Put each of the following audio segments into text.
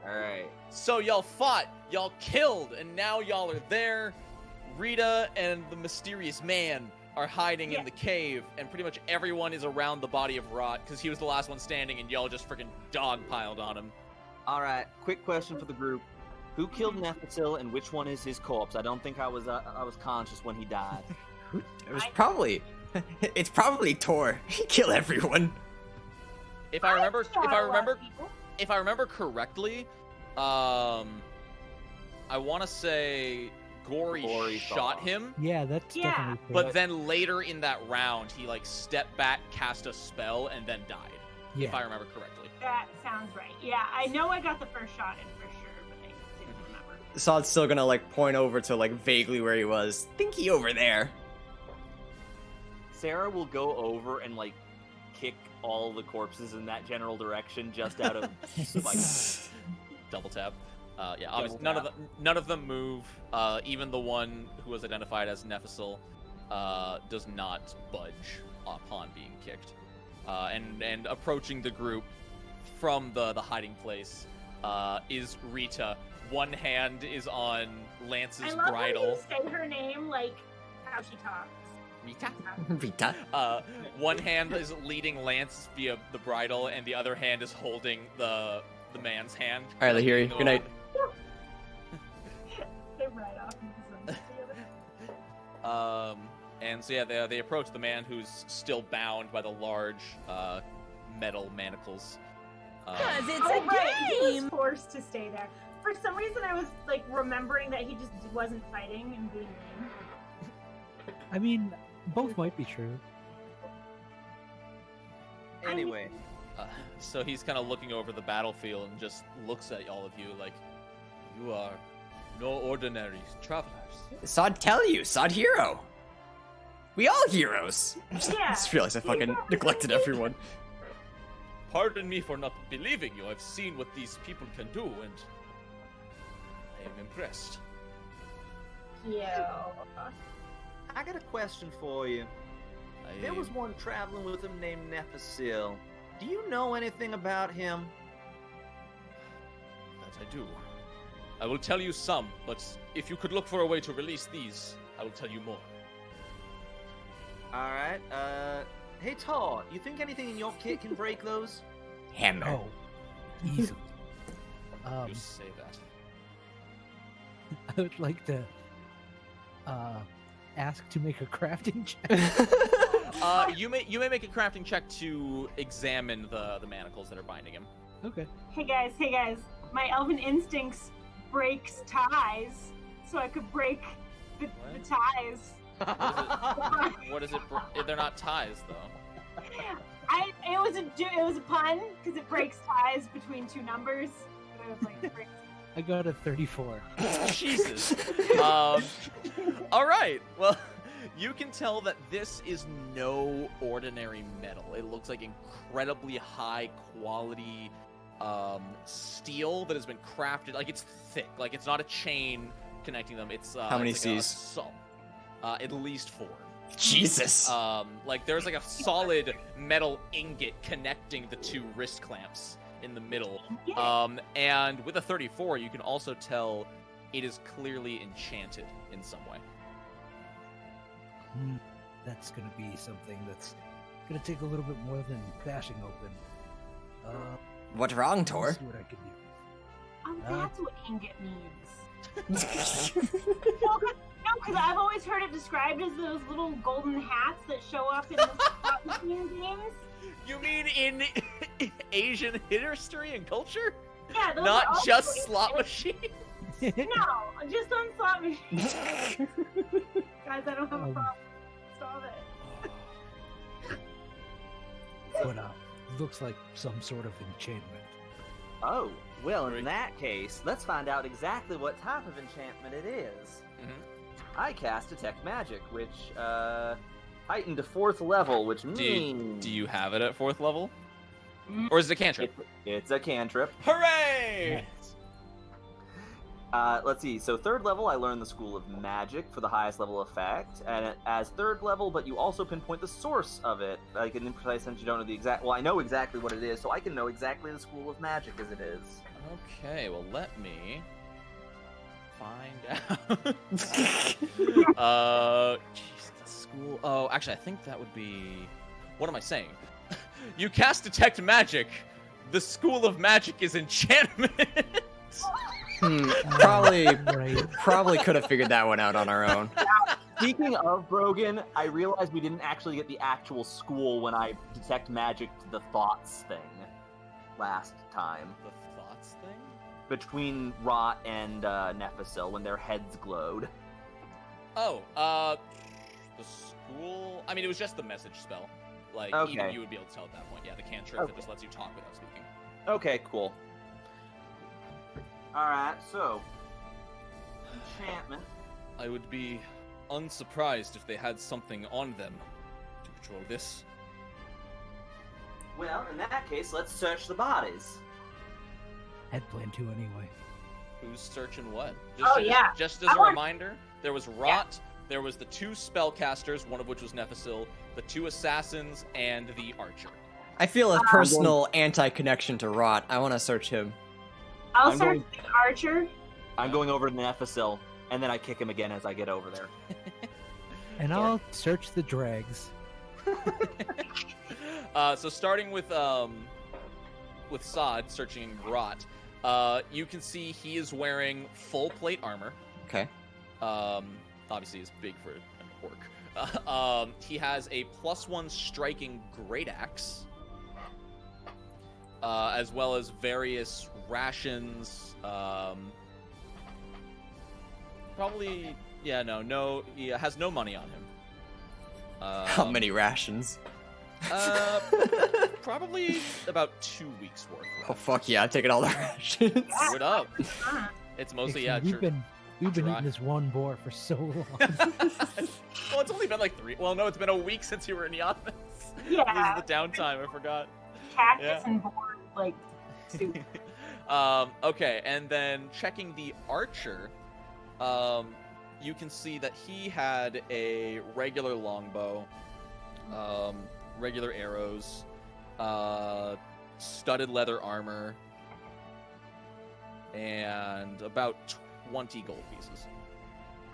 Alright. So y'all fought, y'all killed, and now y'all are there. Rita and the mysterious man are hiding in the cave, and pretty much everyone is around the body of Rot because he was the last one standing, and y'all just freaking dogpiled on him. Alright, quick question for the group. Who killed Nephisil and which one is his corpse? I don't think I was conscious when he died. It was probably... It's probably Tor. He killed everyone. If I remember correctly, I want to say Gory shot him. Yeah, that's definitely true. But then later in that round, he like stepped back, cast a spell, and then died. Yeah. If I remember correctly. That sounds right. Yeah, I know I got the first shot in for sure, but I didn't remember. Sod's still gonna like point over to like vaguely where he was. Thinky over there. Sarah will go over and like kick all the corpses in that general direction just out of like double tap. Yeah, obviously none of them move. Even the one who was identified as Nephisil does not budge upon being kicked. And approaching the group from the hiding place is Rita. One hand is on Lance's bridle. I love when you say her name like how she talks. Rita. One hand is leading Lance via the bridle, and the other hand is holding the man's hand. All right, Lahiri. Good night. They're right off into together. And so yeah, they approach the man who's still bound by the large metal manacles. Cause it's He was forced to stay there. For some reason, I was like remembering that he just wasn't fighting and being mean. I mean, both might be true. Anyway. So he's kind of looking over the battlefield and just looks at all of you like, you are no ordinary travelers. Sod tell you, Sod hero. We all heroes. Yeah. I just realized I fucking neglected everyone. Pardon me for not believing you. I've seen what these people can do, and I am impressed. Yeah. I got a question for you. There was one traveling with him named Nephisil. Do you know anything about him? That I do. I will tell you some, but if you could look for a way to release these, I will tell you more. Alright, hey Tor, you think anything in your kit can break those? Hammer. Oh, easily. You say that. I would like to ask to make a crafting check. You may make a crafting check to examine the manacles that are binding him. Okay. Hey guys, my elven instincts breaks ties, so I could break the ties. What is it? They're not ties, though. It was a pun because it breaks ties between two numbers. But it was like breaks. I got a 34. Jesus. All right. Well, you can tell that this is no ordinary metal. It looks like incredibly high quality steel that has been crafted. Like it's thick. Like it's not a chain connecting them. It's how many like C's? At least 4. Jesus. Like there's like a solid metal ingot connecting the two wrist clamps in the middle. And with a 34, you can also tell it is clearly enchanted in some way. That's gonna be something that's gonna take a little bit more than bashing open. What's wrong, Tor? Let's see what I can do. Oh, that's what ingot means. No, because I've always heard it described as those little golden hats that show up in the slot machine games. You mean in Asian history and culture? Yeah, those Not are just also slot machines? No, just on slot machines. Guys, I don't have a problem. Stop it. But looks like some sort of enchantment. Oh, well, in that case, let's find out exactly what type of enchantment it is. I cast Detect Magic, which, heightened to 4th level, which means... Do you have it at 4th level? Or is it a cantrip? It's a cantrip. Hooray! Let's see. So 3rd level, I learned the School of Magic for the highest level effect, and as 3rd level, but you also pinpoint the source of it. Like in imprecise sense, you don't know the exact. Well, I know exactly what it is, so I can know exactly the School of Magic as it is. Okay, well let me find out. Jeez, the school. Oh, actually, I think that would be. What am I saying? You cast Detect Magic. The School of Magic is enchantment. Probably could have figured that one out on our own. Speaking of Brogan, I realized we didn't actually get the actual school when I detect magic to the thoughts thing last time. The thoughts thing? Between Rot and Nephisil when their heads glowed. Oh, the school. I mean, it was just the message spell. Like, Okay. even you would be able to tell at that point. Yeah, the cantrip that just lets you talk without speaking. Okay, cool. Alright, so. Enchantment. I would be unsurprised if they had something on them to control this. Well, in that case, let's search the bodies. Had planned to anyway. Who's searching what? Yeah. Just as a reminder, there was Rot, there was the 2 spellcasters, one of which was Nephisil, the 2 assassins, and the archer. I feel a personal anti-connection to Rot. I want to search him. I'll I'm search going- the archer. I'm going over to Nephisil, and then I kick him again as I get over there. And I'll search the dregs. So starting with Sod searching Rot, you can see he is wearing full plate armor. Okay. Obviously is big for an orc. He has a +1 striking great axe, as well as various rations. Probably, he has no money on him. How many rations? Probably about 2 weeks worth. Oh fuck yeah! I'm taking all the rations. Screw it up. It's mostly We've been eating this one boar for so long. Well, it's only been like 3. Well, no, it's been a week since you were in the office. Yeah. This is the downtime. I forgot. Cactus and board, like, soup. Okay, and then checking the archer, you can see that he had a regular longbow, regular arrows, studded leather armor, and about 20 gold pieces.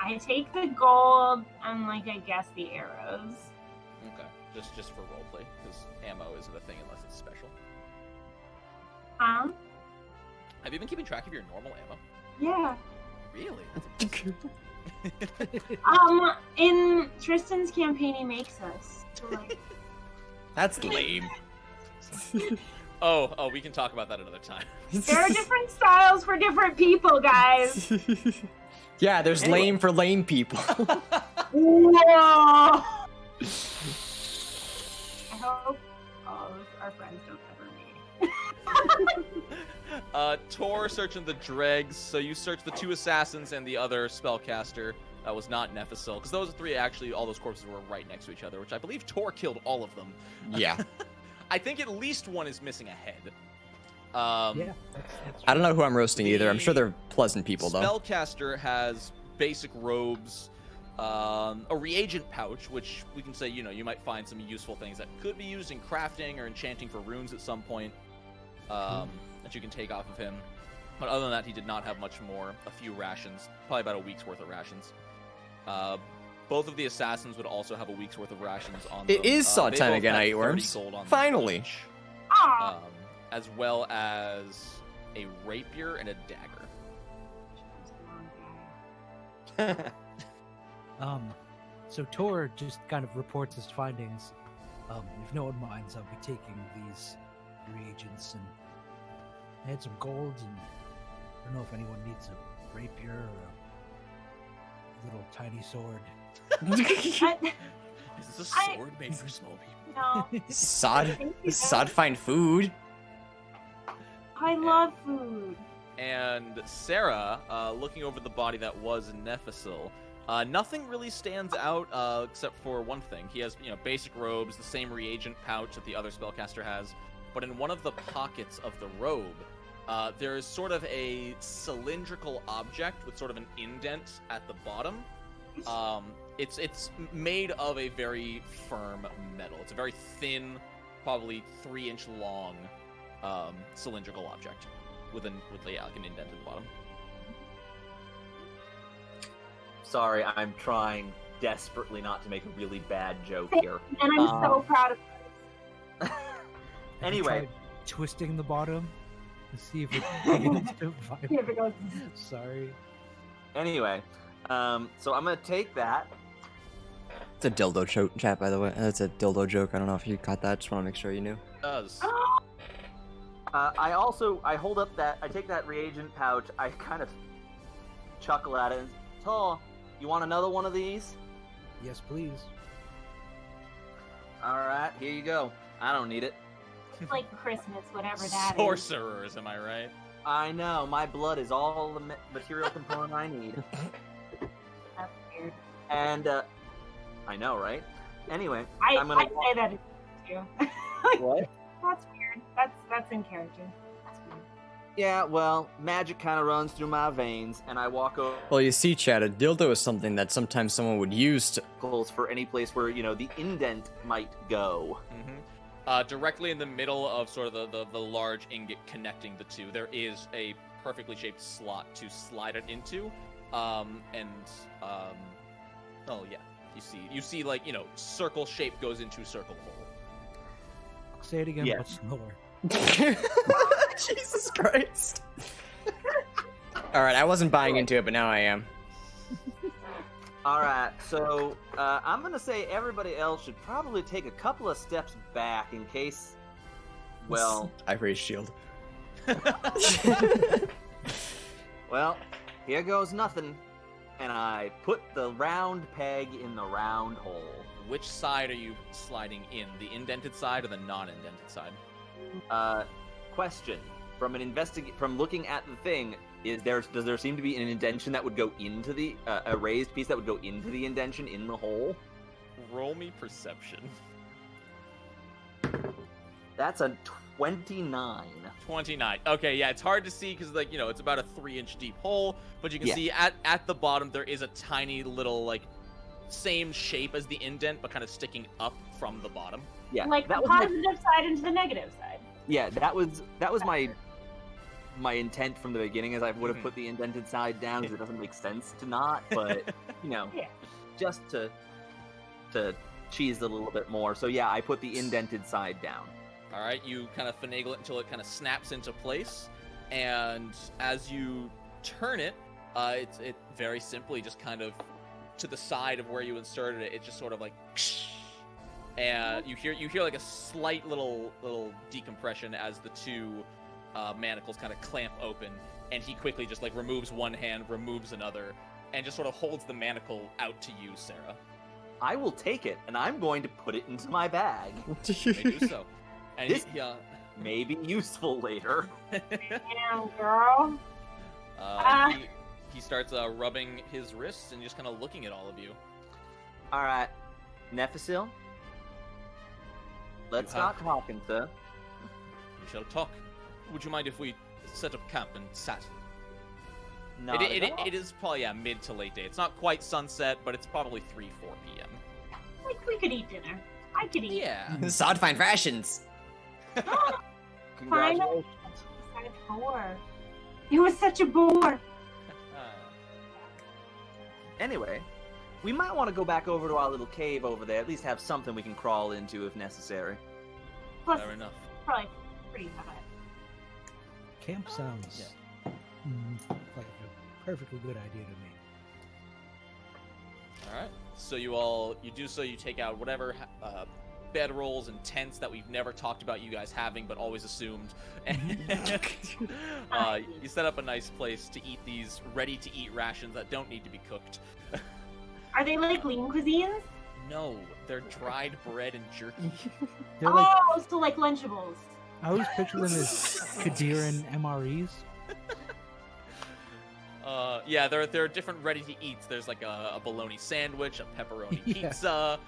I take the gold and, like, I guess the arrows. Okay, just for roleplay, because ammo isn't a thing unless it's special. Huh? Have you been keeping track of your normal ammo? Yeah. Really? In Tristan's campaign, he makes us. So, like, That's lame. Oh, we can talk about that another time. there are different styles for different people, guys. Yeah, there's Anyway. lame for lame people. Whoa! I hope all of our friends don't ever meet. Tor searching the dregs. So you search the 2 assassins and the other spellcaster. That was not Nephisil, because those 3 actually, all those corpses were right next to each other, which I believe Tor killed all of them. Yeah. I think at least one is missing a head. Yeah, that's I don't know who I'm roasting either. I'm sure they're pleasant people though. Spellcaster has basic robes, a reagent pouch, which we can say, you might find some useful things that could be used in crafting or enchanting for runes at some point, that you can take off of him. But other than that, he did not have much more. A few rations, probably about a week's worth of rations. Both of the assassins would also have a week's worth of rations on them. It is Sod they time both again, had I eat 30 worms. gold on them Finally. each, Aw. as well as a rapier and a dagger. So Tor just kind of reports his findings. If no one minds, I'll be taking these reagents, and I had some golds, and I don't know if anyone needs a rapier or a little tiny sword. Is this a sword made for small people? No, Sod find food. I love food. And Sarah, looking over the body that was Nephisil, nothing really stands out except for one thing. He has, basic robes, the same reagent pouch that the other spellcaster has, but in one of the pockets of the robe, there is sort of a cylindrical object with sort of an indent at the bottom. It's made of a very firm metal. It's a very thin, probably 3-inch long cylindrical object with like an indent at the bottom. Sorry, I'm trying desperately not to make a really bad joke here. And I'm so proud of this. Have you Anyway, tried twisting the bottom to see if it begins to vibrate. Here it goes. Sorry. anyway, so I'm gonna take that. It's a dildo joke, chat, by the way. That's a dildo joke. I don't know if you caught that. Just want to make sure you knew. It does. I hold up I take that reagent pouch. I kind of chuckle at it. And, Tor, you want another one of these? Yes, please. All right, here you go. I don't need it. It's like Christmas, whatever that is. Sorcerers, am I right? I know, my blood is all the material component I need. That's weird. And, I know, right? Anyway, I I'm gonna... say that too. What? That's weird. That's in character. That's weird. Yeah, well, magic kind of runs through my veins, and I walk over Well, you see, chat, a dildo is something that sometimes someone would use to. for any place where, the indent might go. Directly in the middle of sort of the large ingot connecting the two, there is a perfectly shaped slot to slide it into. Oh yeah, you see like, circle shape goes into circle hole. Say it again, Yeah. but slower. Jesus Christ. Alright, I wasn't buying into it, but now I am. Alright, so, I'm gonna say everybody else should probably take a couple of steps back in case, well, I raised shield. well, here goes nothing. And I put the round peg in the round hole. Which side are you sliding in? The indented side or the non-indented side? Question. From looking at the thing, does there seem to be an indentation that would go into the, a raised piece that would go into the indentation in the hole? Roll me perception. That's a 29. 29. Okay, yeah, it's hard to see because, like, it's about a 3-inch deep hole, but you can Yeah. see at the bottom there is a tiny little, like, same shape as the indent, but kind of sticking up from the bottom. Yeah, Like the that was my, positive side into the negative side. yeah, that was my intent from the beginning, is I would have put the indented side down because it doesn't make sense to not, but Yeah. just to cheese it a little bit more. So yeah, I put the indented side down. All right, you kind of finagle it until it kind of snaps into place, and as you turn it, it very simply just kind of to the side of where you inserted it. It just sort of like, and you hear like a slight little decompression as the two manacles kind of clamp open, and he quickly just like removes one hand, removes another, and just sort of holds the manacle out to you, Sarah. I will take it, and I'm going to put it into my bag. You may do so. And This- he May be useful later. Damn, girl. he starts rubbing his wrists and just kind of looking at all of you. All right, Nephisil, let's You have- start talking, sir. We shall talk. Would you mind if we set up camp and sat? Not at all. It is probably mid to late day. It's not quite sunset, but it's probably 3-4 p.m. Like we could eat dinner. I could eat. Yeah. Sod find rations. Congratulations. Side 4. It was such a bore. Anyway, we might want to go back over to our little cave over there. At least have something we can crawl into if necessary. Plus, Fair enough. probably pretty hot. Camp sounds like a perfectly good idea to me. All right. So you take out whatever bedrolls and tents that we've never talked about you guys having, but always assumed. And you set up a nice place to eat these ready-to-eat rations that don't need to be cooked. Are they like lean cuisines? No, they're dried bread and jerky. They're like, Oh, so like Lunchables. I always picture them as Qadira and MREs. Yeah, there are different ready-to-eats. There's like a bologna sandwich, a pepperoni Yeah. pizza.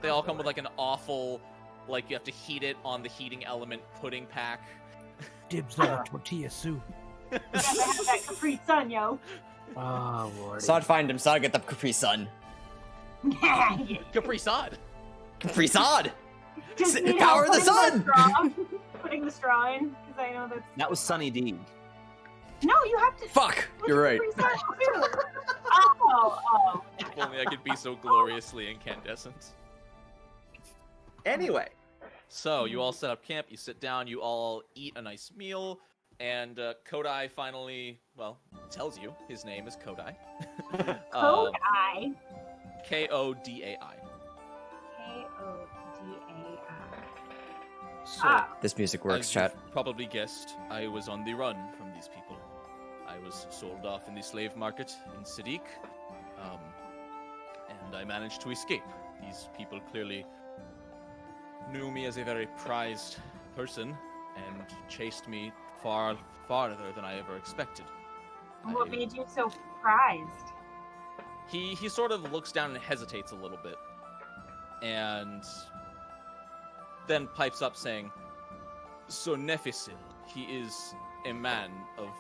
They all come with like an awful, like you have to heat it on the heating element pudding pack. Dibs on a tortilla soup. You gotta have that Capri Sun, yo. Oh, Lord. Sod find him, Sod get the Capri Sun. Capri Sod. Capri Sod! Just, Power of the sun! Putting the straw in, because I know that's... That was Sunny D. No, you have to... Fuck! You're right. Capri Sun too. Oh. If only I could be so gloriously incandescent. Anyway. So, you all set up camp, you sit down, you all eat a nice meal, and Kodai finally, well, tells you his name is Kodai. Kodai. K-O-D-A-I. K-O-D-A-I. So, This music works, as chat. you've probably guessed, I was on the run from these people. I was sold off in the slave market in Sadiq, and I managed to escape. These people clearly knew me as a very prized person and chased me far farther than I ever expected. What made you so prized? He sort of looks down and hesitates a little bit, and then pipes up saying, "So Nephisil, he is a man of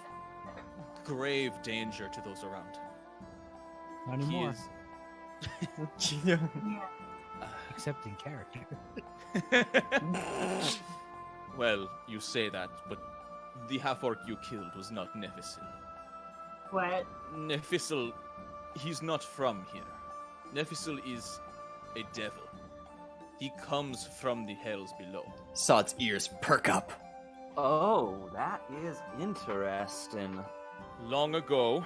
grave danger to those around. Not He anymore. is Yeah. Except in character. Well, you say that, but the half-orc you killed was not Nephisil. What? Nephisil, he's not from here. Nephisil is a devil. He comes from the hells below. Sod's ears perk up. Oh, that is interesting. Long ago,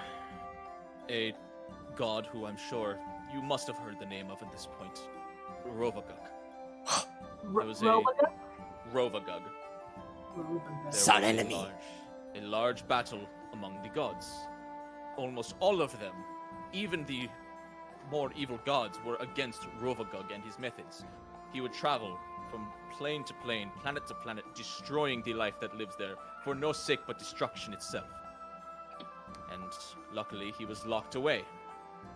a god who I'm sure you must have heard the name of at this point, Rovagug. There was a Rovagug. There Son was enemy. A large battle among the gods. Almost all of them, even the more evil gods, were against Rovagug and his methods. He would travel from plane to plane, planet to planet, destroying the life that lives there, for no sake but destruction itself. And luckily, he was locked away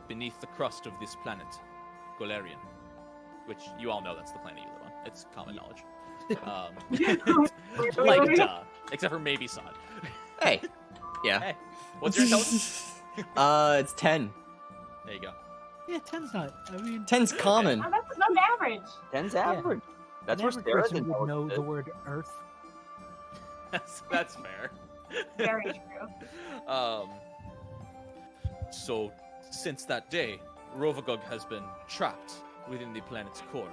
beneath the crust of this planet, Golarion, which you all know that's the planet you live on. It's common knowledge. Like, duh. Except for maybe Sod. Hey. Yeah. Hey, what's your intelligence? It's 10. There you go. Yeah, 10's not. I mean, 10's common. Oh, that's not average. 10's average. That's an where average Sarah person didn't would know it. the word Earth. That's fair. Very true. So, since that day, Rovagug has been trapped within the planet's core.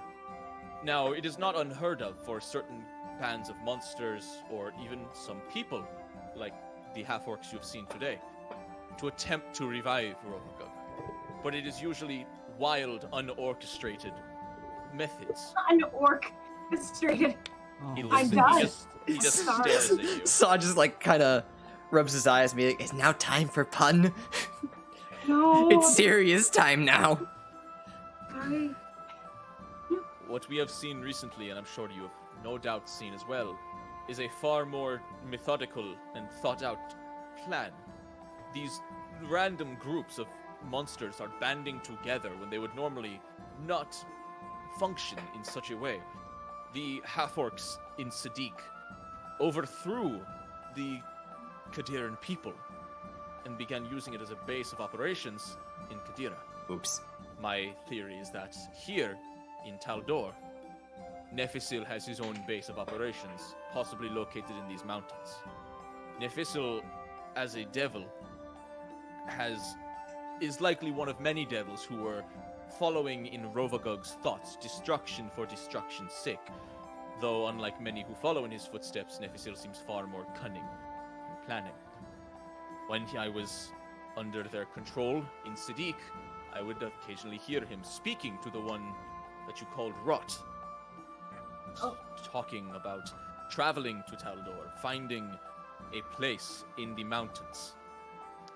Now, it is not unheard of for certain bands of monsters, or even some people, like the half-orcs you have seen today, to attempt to revive Rovagug. But it is usually wild, unorchestrated methods. Unorchestrated. Oh, He I'm listens, done. he just Sorry. stares at you. Sod just like kind of rubs his eyes at me. Like, it's now time for pun. No. It's serious time now. Sorry. What we have seen recently, and I'm sure you have no doubt seen as well, is a far more methodical and thought-out plan. These random groups of monsters are banding together when they would normally not function in such a way. The half-orcs in Sadiq overthrew the Qadiran people and began using it as a base of operations in Qadira. Oops. My theory is that here, in Taldor, Nephisil has his own base of operations, possibly located in these mountains. Nephisil, as a devil, is likely one of many devils who were following in Rovagug's thoughts, destruction for destruction's sake. Though, unlike many who follow in his footsteps, Nephisil seems far more cunning and planning. When I was under their control in Sadiq, I would occasionally hear him speaking to the one that you called Rot. Talking about traveling to Taldor, finding a place in the mountains.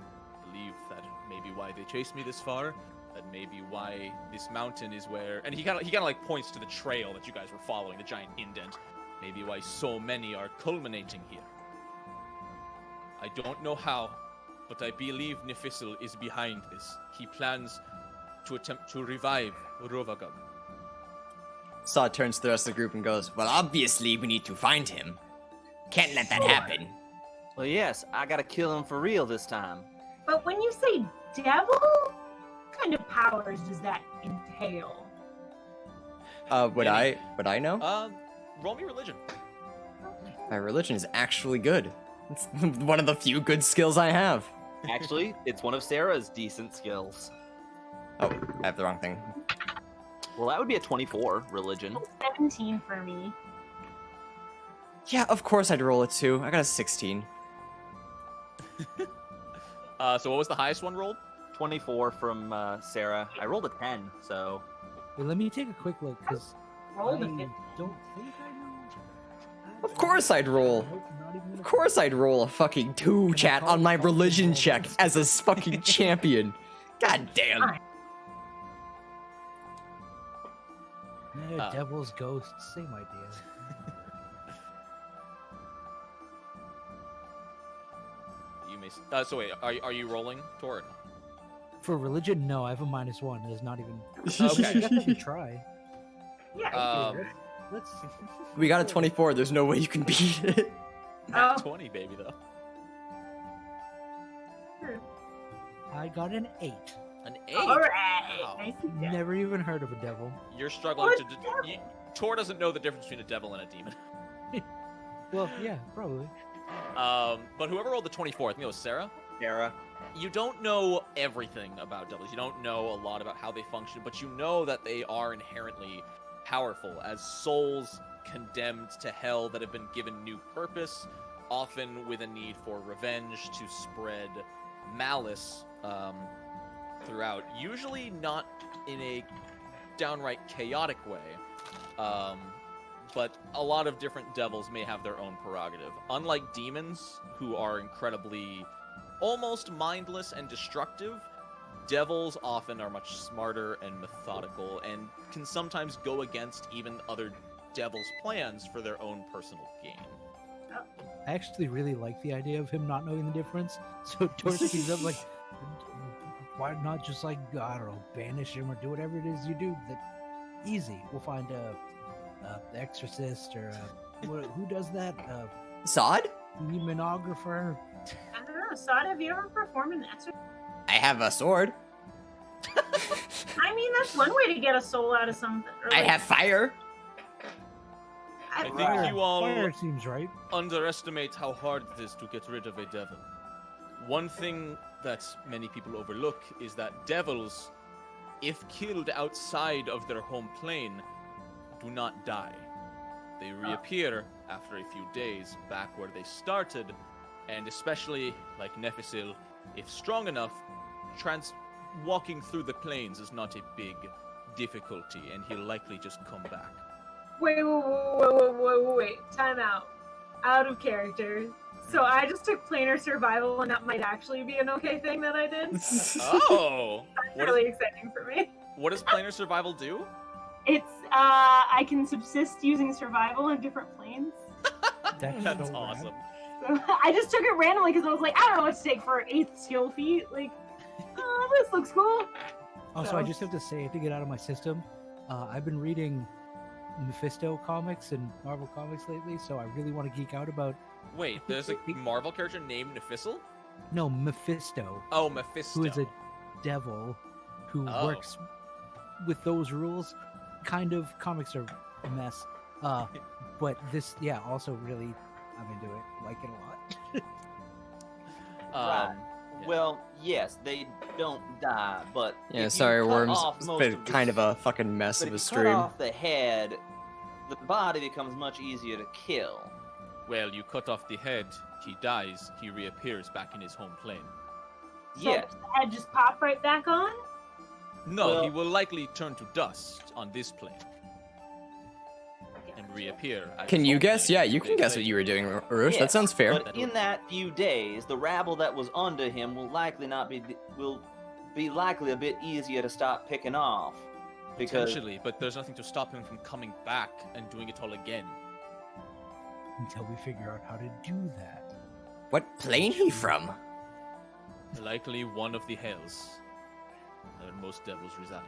I believe that may be why they chased me this far. That may be why this mountain is where... And he kind of like points to the trail that you guys were following, the giant indent. Maybe why so many are culminating here. I don't know how, but I believe Nephisil is behind this. He plans to attempt to revive Rovagug. Sod turns to the rest of the group and goes, well, obviously we need to find him. Can't let that happen. Well, yes, I gotta kill him for real this time. But when you say devil, what kind of powers does that entail? Would I know? Roll me religion. My religion is actually good. It's one of the few good skills I have. Actually, it's one of Sarah's decent skills. Oh, I have the wrong thing. Well, that would be a 24 religion. 17 for me. Yeah, of course I'd roll it too. I got a 16. So what was the highest one rolled? 24 from Sarah. I rolled a 10, so... Wait, let me take a quick look, because I Roll don't the think I know. Of course I'd roll. Nope, not even Of course I'd roll a fucking 2 chat on my religion check as a fucking champion. God damn. Yeah, devils, ghosts, same idea. You may. So wait, are you rolling, Tor? For religion, no, I have a -1. It's not even. Okay. I guess I could try. Yeah. Let's. We got a 24. There's no way you can beat it. Nat Oh. 20, baby, though. I got an 8. An 8. All right. Wow. Nice and good. Never even heard of a devil. You're struggling What to. devil? Tor doesn't know the difference between a devil and a demon. Well, yeah, probably. But whoever rolled the 24, I think it was Sarah. Sarah. You don't know everything about devils. You don't know a lot about how they function, but you know that they are inherently powerful as souls condemned to hell that have been given new purpose, often with a need for revenge to spread malice throughout. Usually not in a downright chaotic way, but a lot of different devils may have their own prerogative. Unlike demons, who are incredibly almost mindless and destructive, devils often are much smarter and methodical and can sometimes go against even other devils' plans for their own personal gain. I actually really like the idea of him not knowing the difference. So Torch sees up like, why not just like, I don't know, banish him or do whatever it is you do? That easy. We'll find a exorcist or who does that? Sod? Demonographer. I don't know. Sod, have you ever performed an exorcism? I have a sword. I mean, that's one way to get a soul out of something. Or I like- have fire. I think Right. you all Fire seems right. underestimate how hard it is to get rid of a devil. One thing that many people overlook is that devils, if killed outside of their home plane, do not die. They reappear after a few days back where they started, and especially like Nephisil, if strong enough, walking through the plains is not a big difficulty, and he'll likely just come back. Wait. Time out. Out of character. So I just took planar survival, and that might actually be an okay thing that I did. Oh! That's What, really exciting for me. what does planar survival do? It's I can subsist using survival in different planes. That's That's so rad. awesome. So I just took it randomly because I was like, I don't know what to take for 8th skill feat. Like, oh, this looks cool. Also, So- I just have to say, to get out of my system, I've been reading Mephisto comics and Marvel comics lately, so I really want to geek out about. Wait, there's a Marvel character named Nephisil? No, Mephisto, Oh, Mephisto. who is a devil who Oh. works with those rules. Kind of comics are a mess. But this, yeah, also really, I'm into it. Like it a lot. Right. Well, yes, they don't die, but Yeah, if you sorry, cut Worms. off It's most been of the kind of a fucking mess But of a if you stream. cut off the head, the body becomes much easier to kill. Well, you cut off the head, he dies, he reappears back in his home plane. So Yes. the head just pop right back on. No, Well- he will likely turn to dust on this plane and reappear. at Can his you home guess? plane Yeah, a few you can days guess what later. you were doing, Urush. Yes, That sounds fair. But in that few days, the rabble that was under him will likely be likely a bit easier to start picking off. Because Potentially, but there's nothing to stop him from coming back and doing it all again. Until we figure out how to do that. What plane he from? Likely one of the hells where most devils reside.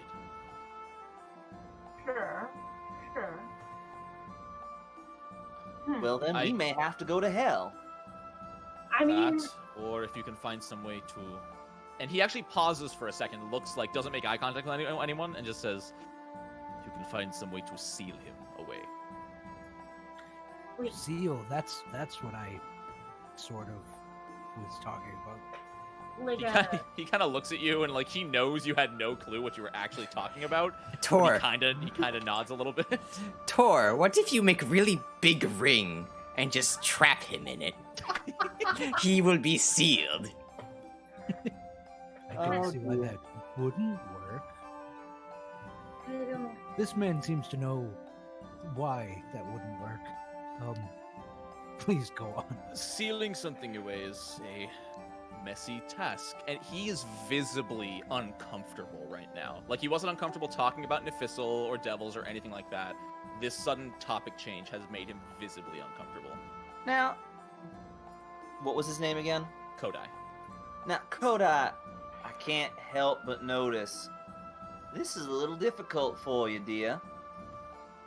Sure. Well, then we may have to go to hell. I mean, That, or if you can find some way to... And he actually pauses for a second, doesn't make eye contact with anyone, and just says, you can find some way to seal him away. Seal, that's what I sort of was talking about. like He kind of looks at you, and like he knows you had no clue what you were actually talking about. Tor, He kind of nods a little bit. Tor, what if you make a really big ring and just trap him in it? He will be sealed. I don't see why that wouldn't work. I don't. This man seems to know why that wouldn't work. Please go on. Sealing something away is a messy task, and he is visibly uncomfortable right now. Like, he wasn't uncomfortable talking about Nephissel or devils or anything like that. This sudden topic change has made him visibly uncomfortable. Now, what was his name again? Kodai. Now, Kodai, I can't help but notice this is a little difficult for you, dear.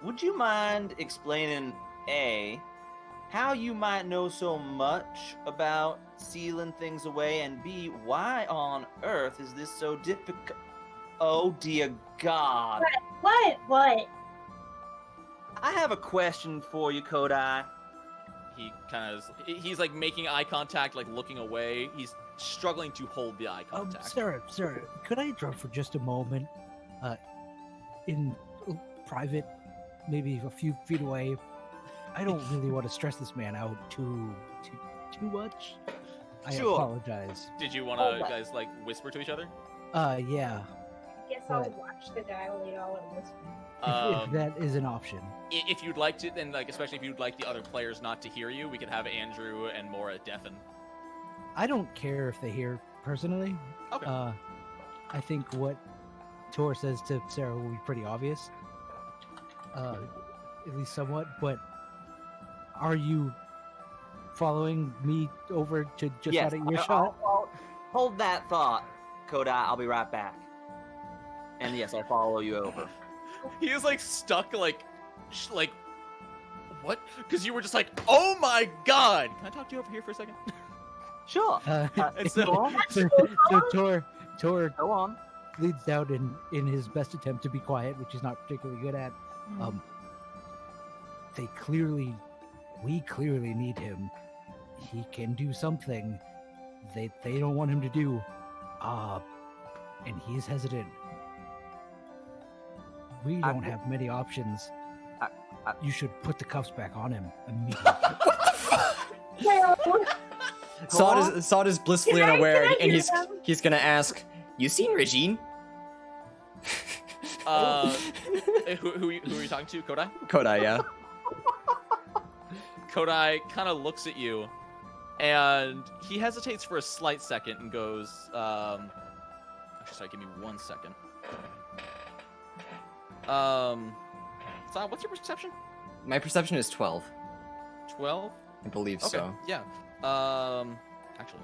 Would you mind explaining, A, how you might know so much about sealing things away, and B, why on earth is this so difficult? Oh, dear God. What? I have a question for you, Kodai. He's like making eye contact, like looking away. He's struggling to hold the eye contact. Sarah, could I interrupt for just a moment? In private, maybe a few feet away. I don't really want to stress this man out too much. I Sure. apologize. Did you want to guys like whisper to each other? Yeah. Guess I'll watch the dial all and whisper. If that is an option. If you'd like to, then like especially if you'd like the other players not to hear you, we could have Andrew and Mora deafen. I don't care if they hear personally. Okay. I think what Tor says to Sarah will be pretty obvious. At least somewhat, but are you following me over to just Yes, out of earshot? Hold that thought, Kodai. I'll be right back. And yes, I'll follow you over. He is like stuck, like what? Because you were just like, oh my god! Can I talk to you over here for a second? Sure. And so- Go on. so Tor Go on. leads down in his best attempt to be quiet, which he's not particularly good at. We clearly need him. He can do something they don't want him to do. And he's hesitant. We don't have many options. You should put the cuffs back on him immediately. Sod is blissfully Can I unaware, and hear he's gonna ask, "You seen Regine?" who are you talking to, Kodai? Kodai, yeah. Kodai kind of looks at you, and he hesitates for a slight second and goes, actually, sorry, give me 1 second. So what's your perception? My perception is 12. 12? I believe Okay, so. yeah. Actually,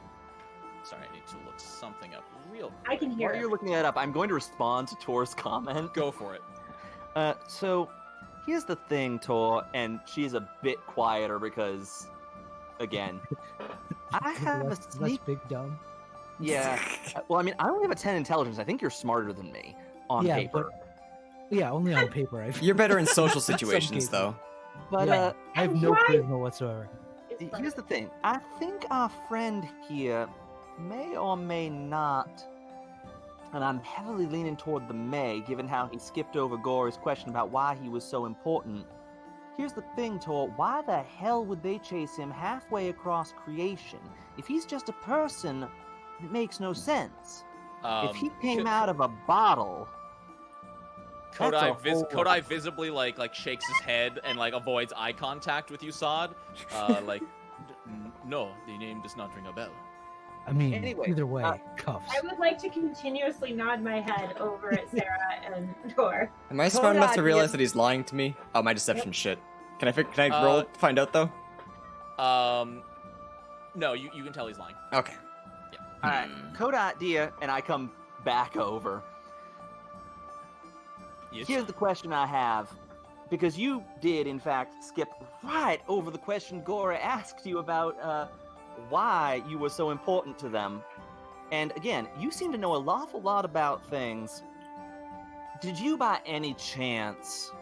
sorry, I need to look something up real quick. I can hear While it. you're looking that up, I'm going to respond to Tor's comment. Go for it. So, here's the thing, Tor, and she's a bit quieter because, again, I have a less sneak. big dumb. Yeah. Well, I mean, I only have a 10 intelligence. I think you're smarter than me on Yeah, paper. Yeah, only on paper. You're better in social Some situations, cases. though. But Yeah, I have no Right. charisma whatsoever. It's here's the thing. I think our friend here may or may not, and I'm heavily leaning toward the may, given how he skipped over Gore's question about why he was so important. Here's the thing, Tor. Why the hell would they chase him halfway across creation? If he's just a person, it makes no sense. If he came out of a bottle... that's a whole Kodai visibly like shakes his head and like avoids eye contact with you, Sod. No, the name does not ring a bell. I mean, Anyway, either way, cuffs. I would like to continuously nod my head over at Sarah and Tor. Am I smart enough to Kodai, realize yes. that he's lying to me? Oh, my deception shit. Can I roll to find out, though? No, you can tell he's lying. Okay. Alright, Kodai, dear, and I come back over. Yes. Here's the question I have. because you did, in fact, skip right over the question Gora asked you about why you were so important to them. And again, you seem to know an awful lot about things. Did you, by any chance...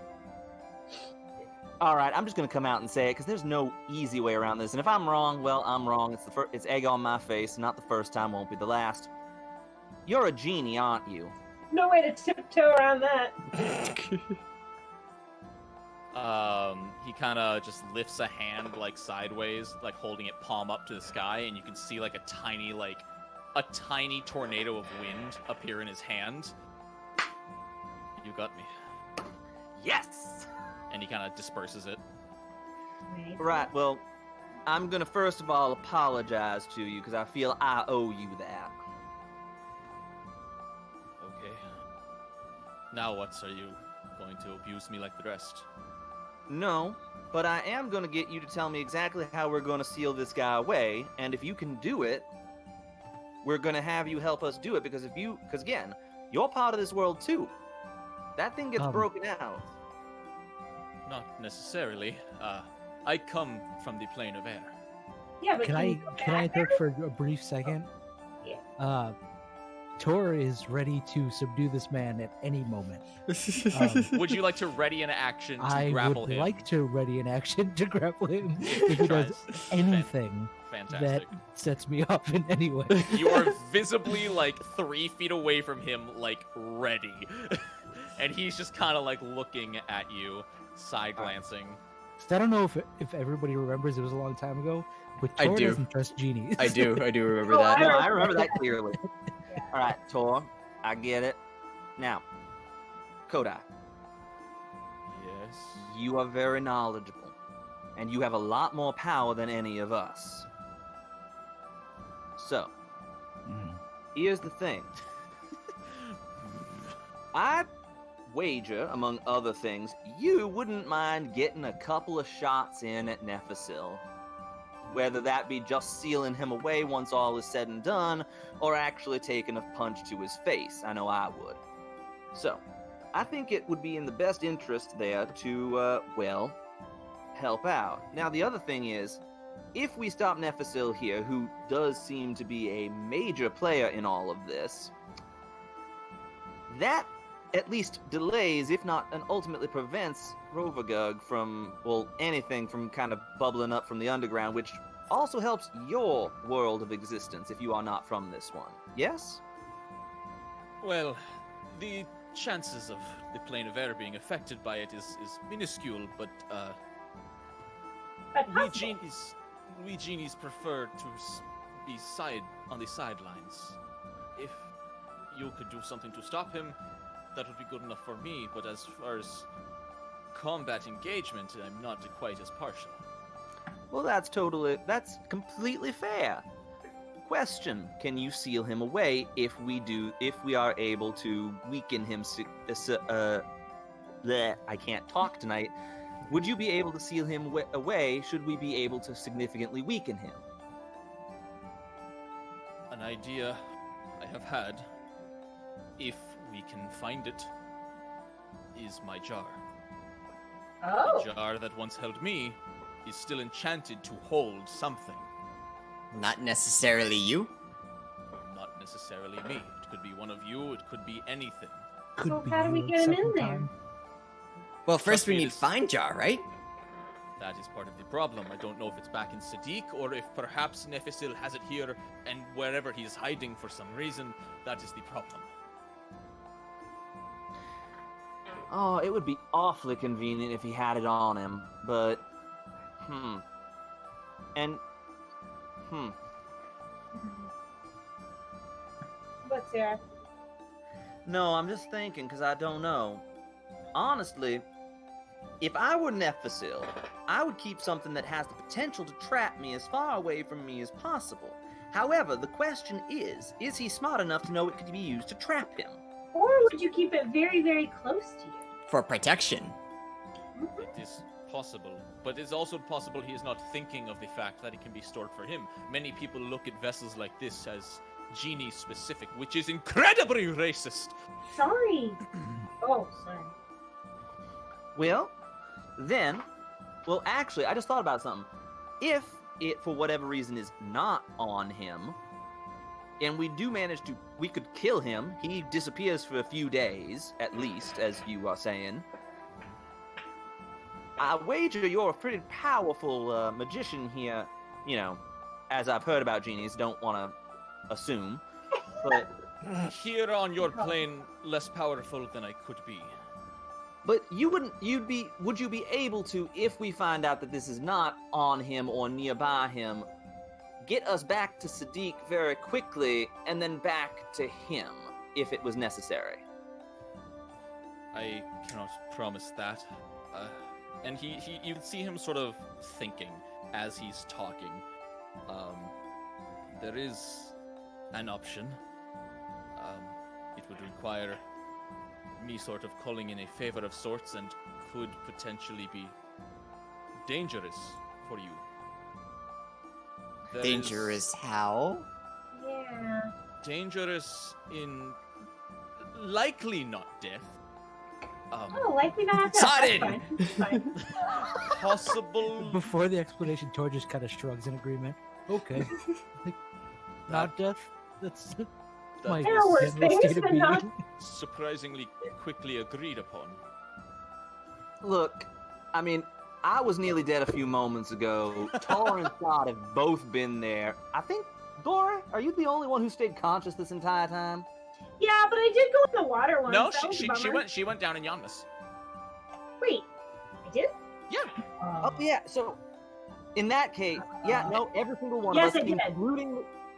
All right, I'm just going to come out and say it, because there's no easy way around this. And if I'm wrong, well, I'm wrong. It's egg on my face. Not the first time, won't be the last. You're a genie, aren't you? No way to tiptoe around that. He kind of just lifts a hand, like, sideways, like, holding it palm up to the sky, and you can see, like, a tiny tornado of wind appear in his hand. You got me. Yes! And he kind of disperses it. Nice. Right, well, I'm going to first of all apologize to you, because I feel I owe you that. Okay. Now what? Are you going to abuse me like the rest? No, but I am going to get you to tell me exactly how we're going to seal this guy away, and if you can do it, we're going to have you help us do it, because again, you're part of this world too. That thing gets broken out. Not necessarily. I come from the plane of air. Yeah, but Can I interrupt for a brief second? Yeah. Tor is ready to subdue this man at any moment. Would you like to ready an action to I grapple would him? like to ready an action to grapple him if he does anything Fantastic. that sets me off in any way. You are visibly like 3 feet away from him, like ready. And he's just kind of like looking at you, side glancing. I don't know if everybody remembers, it was a long time ago, but I Tor do. doesn't trust genies. I do remember Oh, that. No, I remember that clearly. All right, Tor, I get it. Now, Kodai, Yes. you are very knowledgeable, and you have a lot more power than any of us. So, here's the thing. I wager, among other things, you wouldn't mind getting a couple of shots in at Nephisil. Whether that be just sealing him away once all is said and done, or actually taking a punch to his face. I know I would. So, I think it would be in the best interest there to, help out. Now, the other thing is, if we stop Nephisil here, who does seem to be a major player in all of this, that at least delays, if not and ultimately prevents, Rovagug from, well, anything from kind of bubbling up from the underground, which also helps your world of existence if you are not from this one. Yes? Well, the chances of the plane of air being affected by it is minuscule, but we genies prefer to be on the sidelines. If you could do something to stop him, that would be good enough for me, but as far as combat engagement, I'm not quite as partial. Well, that's completely fair. Question, can you seal him away if we are able to weaken him, I can't talk tonight. Would you be able to seal him away should we be able to significantly weaken him? An idea I have had, if we can find it, is my jar. Oh. The jar that once held me is still enchanted to hold something. Not necessarily you. Not necessarily me. It could be one of you, it could be anything. Could So be how do we you get him in second there? time. Well, first we Trust me, need it is- find jar, right? That is part of the problem. I don't know if it's back in Sadiq or if perhaps Nephisil has it here and wherever he is hiding for some reason, that is the problem. Oh, it would be awfully convenient if he had it on him, but... What's there? No, I'm just thinking, because I don't know. Honestly, if I were Nephisil, I would keep something that has the potential to trap me as far away from me as possible. However, the question is he smart enough to know it could be used to trap him? Or would you keep it very, very close to you? For protection. It is possible, but it's also possible he is not thinking of the fact that it can be stored for him. Many people look at vessels like this as Genie specific, which is incredibly racist. Sorry. Oh, sorry. Well, then, well, actually, I just thought about something. If it, for whatever reason, is not on him, and we do manage to, we could kill him. He disappears for a few days, at least, as you are saying. I wager you're a pretty powerful magician here, you know, as I've heard about genies, don't want to assume, but... Here on your plane, less powerful than I could be. But would you be able to, if we find out that this is not on him or nearby him, get us back to Sadiq very quickly and then back to him, if it was necessary? I cannot promise that. And you see him sort of thinking as he's talking. There is an option. It would require me sort of calling in a favor of sorts and could potentially be dangerous for you. Dangerous how? Yeah. Dangerous in likely not death. Oh, likely not death. Sodden! That's fine. Possible. Before the explanation, Tor just kind of shrugs in agreement. Okay. Like, not death? That's my There are worse general things, state of but being. not- Surprisingly quickly agreed upon. Look, I mean, I was nearly dead a few moments ago. Tor and Sod have both been there. I think, Dora, are you the only one who stayed conscious this entire time? Yeah, but I did go in the water once. No, That was a bummer. she went down in Yanmas. Wait, I did? Yeah. Oh, yeah, so, in that case, yeah, no, every single one Yes, of I us, did.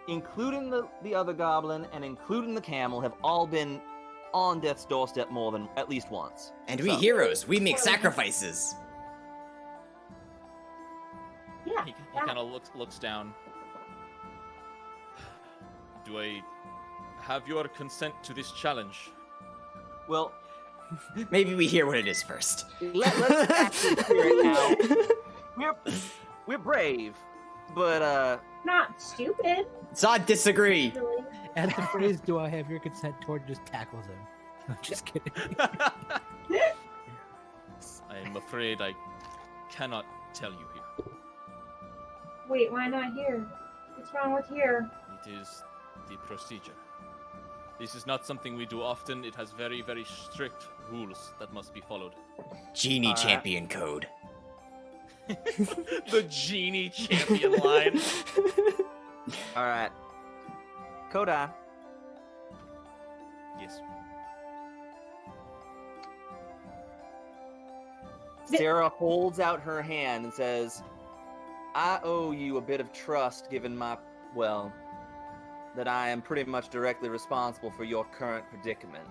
including the other goblin and including the camel, have all been on death's doorstep more than at least once. And we So- heroes, we make sacrifices. Yeah. He kind of looks down. Do I have your consent to this challenge? Well, Maybe we hear what it is first. let's actually hear it now. We're brave, but Not stupid. Zod disagree. Really. At the phrase, do I have your consent, Tor just tackles him. I'm just kidding. I'm afraid I cannot tell you here. Wait, why not here? What's wrong with here? It is the procedure. This is not something we do often. It has very, very strict rules that must be followed. Genie Alright. champion code. The Genie champion line. all right. Kodai, Yes. Sarah holds out her hand and says, I owe you a bit of trust given that I am pretty much directly responsible for your current predicament.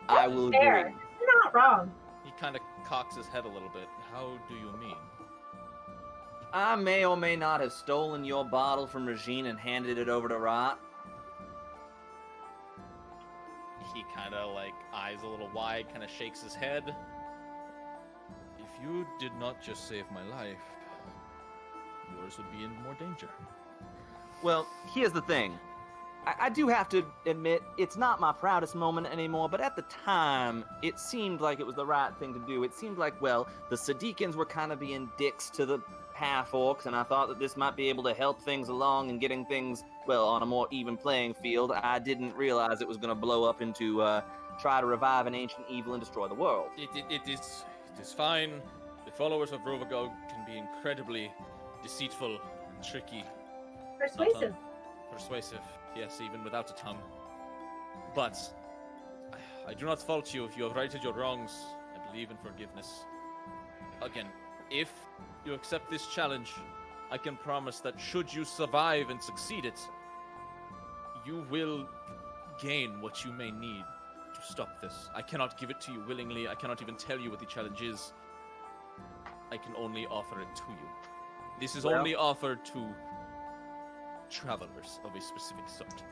I will Fair. agree. You're not wrong. He kind of cocks his head a little bit. How do you mean? I may or may not have stolen your bottle from Regine and handed it over to Rot. He kind of eyes a little wide, kind of shakes his head. If you did not just save my life, yours would be in more danger. Well, here's the thing. I do have to admit, it's not my proudest moment anymore, but at the time, it seemed like it was the right thing to do. It seemed like, the Sadiqins were kind of being dicks to the half-orcs, and I thought that this might be able to help things along and getting things, on a more even playing field. I didn't realize it was going to blow up into try to revive an ancient evil and destroy the world. It is fine. The followers of Rovagog can be incredibly deceitful and tricky. Persuasive. Persuasive, yes, even without a tongue. But I do not fault you if you have righted your wrongs. I believe in forgiveness. Again, if you accept this challenge, I can promise that should you survive and succeed it, you will gain what you may need to stop this. I cannot give it to you willingly. I cannot even tell you what the challenge is. I can only offer it to you. This is only offered to travelers of a specific sort.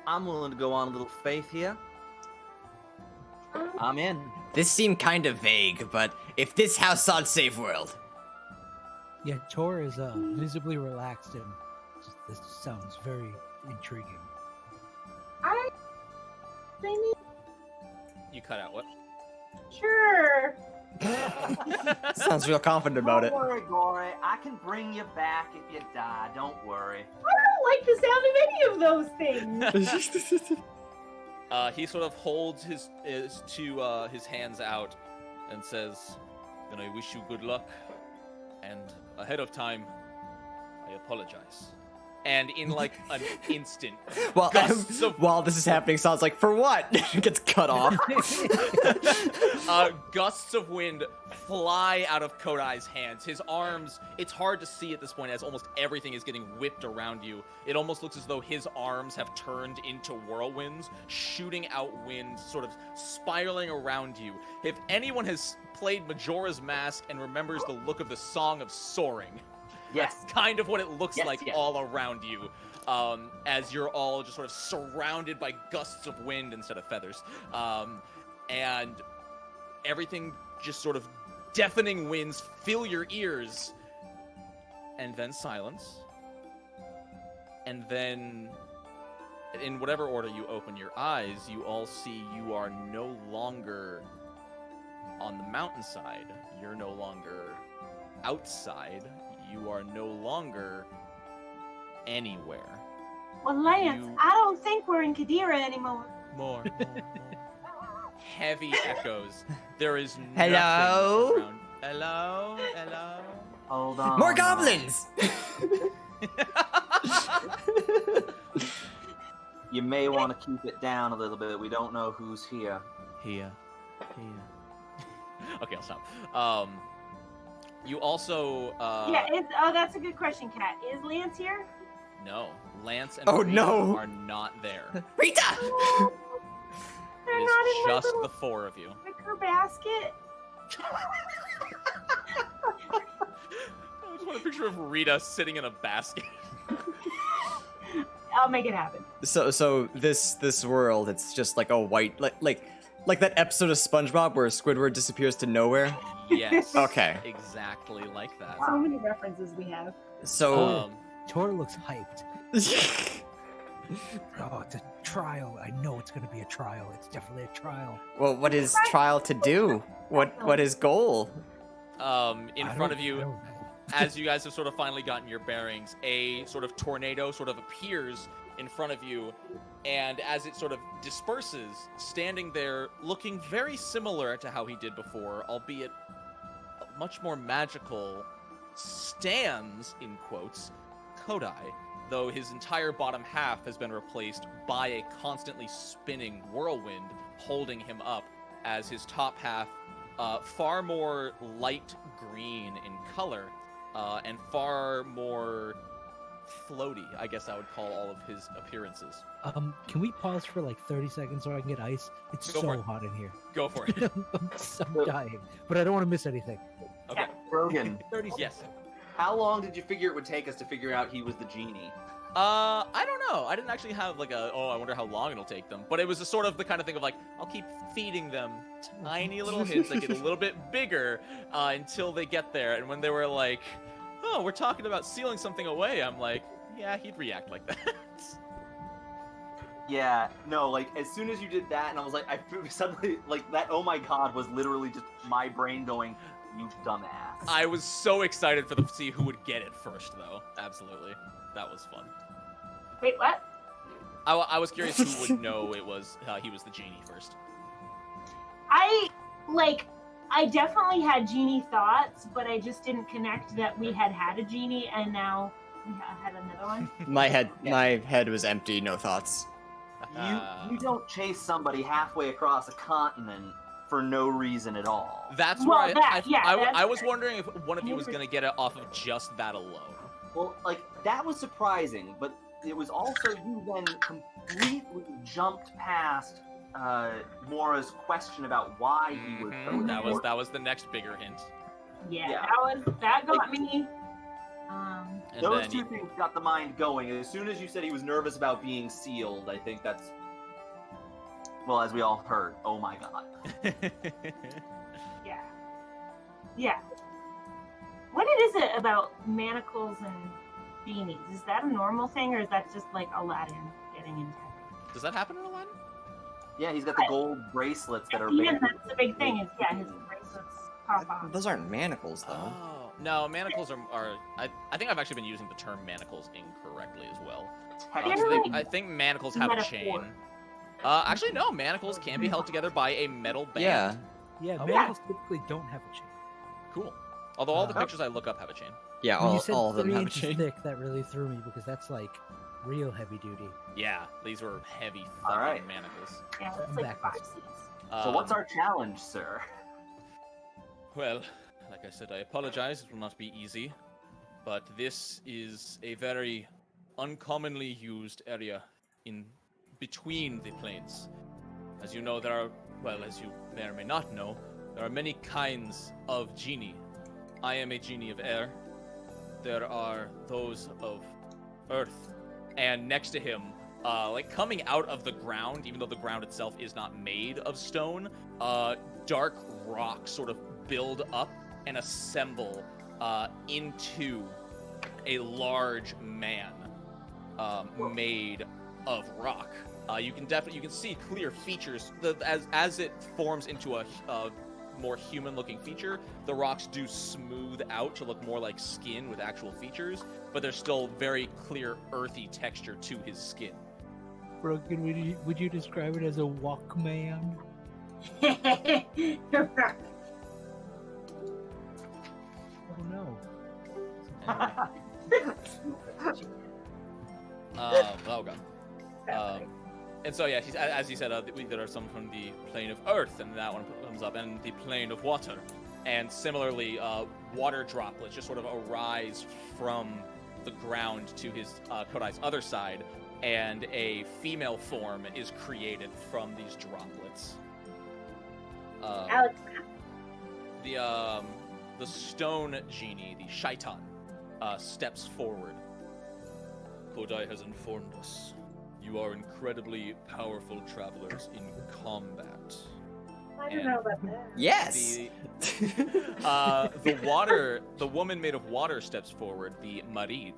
I'm willing to go on a little faith here. I'm in. This seemed kind of vague, but if this house Zod save world. Yeah, Tor is visibly relaxed and this sounds very intriguing. I mean, You cut out what? sure. Sounds real confident about it. Don't worry, Gory. I can bring you back if you die. Don't worry. I don't like the sound of any of those things. He sort of holds his hands out and says, "Then I wish you good luck, and ahead of time, I apologize." And in like an instant, Well, gusts of while this is happening, sounds like, for what? Gets cut off. gusts of wind fly out of Kodai's hands. His arms, it's hard to see at this point as almost everything is getting whipped around you. It almost looks as though his arms have turned into whirlwinds, shooting out wind, sort of spiraling around you. If anyone has played Majora's Mask and remembers the look of the Song of Soaring, Yes. that's kind of what it looks Yes, like yes. all around you, as you're all just sort of surrounded by gusts of wind instead of feathers. And everything just sort of deafening winds fill your ears. And then silence. And then, in whatever order you open your eyes, you all see you are no longer on the mountainside. You're no longer outside. You are no longer anywhere. Well, Lance, You- I don't think we're in Qadira anymore. More. Heavy echoes. There is Hello? nothing around. Hello? Hello? Hold on. More goblins! You may want to keep it down a little bit. We don't know who's here. Here. Okay, I'll stop. You also, Yeah, that's a good question, Kat. Is Lance here? no. Lance and Oh, Rita no. are not there. Rita! They're It not is in my just little the four of you. wicker basket. I just want a picture of Rita sitting in a basket. I'll make it happen. So this world, it's just like a white, like that episode of SpongeBob where Squidward disappears to nowhere. Yes. Okay. Exactly like that. So many references we have. So, Tor looks hyped. Oh, it's a trial. I know it's going to be a trial. It's definitely a trial. well, what is trial to do? What is goal? In I front don't- of I you, don't know. as you guys have sort of finally gotten your bearings, a sort of tornado sort of appears in front of you, and as it sort of disperses, standing there looking very similar to how he did before, albeit much more magical, stands, in quotes, Kodai, though his entire bottom half has been replaced by a constantly spinning whirlwind holding him up, as his top half, far more light green in color, and far more floaty, I guess I would call all of his appearances. Can we pause for like 30 seconds so I can get ice? It's Go for so it. hot in here. Go for it. I'm dying, but I don't want to miss anything. Okay. Brogan, Yes. how long did you figure it would take us to figure out he was the genie? I don't know. I didn't actually have like I wonder how long it'll take them. But it was a sort of the kind of thing of like, I'll keep feeding them tiny little hints that get a little bit bigger until they get there. And when they were like, oh, we're talking about sealing something away, I'm like, yeah, he'd react like that. Yeah, no, like, as soon as you did that, and I was like, I suddenly, like, that oh my god was literally just my brain going, you dumbass. I was so excited for them to see who would get it first, though. Absolutely. That was fun. Wait, what? I was curious who would know it was he was the genie first. I definitely had genie thoughts, but I just didn't connect that we had a genie and now we had another one. My head was empty, no thoughts. You don't chase somebody halfway across a continent for no reason at all. That's Well, where that's I was wondering if one of you was going to get it off of just that alone. Well, like, that was surprising, but it was also you then completely jumped past Mora's question about why he was so Mhm. important. That was the next bigger hint. Yeah, that got me. And Those then two things got the mind going. As soon as you said he was nervous about being sealed, I think that's, well, as we all heard, oh my god. Yeah. What is it about manacles and beanies? Is that a normal thing, or is that just like Aladdin getting into it? Does that happen in Aladdin? Yeah, he's got the gold bracelets that are Yeah, basically- that's the big thing. Is his bracelets. pop off. Those aren't manacles, though. Oh, no, manacles are I think I've actually been using the term manacles incorrectly as well. I think manacles have a chain. Actually, no, manacles can be held together by a metal band. Yeah. Yeah, Oh, manacles typically don't have a chain. Cool. Although all the pictures I look up have a chain. Yeah, When you said all of them 3 have a inches chain. thick, that really threw me because that's like real heavy duty. Yeah, these were heavy fucking Alright. manacles. Yeah, that's I'm like back 5 with- seats. So what's our challenge, sir? Well, like I said, I apologize. It will not be easy. But this is a very uncommonly used area in between the planes. As you know, there are, well, as you may or may not know, there are many kinds of genie. I am a genie of air. There are those of earth. And next to him, like coming out of the ground, even though the ground itself is not made of stone, dark rocks sort of build up and assemble into a large man made of rock. You can see clear features as it forms into a more human-looking feature. The rocks do smooth out to look more like skin with actual features, but there's still very clear earthy texture to his skin. Broken, would you describe it as a Walkman? Oh no. Oh god. And so yeah, as you said, there are some from the plane of earth, and that one comes up, and the plane of water. And similarly, water droplets just sort of arise from the ground to his Kodai's other side, and a female form is created from these droplets. Alex, The stone genie, the Shaitan, steps forward. Kodai has informed us. You are incredibly powerful travelers in combat. I don't know about that. Yes. The woman made of water steps forward, the Marid.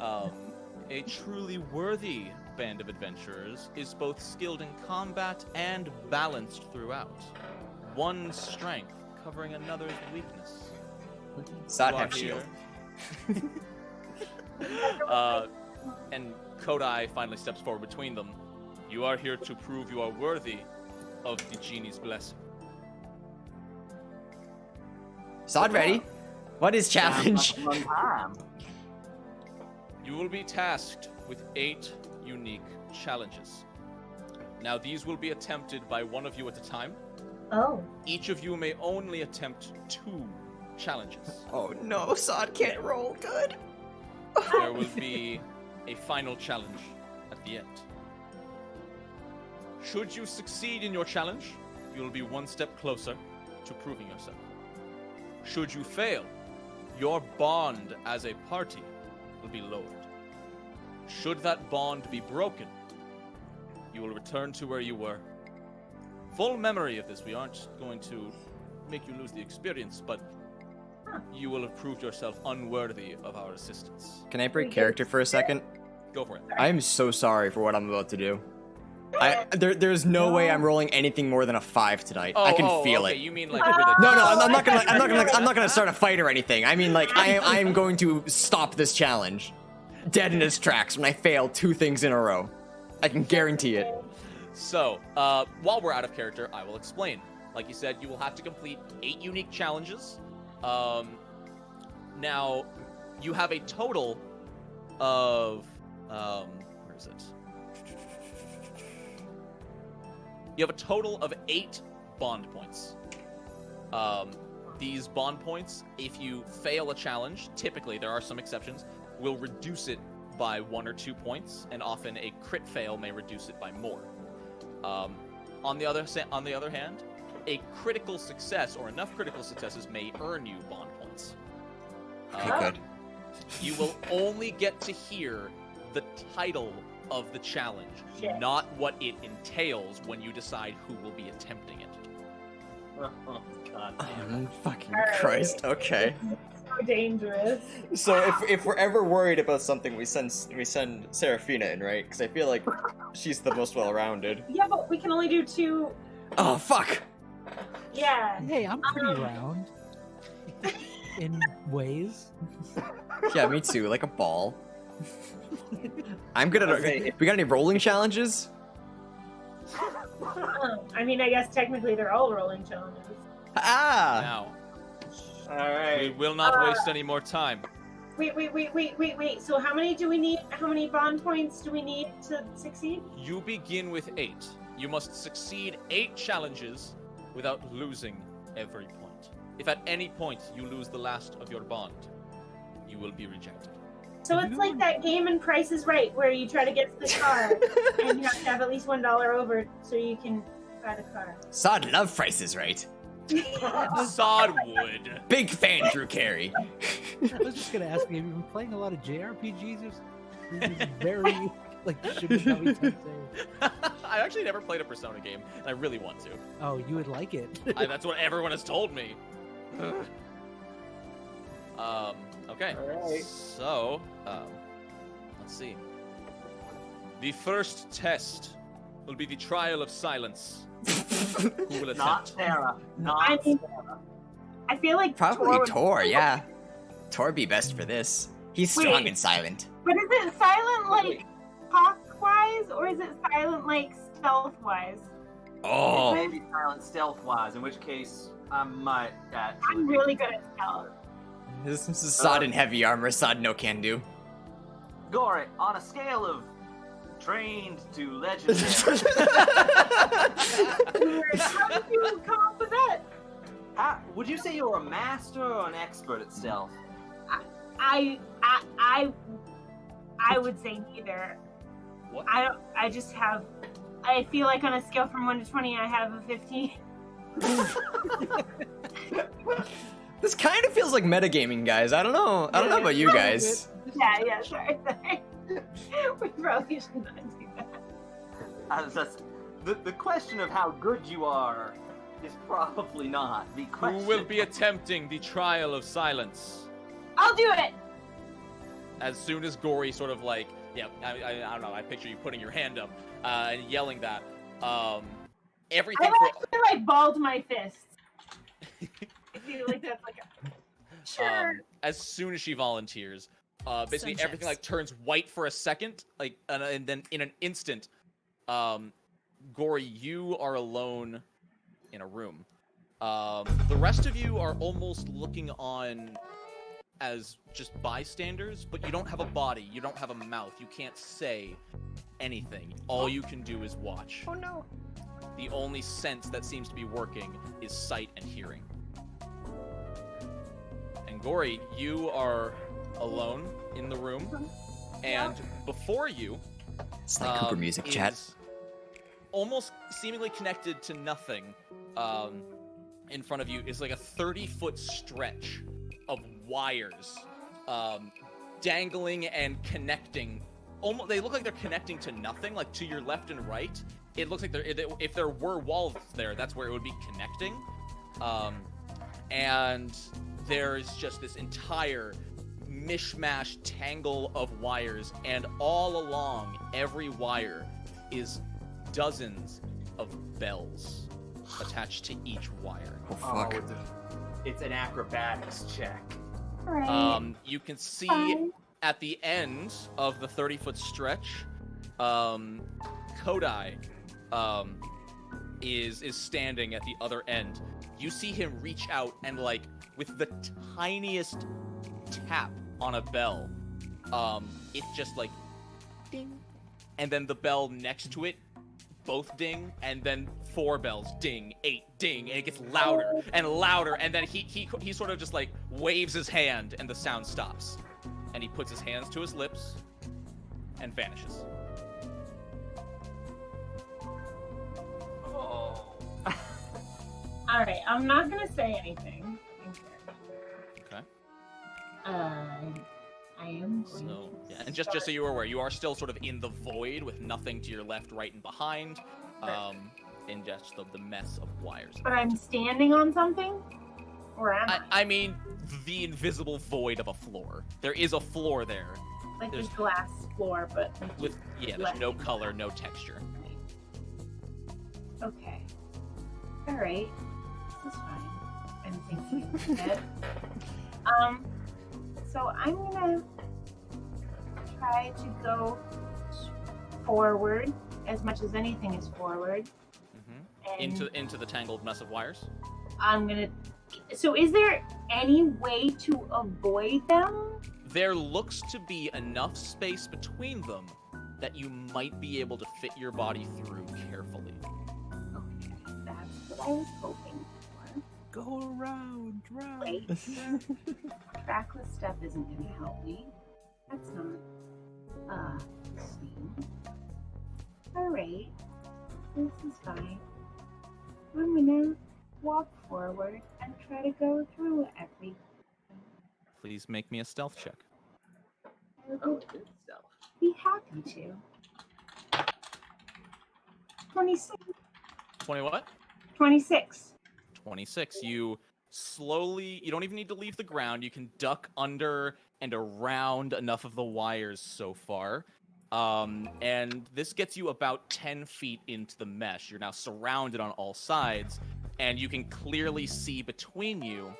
A truly worthy band of adventurers is both skilled in combat and balanced throughout. One's strength covering another's weakness. Sod You are have shield. here. And Kodai finally steps forward between them. You are here to prove you are worthy of the genie's blessing. Sod ready. What is challenge? One time. You will be tasked with 8 unique challenges. Now, these will be attempted by one of you at a time. Oh. Each of you may only attempt 2 challenges. Oh no, Sod can't roll good. There will be a final challenge at the end. Should you succeed in your challenge, you will be one step closer to proving yourself. Should you fail, your bond as a party will be lowered. Should that bond be broken, you will return to where you were. Full memory of this. We aren't going to make you lose the experience, but you will have proved yourself unworthy of our assistance. Can I break character for a second? Go for it. I am so sorry for what I'm about to do. There's no way I'm rolling anything more than a 5 tonight. I can feel okay. it. You mean like with a No, I'm not gonna start a fight or anything. I mean, like, I am going to stop this challenge, dead in its tracks when I fail 2 things in a row. I can guarantee it. So, while we're out of character, I will explain. Like you said, you will have to complete 8 unique challenges. Now, you have a total of, where is it? You have a total of 8 bond points. These bond points, if you fail a challenge, typically, there are some exceptions, will reduce it by 1 or 2 points, and often a crit fail may reduce it by more. On the other hand, a critical success or enough critical successes may earn you bond points. Okay, good. You will only get to hear the title of the challenge, Shit. not what it entails when you decide who will be attempting it. Oh, God damn. Oh, fucking Alright. Christ. Okay. So dangerous. So if we're ever worried about something, we send Seraphina in, right? Because I feel like she's the most well-rounded. Yeah, but we can only do 2. Oh fuck! Yeah. Hey, I'm pretty round. In ways. Yeah, me too. Like a ball. I'm good at. We got any rolling challenges? I mean, I guess technically they're all rolling challenges. Ah. Now, All we right. will not waste any more time. Wait. So how many do we need? How many bond points do we need to succeed? You begin with 8. You must succeed 8 challenges without losing every point. If at any point you lose the last of your bond, you will be rejected. So it's like that game in Price is Right where you try to get to the car and you have to have at least $1 over so you can buy the car. Sod love prices, right? Sod would. Big fan, Drew Carey. I was just gonna ask you, have you been playing a lot of JRPGs? Or is it very like Shin Megami Tensei? I actually never played a Persona game, and I really want to. Oh, you would like it. That's what everyone has told me. Okay. Alright. So, let's see. The first test will be the Trial of Silence. Who will Not attempt? Sarah. I Not mean, Sarah. I feel like Probably would- Tor, yeah. Tor be best for this. He's strong Wait. and silent. But is it silent like talk-wise or is it silent like stealth-wise? Oh. Maybe silent stealth-wise, in which case I might actually. I'm really good at stealth. This is Sod in heavy armor. Sod no can do. Gory, on a scale of trained to legendary, How did you come up with that? would you say you're a master or an expert at stealth? I would say neither. What? I just have. I feel like on a scale from 1 to 20, I have a 15. This kind of feels like metagaming, guys. I don't know. I don't know about you guys. Yeah, sorry. We probably should not do that. The question of how good you are is probably not the Who question. will be attempting the Trial of Silence? I'll do it. As soon as Gory sort of like, yeah, I don't know, I picture you putting your hand up and yelling that. Everything I for actually like balled my fists. I feel like that's like a sure. as soon as she volunteers, basically Some everything checks. like turns white for a second, like, and then in an instant, Gory, you are alone in a room. The rest of you are almost looking on as just bystanders, but you don't have a body, you don't have a mouth, you can't say anything. All you can do is watch. Oh no. The only sense that seems to be working is sight and hearing. And Gory, you are alone in the room, and before you, It's like Cooper music, chat. is almost seemingly connected to nothing. In front of you is like a 30-foot stretch of wires, dangling and connecting. Almost, they look like they're connecting to nothing, like to your left and right. It looks like if there were walls there, that's where it would be connecting. And there's just this entire mishmash tangle of wires, and all along every wire is dozens of bells attached to each wire. Oh fuck. It's an acrobatics check. Right. You can see Fine. at the end of the 30-foot stretch, Kodai is standing at the other end. You see him reach out and, like, with the tiniest tap on a bell, it just like ding, and then the bell next to it both ding, and then 4 bells ding, 8 ding, and it gets louder and louder, and then he sort of just like waves his hand and the sound stops, and he puts his hands to his lips and vanishes. Oh. All right, I'm not gonna say anything. Okay. I am going So to yeah, and just so you are aware, you are still sort of in the void with nothing to your left, right, and behind, in just the mess of wires. But I'm standing on something? Or am I? I mean, the invisible void of a floor. There is a floor there Like there's- this glass floor, but like with, yeah, there's no color, no texture. okay. Alright. is fine. I'm thinking instead. So I'm gonna try to go forward as much as anything is forward. Mm-hmm. Into the tangled mess of wires. I'm gonna. So, is there any way to avoid them? There looks to be enough space between them that you might be able to fit your body through carefully. Okay, that's what I was hoping for. Go around, Wait, trackless stuff isn't gonna help me. That's not. Same. Alright. This is fine. I'm gonna walk forward and try to go through everything. Please make me a stealth check. I Oh, would good stuff. be happy to. 26. 20 what? 26. 26. You don't even need to leave the ground. You can duck under and around enough of the wires so far. And this gets you about 10 feet into the mesh. You're now surrounded on all sides, and you can clearly see between you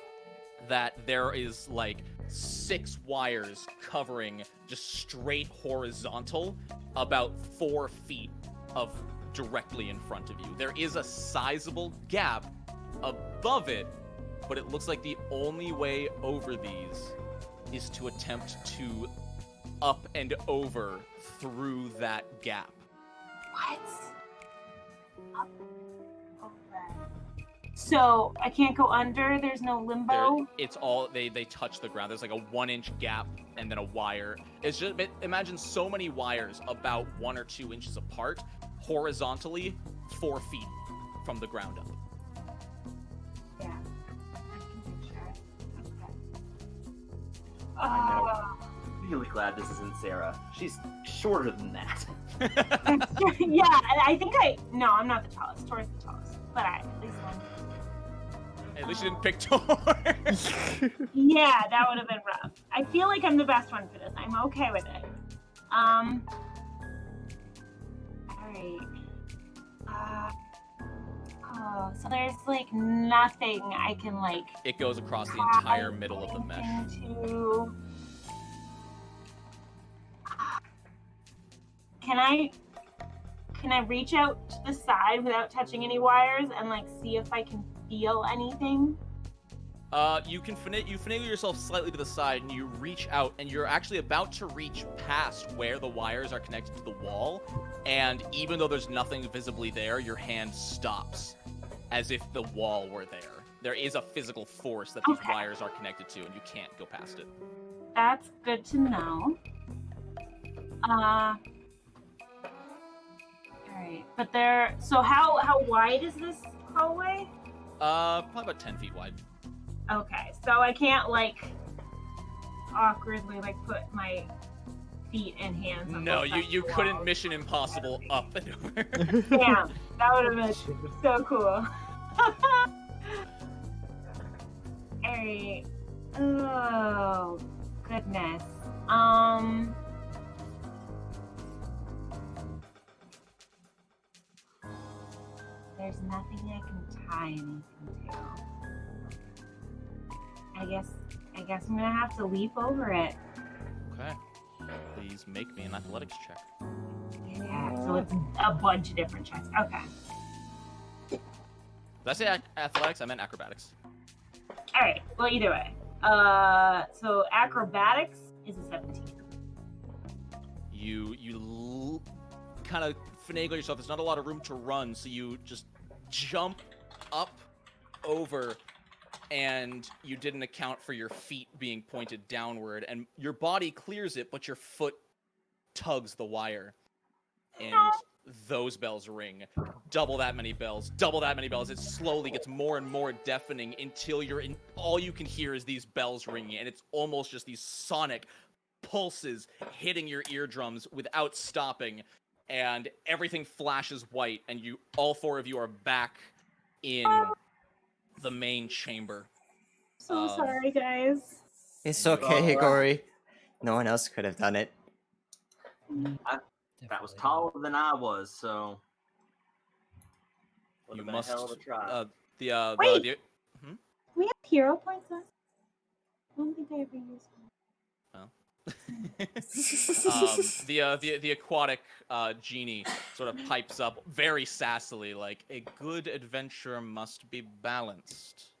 that there is like 6 wires covering just straight horizontal about 4 feet of directly in front of you. There is a sizable gap above it, but it looks like the only way over these is to attempt to up and over through that gap. What? Up. Okay. So I can't go under. There's no limbo. It's all they touch the ground. There's like a 1-inch gap and then a wire. It's just imagine so many wires about 1 or 2 inches apart, horizontally 4 feet from the ground up. Yeah. I can picture it. Okay. I'm really glad this isn't Sarah. She's shorter than that. Yeah, I think no, I'm not the tallest. Tori's the tallest, but at least one. At least you didn't pick Tor. Yeah, that would have been rough. I feel like I'm the best one for this. I'm okay with it. Alright. So there's like nothing I can like. It goes across the entire middle of the mesh. Into... Can I reach out to the side without touching any wires and like see if I can feel anything? You finagle yourself slightly to the side and you reach out and you're actually about to reach past where the wires are connected to the wall, and even though there's nothing visibly there, your hand stops as if the wall were there. There is a physical force that these wires are connected to and you can't go past it. That's good to know. Alright, but so how wide is this hallway? Probably about 10 feet wide. Okay, so I can't like awkwardly like put my feet and hands on No, both sides you of the couldn't wall. Mission Impossible up and over. Damn, that would have been so cool. Alright. Oh goodness. There's nothing I can tie anything to. I guess I'm gonna have to leap over it. Okay. Please make me an athletics check. Yeah, so it's a bunch of different checks. Okay. Did I say athletics? I meant acrobatics. Alright, well either way. So acrobatics is a 17. You kind of finagle yourself. There's not a lot of room to run, so you just jump up over, and you didn't account for your feet being pointed downward, and your body clears it, but your foot tugs the wire, and those bells ring. Double that many bells. Double that many bells. It slowly gets more and more deafening until all you can hear is these bells ringing, and it's almost just these sonic pulses hitting your eardrums without stopping, and everything flashes white, and all 4 of you are back in the main chamber. So sorry, guys. It's okay, Gory. No one else could have done it. That was taller than I was, so. You Would've been a must. hell of a try. The hero points last? I don't think I ever used them. The aquatic genie sort of pipes up very sassily, like, a good adventure must be balanced.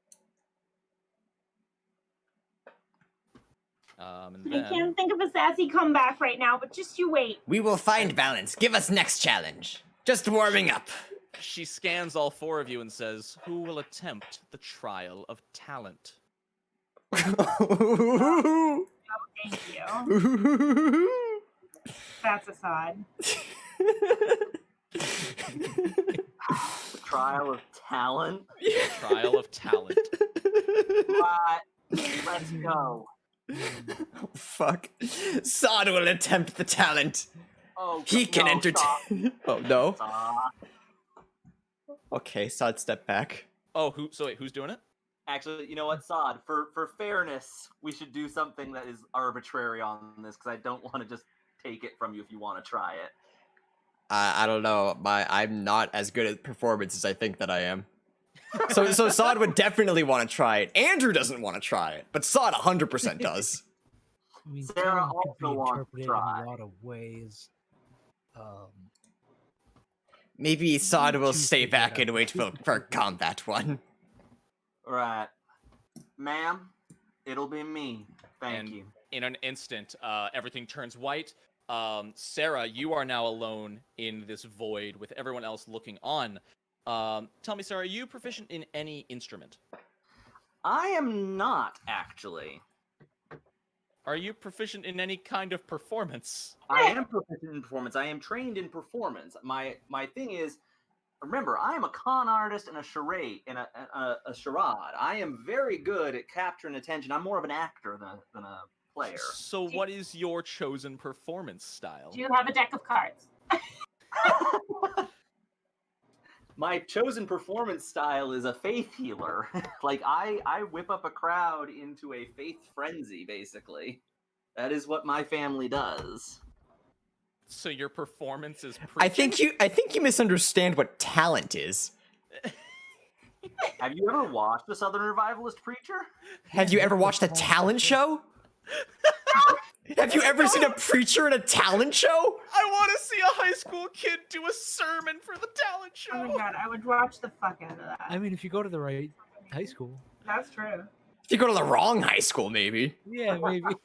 And I then can't think of a sassy comeback right now, but just you wait. We will find balance. Give us next challenge. Just warming up. she scans all four of you and says, "Who will attempt the trial of talent?" Thank you. That's a sod. Trial of talent. Trial of talent. Right. Let's go. Fuck. Sod will attempt the talent. Oh, He can no, entertain. Oh no. stop. Okay, Sod, step back. Oh, who's doing it? Actually, you know what, Sod? For fairness, we should do something that is arbitrary on this, because I don't want to just take it from you if you want to try it. I don't know. I'm not as good at performance as I think that I am. So Sod would definitely want to try it. Andrew doesn't want to try it, but Sod 100% does. I mean, Sarah talent could be also wants to interpreted try. in a lot of ways. Maybe Sod will Choose stay to get back and out. wait for combat one. Right. Ma'am, it'll be me. Thank you. In an instant, everything turns white. Sarah, you are now alone in this void with everyone else looking on. Tell me, Sarah, are you proficient in any instrument? I am not, actually. Are you proficient in any kind of performance? I am proficient in performance. I am trained in performance. My thing is, remember, I am a con artist and a charade and a charade. I am very good at capturing attention. I'm more of an actor than a player. So what is your chosen performance style? Do you have a deck of cards? My chosen performance style is a faith healer. Like, I whip up a crowd into a faith frenzy, basically. That is what my family does. So your performance is I think you misunderstand what talent is. Have you ever watched a Southern Revivalist preacher? Have you ever watched a talent show? Have you ever seen a preacher in a talent show? I want to see a high school kid do a sermon for the talent show. Oh my god, I would watch the fuck out of that. I mean, if you go to the right high school. That's true. If you go to the wrong high school, maybe. Yeah, maybe.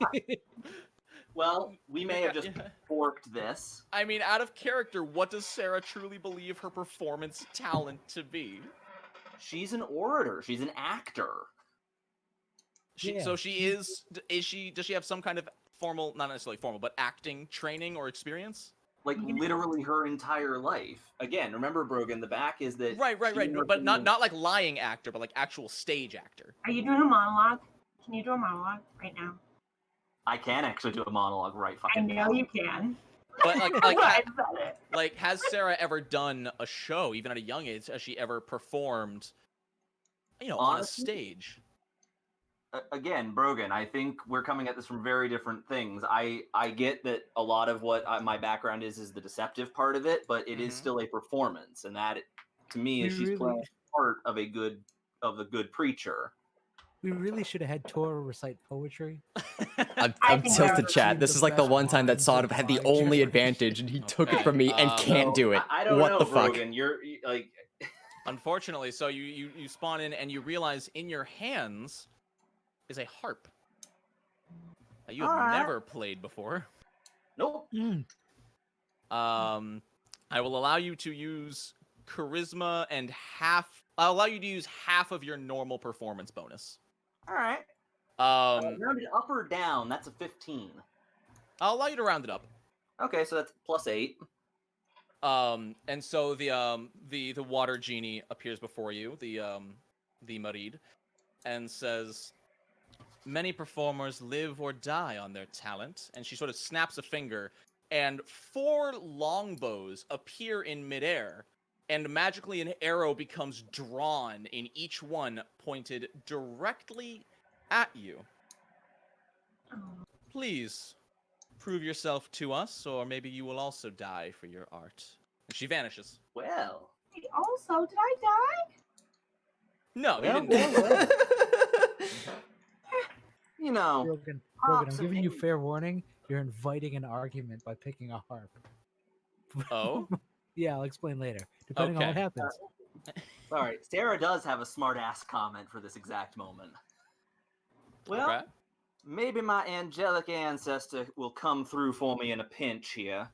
Well, we may have just forked this. I mean, out of character, what does Sarah truly believe her performance talent to be? She's an orator. She's an actor. Yeah. So does she have some kind of formal, not necessarily formal, but acting training or experience? Like, literally her entire life. Again, remember, Brogan, the back is that... Right, but not like lying actor, but like actual stage actor. Are you doing a monologue? Can you do a monologue right now? I can actually do a monologue right I fucking know you can. But I said it. like, has Sarah ever done a show, even at a young age? Has she ever performed, on a Honestly? stage? Again, Brogan, I think we're coming at this from very different things. I get that a lot of what my background is the deceptive part of it, but it is still a performance, and that, to me, is she's playing part of the good preacher. We really should have had Tor recite poetry. I'm think tilted, that's chat. This is like the one time that Sod had the only advantage, and he took it from me and can't do it. I don't what know, the fuck? Brogan. You're like... Unfortunately, so you spawn in and you realize in your hands is a harp that you have Alright. never played before. Nope. I will allow you to use charisma and I'll allow you to use half of your normal performance bonus. All right. Rounded up or down, that's a 15. I'll allow you to round it up. Okay, so that's +8. And so the water genie appears before you, the Marid, and says, "Many performers live or die on their talent." And she sort of snaps a finger, and 4 longbows appear in midair, and magically an arrow becomes drawn in each one pointed directly at you. Please prove yourself to us, or maybe you will also die for your art. And she vanishes. Well. Also, did I die? No, you Well, didn't. well, well. You know, Brogan, props I'm giving you and- fair warning. You're inviting an argument by picking a harp. Oh? Yeah, I'll explain later, depending on what Okay. happens. Sorry, Sarah does have a smart-ass comment for this exact moment. Well, Okay. maybe my angelic ancestor will come through for me in a pinch here.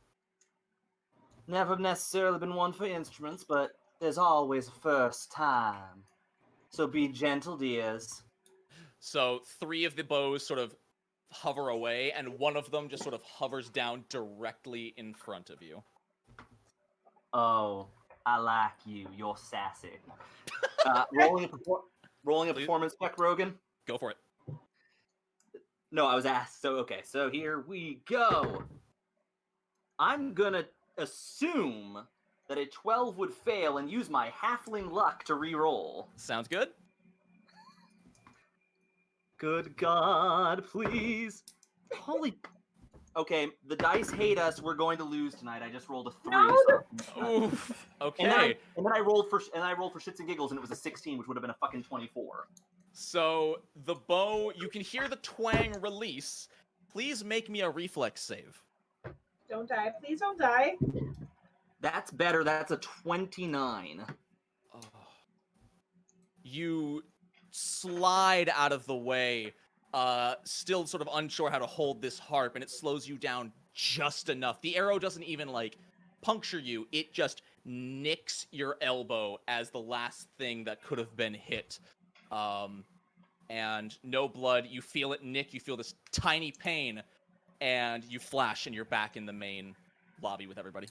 Never necessarily been one for instruments, but there's always a first time. So be gentle, dears. So 3 of the bows sort of hover away, and one of them just sort of hovers down directly in front of you. Oh, I like you. You're sassy. Rolling a performance check, Rogan. Go for it. No, I was asked. So, okay, so here we go. I'm gonna assume that a 12 would fail and use my halfling luck to re-roll. Sounds good. Good God, please. Holy... Okay, the dice hate us. We're going to lose tonight. I just rolled a 3. No, so... Oof. And Okay. then I rolled for shits and giggles, and it was a 16, which would have been a fucking 24. So the bow, you can hear the twang release. Please make me a reflex save. Don't die. Please don't die. That's better. That's a 29. Oh. You slide out of the way, still sort of unsure how to hold this harp, and it slows you down just enough. The arrow doesn't even, like, puncture you. It just nicks your elbow as the last thing that could have been hit. And no blood. You feel it nick. You feel this tiny pain, and you flash, and you're back in the main lobby with everybody.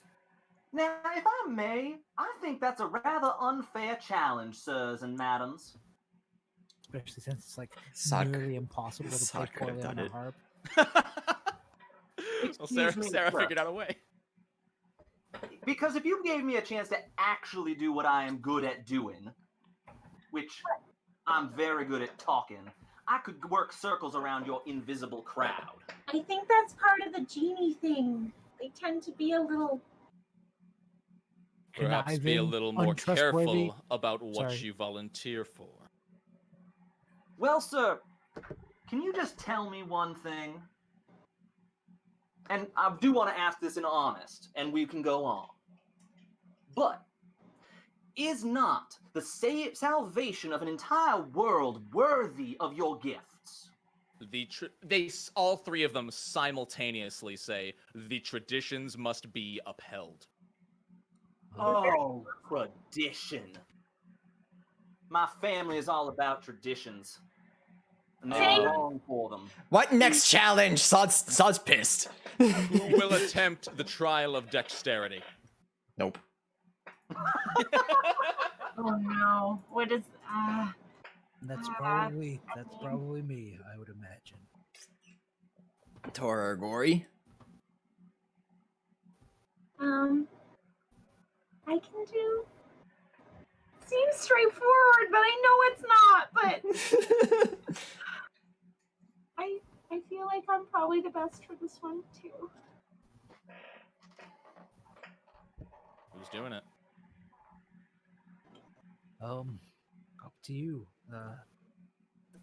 Now, if I may, I think that's a rather unfair challenge, sirs and madams. Especially since it's like Sod- nearly impossible to play Sod could have poorly on done a it. harp. Well, Excuse me, Sarah sir. figured out a way. Because if you gave me a chance to actually do what I am good at doing, which I'm very good at talking, I could work circles around your invisible crowd. I think that's part of the genie thing. They tend to be a little. Perhaps be a Conniving, little more untrustworthy. careful about what Sorry. you volunteer for. Well, sir, can you just tell me one thing? And I do want to ask this in honest, and we can go on. But is not the salvation of an entire world worthy of your gifts? All 3 of them simultaneously say the traditions must be upheld. Oh, tradition. My family is all about traditions. And they're Same. wrong for them. What next challenge? Sod's pissed. Who will attempt the trial of dexterity? Nope. Oh no! What is? That's Ah, probably me, I would imagine. Tora or Gory? I can do. Seems straightforward, but I know it's not. But I feel like I'm probably the best for this one too. Who's doing it? Up to you.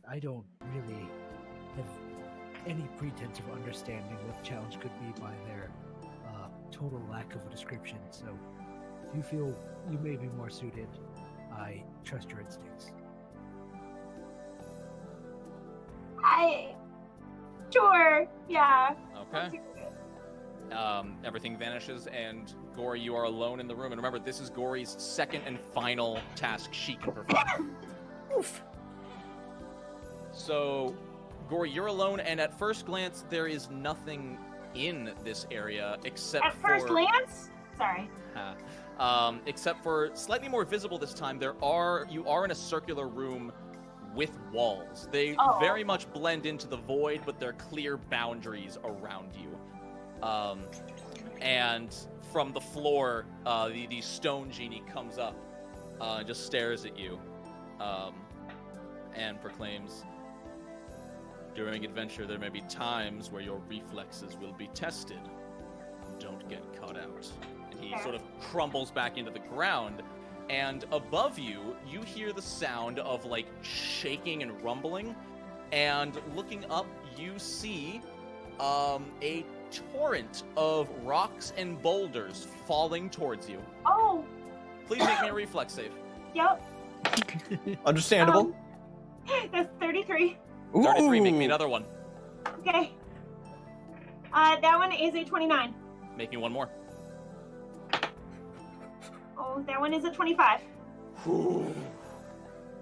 I don't really have any pretense of understanding what the challenge could be by their total lack of a description. So, if you feel you may be more suited, I trust your instincts. Sure, yeah. Okay. Everything vanishes, and Gory, you are alone in the room. And remember, this is Gory's second and final task she can perform. Oof. So, Gory, you're alone, and at first glance, there is nothing in this area except At first for... glance? Sorry. Except for slightly more visible this time, you are in a circular room with walls. They very much blend into the void, but they're clear boundaries around you. And from the floor, the stone genie comes up and just stares at you and proclaims, "During adventure, there may be times where your reflexes will be tested. Don't get caught out." And he sort of crumbles back into the ground, and above you, you hear the sound of like shaking and rumbling, and looking up, you see a torrent of rocks and boulders falling towards you. Oh, Please make me a reflex save. yep. Understandable. That's 33. 33, make me Ooh. another one. Okay. That one is a 29. Make me one more. Oh, that one is a 25.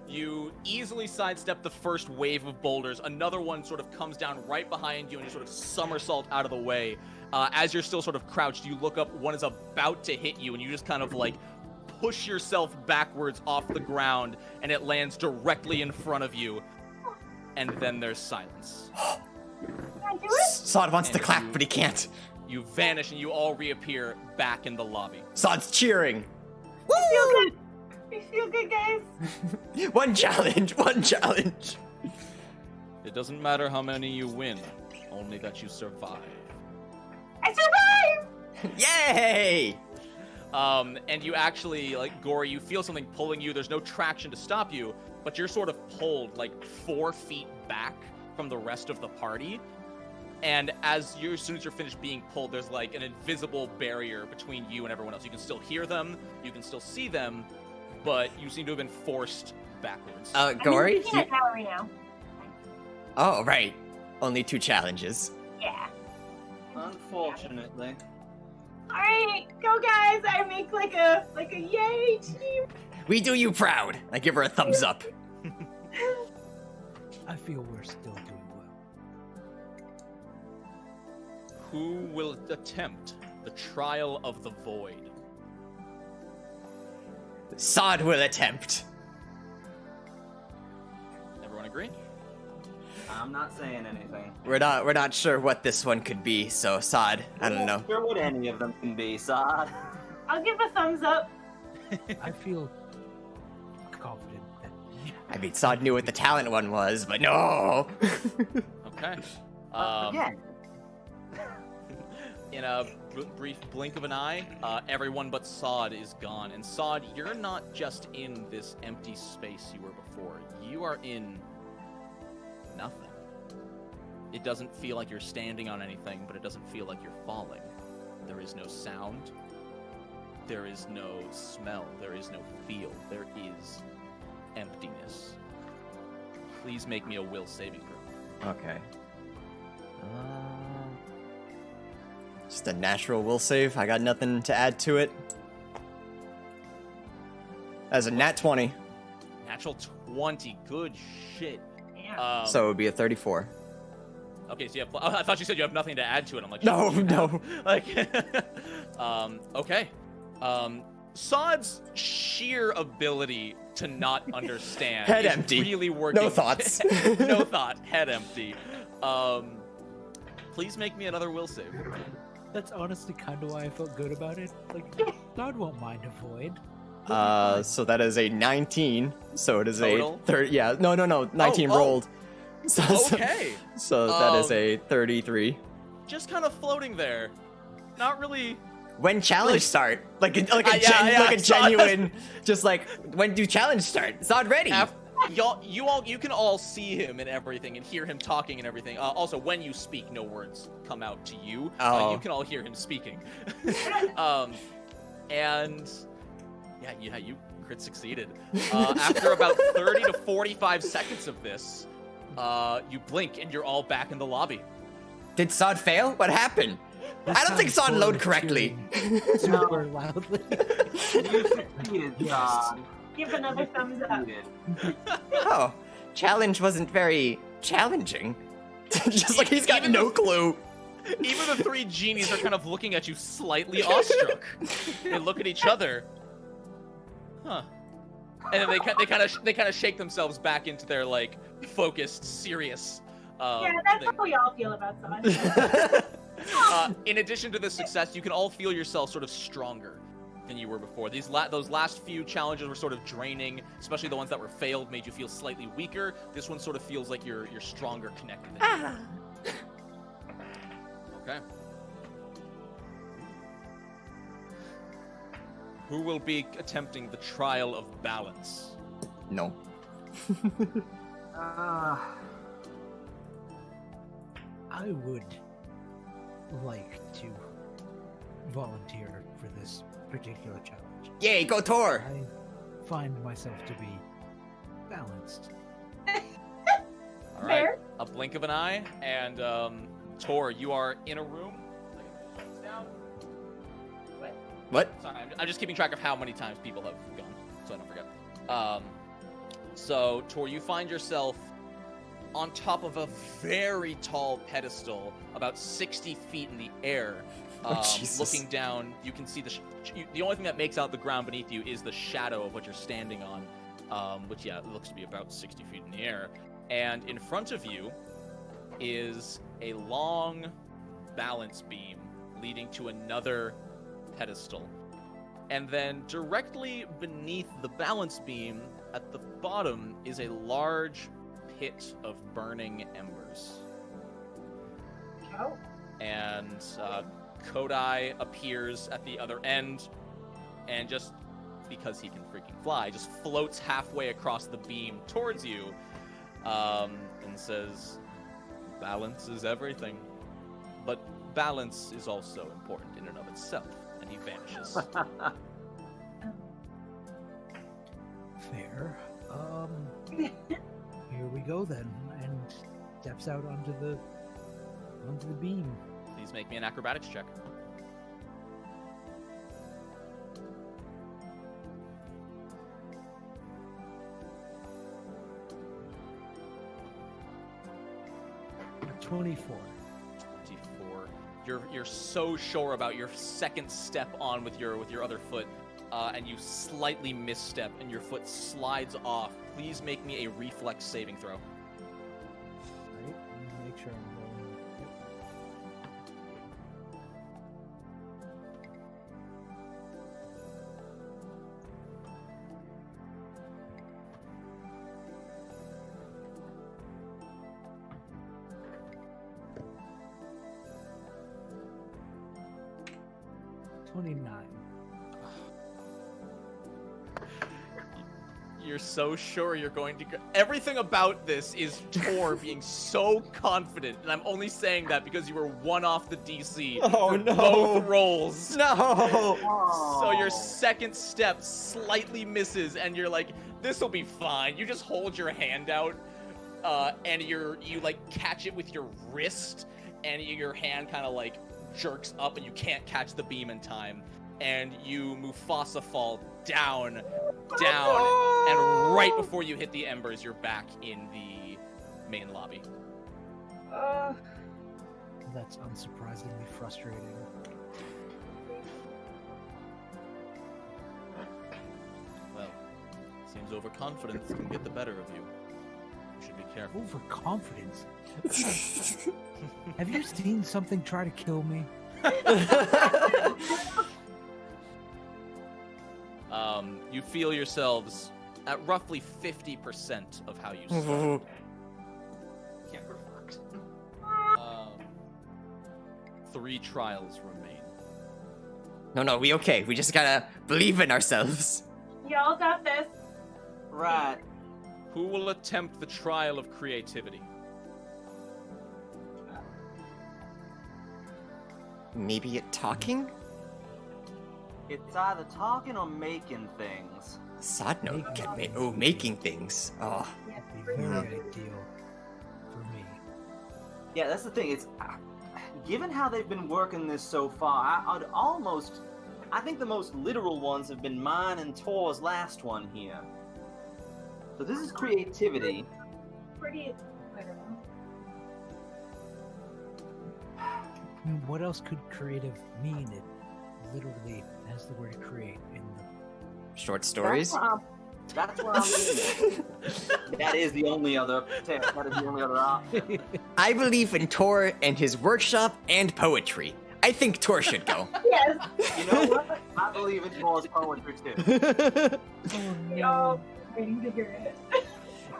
You easily sidestep the first wave of boulders. Another one sort of comes down right behind you and you sort of somersault out of the way. As you're still sort of crouched, you look up, one is about to hit you, and you just kind of like push yourself backwards off the ground, and it lands directly in front of you. And then there's silence. Can I do it? Sod wants to clap, but he can't. You vanish and you all reappear back in the lobby. Sod's cheering. I feel good. I feel good, guys. One challenge, one challenge. It doesn't matter how many you win, only that you survive. I survived! Yay! And you actually, like, Gory, you feel something pulling you. There's no traction to stop you, but you're sort of pulled, like, 4 feet back from the rest of the party. And as soon as you're finished being pulled, there's, like, an invisible barrier between you and everyone else. You can still hear them, you can still see them, but you seem to have been forced backwards. Gory? I'm in the gallery now. Oh, right. Only 2 challenges. Yeah. Unfortunately. Alright, go guys! I make like a yay team! We do you proud. I give her a thumbs up. I feel we're still doing well. Who will attempt the Trial of the Void? Sod will attempt. Everyone agree? I'm not saying anything. We're not sure what this one could be, so Sod, I don't know. Sure what any of them can be, Sod. I'll give a thumbs up. I feel confident that I mean, Sod knew what the talent one was, but no. Okay. Yeah. In a brief blink of an eye, everyone but Sod is gone. And Sod, you're not just in this empty space you were before. You are in nothing. It doesn't feel like you're standing on anything, but it doesn't feel like you're falling. There is no sound. There is no smell. There is no feel. There is emptiness. Please make me a will saving throw. Okay. Just a natural will save. I got nothing to add to it. As a nat 20. Natural 20. Good shit. Yeah. So it would be a 34. Okay, so you have. I thought you said you have nothing to add to it. I'm like, No, shit, no. Like, okay. Sod's sheer ability to not understand Head is empty. really working. No thoughts. No thought. Head empty. Please make me another will save. that's honestly kind of why I felt good about it. Like, God won't mind a void. So that is a 19. So it is Total? a 30. Yeah, no. 19 Oh, rolled. So, Okay. So that is a 33. Just kind of floating there. Not really. When challenge Like- start? Like a yeah, genuine. Just like, when do challenge start? Sod ready. You can all see him and everything and hear him talking and everything. Also, when you speak, no words come out to you. Oh. You can all hear him speaking. And yeah, you crit succeeded. After about 30 to 45 seconds of this, you blink and you're all back in the lobby. Did Sod fail? What happened? I don't think Sod loaded correctly. Super loudly. You succeeded, Sod. Give another thumbs up. Oh, challenge wasn't very challenging. Just like he's got Even no the- clue. Even the 3 genies are kind of looking at you slightly awestruck. They look at each other. Huh. And then they kind of shake themselves back into their like focused, serious. Yeah, that's thing. how we all feel about Sod. In addition to the success, you can all feel yourself sort of stronger than you were before. Those last few challenges were sort of draining, especially the ones that were failed made you feel slightly weaker. This one sort of feels like you're stronger connected. Okay. Who will be attempting the trial of balance? No. I would like to volunteer for this particular challenge. Yay, go Tor! I find myself to be balanced. All right. Fair. A blink of an eye, and Tor, you are in a room. What? Sorry, I'm just keeping track of how many times people have gone, so I don't forget. So, Tor, you find yourself on top of a very tall pedestal, about 60 feet in the air. Jesus. Looking down, you can see the only thing that makes out the ground beneath you is the shadow of what you're standing on, which, yeah, it looks to be about 60 feet in the air. And in front of you is a long balance beam leading to another pedestal. And then directly beneath the balance beam, at the bottom, is a large pit of burning embers. Oh. And Kodai appears at the other end, and just because he can freaking fly, just floats halfway across the beam towards you, and says, "Balance is everything, but balance is also important in and of itself." And he vanishes. Fair. Here we go then, and steps out onto the beam. Please make me an acrobatics check. A 24. 24. You're so sure about your second step on with your other foot, and you slightly misstep, and your foot slides off. Please make me a reflex saving throw. Right? Let me make sure I'm rolling. Yep. 29. You're so sure you're going to go. Everything about this is Tor being so confident, and I'm only saying that because you were one off the DC Oh, for no. both rolls. No! So your second step slightly misses, and you're like, "This will be fine." You just hold your hand out, and you like catch it with your wrist, and your hand kind of like jerks up, and you can't catch the beam in time, and you Mufasa fall down, and right before you hit the embers, you're back in the main lobby. That's unsurprisingly frustrating. Well, seems overconfidence can get the better of you. You should be careful. Overconfidence? Have you seen something try to kill me? You feel yourselves at roughly 50% of how you start. Yeah, we're fucked. 3 trials remain. No, we okay. We just gotta believe in ourselves. Y'all got this. Right. Who will attempt the trial of creativity? Maybe it talking? It's either talking or making things. Sod no can make making things. Oh. Yeah, That'd be very ideal for me. Yeah, that's the thing. It's given how they've been working this so far, I think the most literal ones have been mine and Tor's last one here. So this is creativity. pretty literal. I mean, what else could creative mean? It literally has the word create in the. Short stories? That's what I'm leaning. That is the only other option. I believe in Tor and his workshop and poetry. I think Tor should go. Yes. You know what? I believe in Tor's poetry too. Y'all waiting to hear it.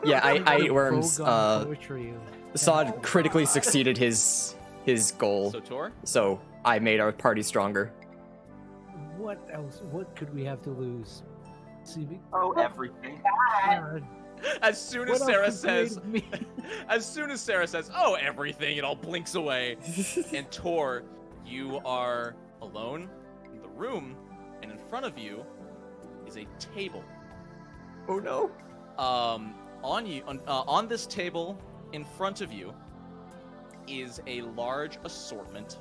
Yeah, I worms. Foregone poetry of- Sod critically succeeded his goal, So Tor? so I made our party stronger. what else? What could we have to lose? See, Oh, everything. God, As soon as what Sarah else could says, create me? as soon as Sarah says, "Oh, everything," it all blinks away. And Tor, you are alone in the room, and in front of you is a table. Oh no. On this table in front of you is a large assortment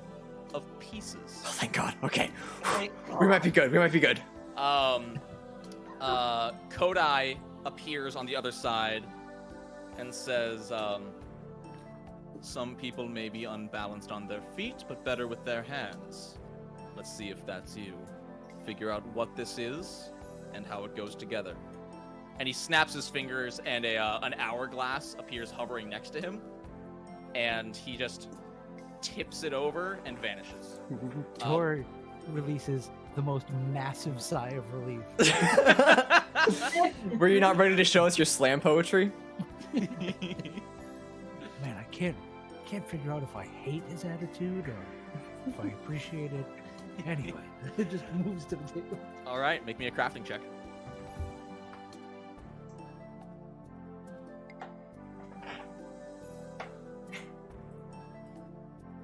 of pieces. Oh, thank God. Okay. Thank We might be good. We might be good. Kodai appears on the other side and says, some people may be unbalanced on their feet, but better with their hands. Let's see if that's you. Figure out what this is and how it goes together. And he snaps his fingers, and an hourglass appears hovering next to him, and he just tips it over and vanishes. Tor releases the most massive sigh of relief. Were you not ready to show us your slam poetry? Man, I can't figure out if I hate his attitude or if I appreciate it. Anyway, it just moves to the table. All right, make me a crafting check.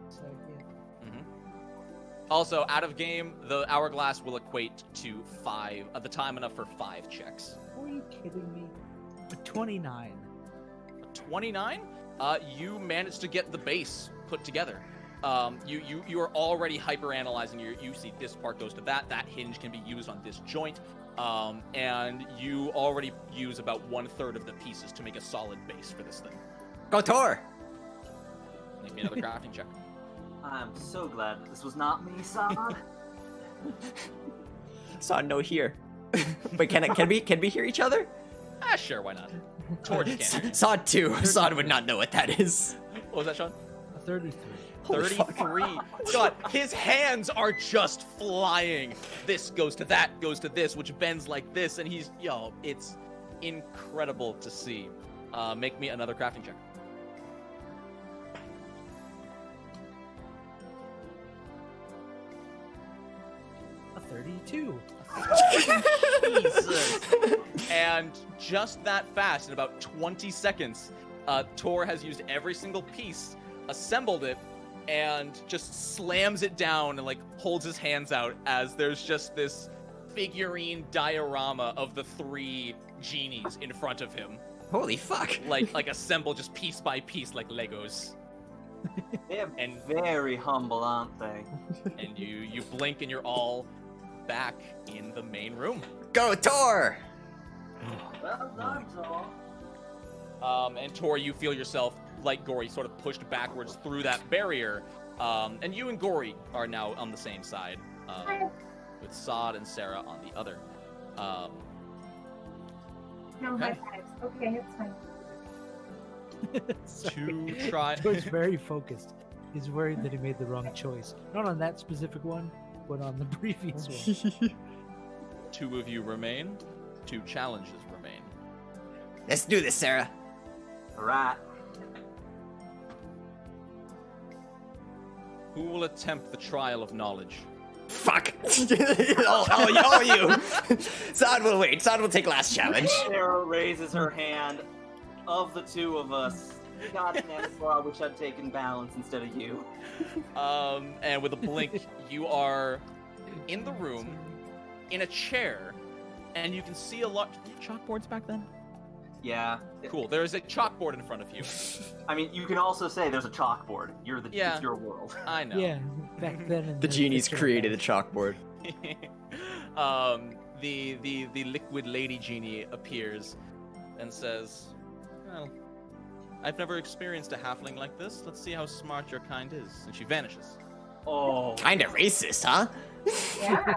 So, yeah. Also, out of game, the hourglass will equate to 5, the time enough for 5 checks. Are you kidding me? A 29. 29, you managed to get the base put together. You are already hyper analyzing. You see this part goes to that hinge can be used on this joint, and you already use about 1/3 of the pieces to make a solid base for this thing. Go Tor! Make me another crafting check. I'm so glad that this was not me, Sod. Sod, no here. Wait, can we hear each other? Ah, sure, why not? Torch can. Sod 2. Sod would not know what that is. What was that, Sean? A 33. Holy fuck. 33. God, his hands are just flying. This goes to that, goes to this, which bends like this, and it's incredible to see. Make me another crafting check. A 32. Jesus. And just that fast, in about 20 seconds, Tor has used every single piece, assembled it, and just slams it down and holds his hands out as there's just this figurine diorama of the 3 genies in front of him. Holy fuck. Like assembled just piece by piece like Legos. They're And- very humble, aren't they? And you blink and you're all back in the main room. Go Tor! Well done, Tor. And Tor, you feel yourself, like Gory, sort of pushed backwards through that barrier. And you and Gory are now on the same side, with Sod and Sarah on the other. No Okay. high fives. Okay, it's fine. To try. Tor's very focused. He's worried that he made the wrong choice. Not on that specific one, but on the previous one. 2 of you remain. 2 challenges remain. Let's do this, Sarah. Right. Who will attempt the trial of knowledge? Fuck. all you. Sod will wait. Sod will take last challenge. Sarah raises her hand. Of the 2 of us, God damn it, I wish I'd taken balance instead of you. And with a blink, you are in the room, in a chair, and you can see a lot. Did you have chalkboards back then? Yeah. Cool. There is a chalkboard in front of you. I mean, you can also say there's a chalkboard. Yeah. It's your world. I know. Yeah, back then. in The genies fictional created a times. chalkboard. The liquid lady genie appears and says, "Well, I've never experienced a halfling like this. Let's see how smart your kind is." And she vanishes. Oh. Kinda racist, huh? Yeah. I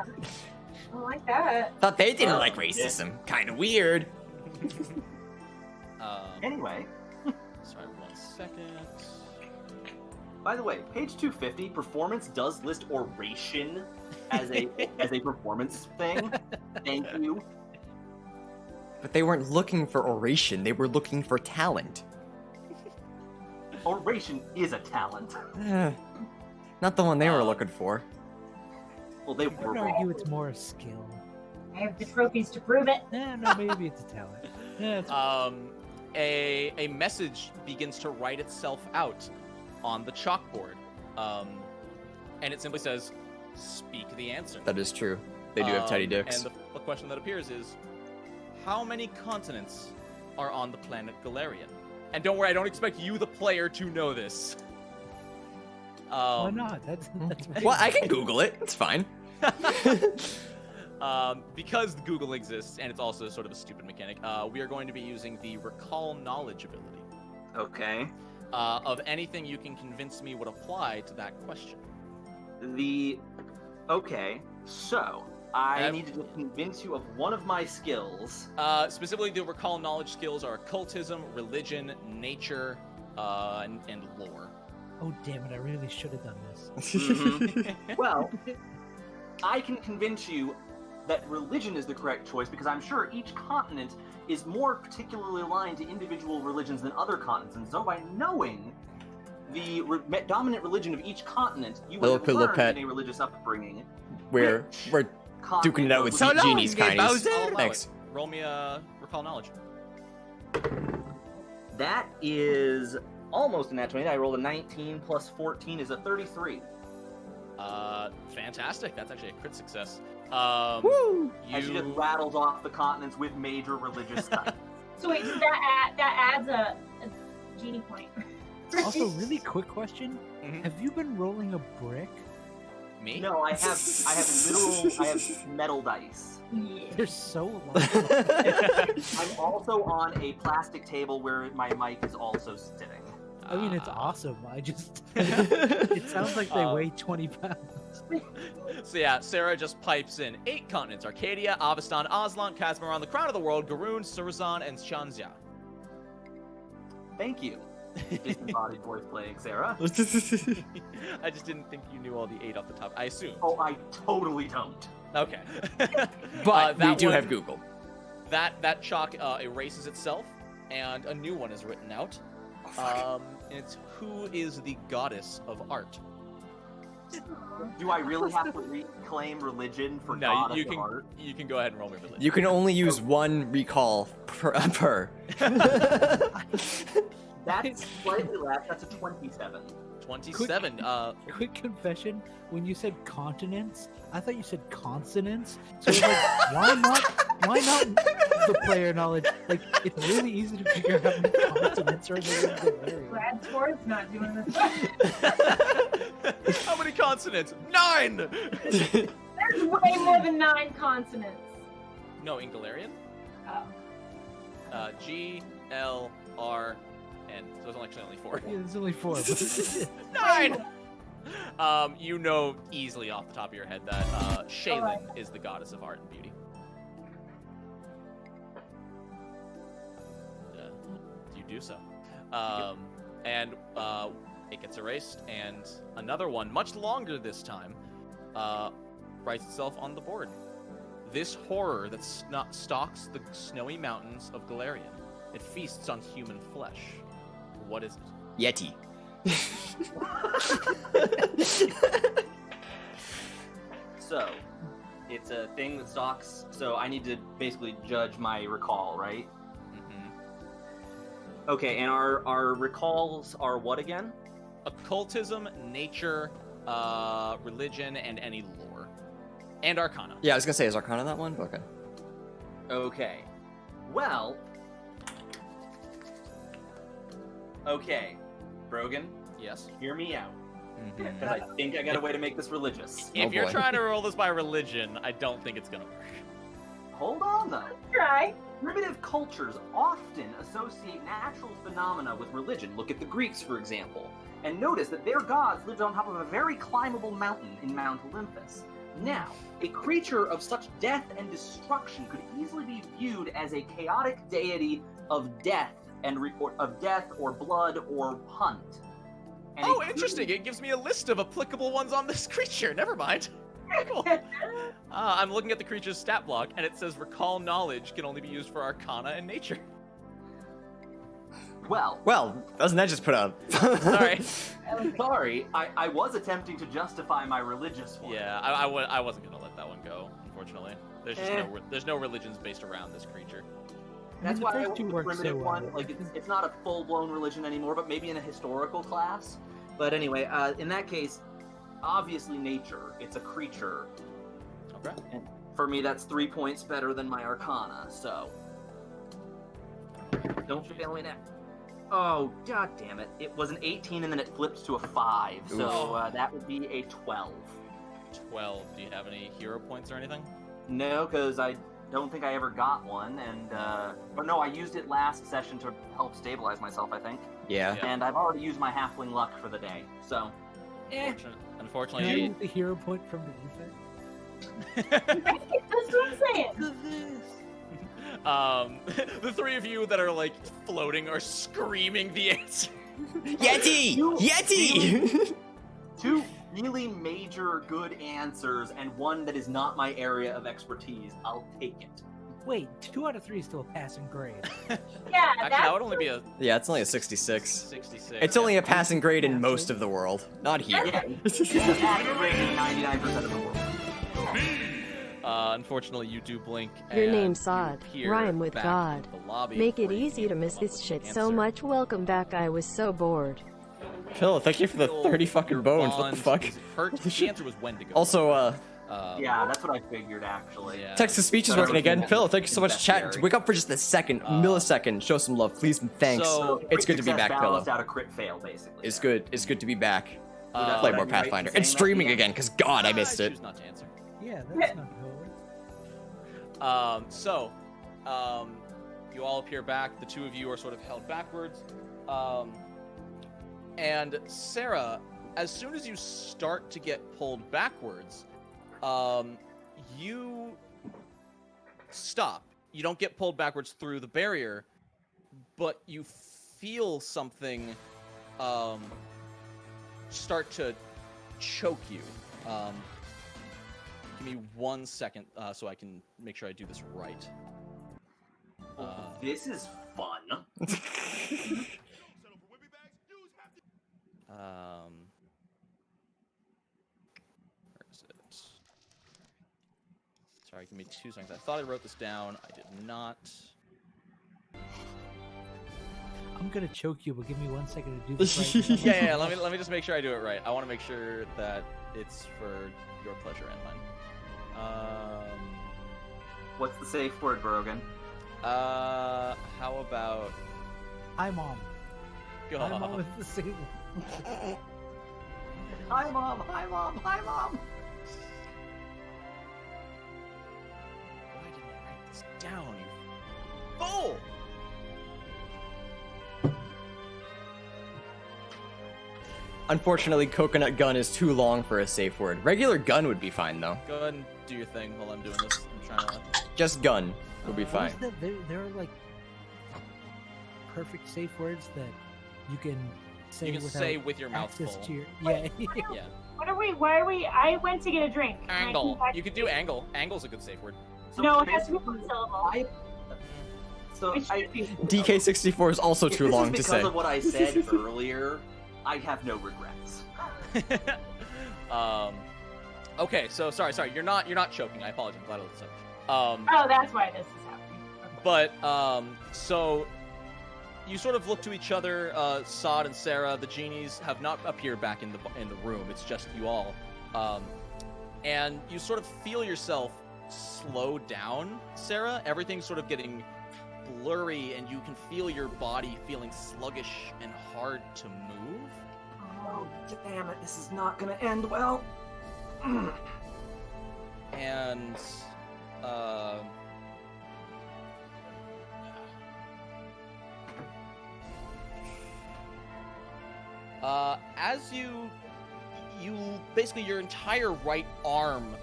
don't like that. Thought they didn't like racism. Kinda weird. Anyway, Sorry, 1 second. by the way, page 250, performance does list oration as a performance thing. Thank you. But they weren't looking for oration, they were looking for talent. Oration is a talent. Not the one they were looking for. Well, they I would were argue wrong. it's more a skill. I have the trophies to prove it. No, maybe it's a talent. Yeah, it's A message begins to write itself out on the chalkboard, and it simply says, "Speak the answer." That is true. They do have tiny dicks. And the question that appears is, how many continents are on the planet Galarian? And don't worry, I don't expect you, the player, to know this. why not? That's Well, I can Google it. It's fine. Because Google exists, and it's also sort of a stupid mechanic, we are going to be using the Recall Knowledge ability. Okay. Of anything you can convince me would apply to that question. Okay, so I Yep. need to just convince you of one of my skills. Specifically, the Recall Knowledge skills are occultism, religion, nature, and lore. Oh damn it! I really should have done this. Well, I can convince you that religion is the correct choice because I'm sure each continent is more particularly aligned to individual religions than other continents, and so by knowing the dominant religion of each continent, you will have learned in a religious upbringing. We're duking it out with continent Genies, kindies. I'll allow Thanks. it. Roll me a Recall Knowledge. That is almost a nat 20. I rolled a 19 plus 14 is a 33. Fantastic. That's actually a crit success. Woo! As she just rattled off the continents with major religious stuff. So wait, so that adds a genie point. Also, really quick question: Mhm. have you been rolling a brick? Me? No, I have metal dice. Yeah. They're so light. I'm also on a plastic table where my mic is also sitting. I mean, it's awesome. I just it sounds like they weigh 20 pounds. So yeah, Sarah just pipes in 8 continents: Arcadia, Avestan, Aslan, Kazmaran, the Crown of the World, Garoon, Surazan, and Shanxia. Thank you. Disembodied voice playing Sarah. I just didn't think you knew all the 8 off the top. I assume. Oh, I totally don't. Okay. But we that do one- have Google. That chalk erases itself, and a new one is written out. And it's who is the goddess of art? Do I really have to reclaim religion for No, God you of can art? you can go ahead and roll me religion. You can only use one recall per. That's slightly less. That's a 27. 27. Quick confession: when you said continents, I thought you said consonants. So I was like, why not? Why not the player knowledge? Like, it's really easy to figure out how many consonants are in the area. Brad Ford's not doing this. How many consonants? 9. There's way more than 9 consonants. No, in Galarian. Oh. G, L, R, N. So it's actually only 4. Yeah, there's only 4. 9. You know easily off the top of your head that Shaylin is the goddess of art and beauty. You do so. And it gets erased, and another one, much longer this time, writes itself on the board. This horror that stalks the snowy mountains of Galarian. It feasts on human flesh. What is it? Yeti. So, it's a thing that stalks. So I need to basically judge my recall, right? Mm-hmm. Okay, and our recalls are what again? Occultism, nature, religion, and any lore. And arcana. Yeah, I was gonna say, is Arcana that one? Okay. Okay. Well. Okay, Brogan, Yes. hear me out. Mm-hmm. Because I think I got a way to make this religious. If Oh, you're boy. trying to roll this by religion, I don't think it's gonna work. Hold on, though. Try. Primitive cultures often associate natural phenomena with religion. Look at the Greeks, for example. And notice that their gods lived on top of a very climbable mountain in Mount Olympus. Now, a creature of such death and destruction could easily be viewed as a chaotic deity of death or blood or hunt. And Oh, it could- interesting. It gives me a list of applicable ones on this creature. Never mind. Cool. I'm looking at the creature's stat block, and it says recall knowledge can only be used for arcana and nature. Well, doesn't that just put a... Sorry. Sorry, I was attempting to justify my religious one. Yeah, I wasn't gonna let that one go. Unfortunately, there's just there's no religions based around this creature. That's the why I first went two with the work primitive so one. well. Like, it's not a full-blown religion anymore, but maybe in a historical class. But anyway, in that case, obviously nature. It's a creature. Okay. And for me, that's 3 points better than my Arcana, so... Don't fail me now. Oh, god damn it. It was an 18 and then it flipped to a 5, so that would be a 12. 12. Do you have any hero points or anything? No, because I don't think I ever got one, and, but no, I used it last session to help stabilize myself, I think. Yeah. And I've already used my halfling luck for the day, so... Unfortunately, Can I get the hero point from the ether? That's what I'm saying. the three of you that are like floating are screaming the answer. Yeti! Yeti! Two really major good answers, and one that is not my area of expertise. I'll take it. Wait, 2 out of 3 is still a passing grade. Yeah, Actually, that's that would only be a Yeah, it's only a 66. 66. It's only a passing grade in most of the world, not here. Yeah, this is accurate in 99% of the world. Unfortunately, you do blink. Your and name's you Sod. appear Rhyme with back God. in the lobby Make it where you easy need to miss come up this with shit an so answer. much. Welcome back. I was so bored. Phil, thank you for the 30 fucking Your bones. What the bond fuck? is hurt. The answer was Wendigo. Also, Yeah, that's what I figured, actually. Yeah. text-to-speech is Sorry, working again. yeah. Phil, thank you so much, chat. Necessary. Wake up for just a second, millisecond. Show some love, please, and thanks. So, It's good to be back, Pillow. Balanced out a crit fail, basically. It's good. It's good to be back. Uh, Play would more I be right in Pathfinder. saying It's that, streaming Ian? again, because God, I missed it. choose not to answer. Yeah, that's not good. You all appear back. The two of you are sort of held backwards. And Sarah, as soon as you start to get pulled backwards, you stop. You don't get pulled backwards through the barrier, but you feel something start to choke you. Give me 1 second so I can make sure I do this right. This is fun. Where is it? Sorry, give me 2 seconds. I thought I wrote this down. I did not. I'm gonna choke you, but give me 1 second to do this right. Yeah. Let me just make sure I do it right. I want to make sure that it's for your pleasure and mine. What's the safe word, Brogan? How about Hi, Mom. go? Hi, Mom is the same. Hi, Mom! Hi, Mom! Hi, Mom! Why didn't I write this down, you fool? Unfortunately, coconut gun is too long for a safe word. Regular gun would be fine, though. Go ahead and do your thing while I'm doing this. I'm trying to. Just gun would be fine. There are like perfect safe words that you can say You can without say with your mouth access full. to your yeah. Yeah. Why are we? I went to get a drink. and I came Angle. back You could to- do angle. Angle's a good safe word. So No, it has to be basically, one syllable. Which should be- DK64 is also if too this long is to because say. of what I said earlier, I have no regrets. Okay, so sorry. You're not choking. I apologize. I'm glad I looked this up. Oh, that's why this is happening. But so you sort of look to each other. Sod and Sarah, the genies, have not appeared back in the room. It's just you all, and you sort of feel yourself slow down, Sarah. Everything's sort of getting blurry, and you can feel your body feeling sluggish and hard to move. Oh, damn it, this is not gonna end well. And as you basically your entire right arm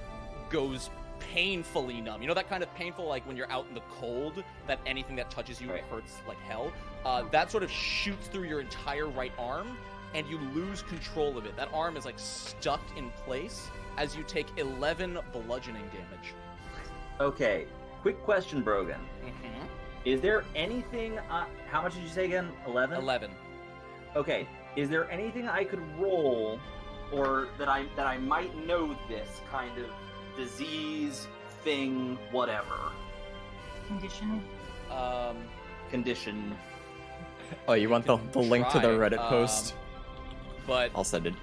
goes painfully numb. You know that kind of painful, like when you're out in the cold, that anything that touches you Right. hurts like hell. That sort of shoots through your entire right arm, and you lose control of it. That arm is like stuck in place as you take 11 bludgeoning damage. Okay, quick question, Brogan. Is there anything? How much did you say again? 11. 11. Okay. Is there anything I could roll, or that I might know this kind of disease thing, whatever Condition. condition? Oh, you want the link to the try, Reddit post? But I'll send it.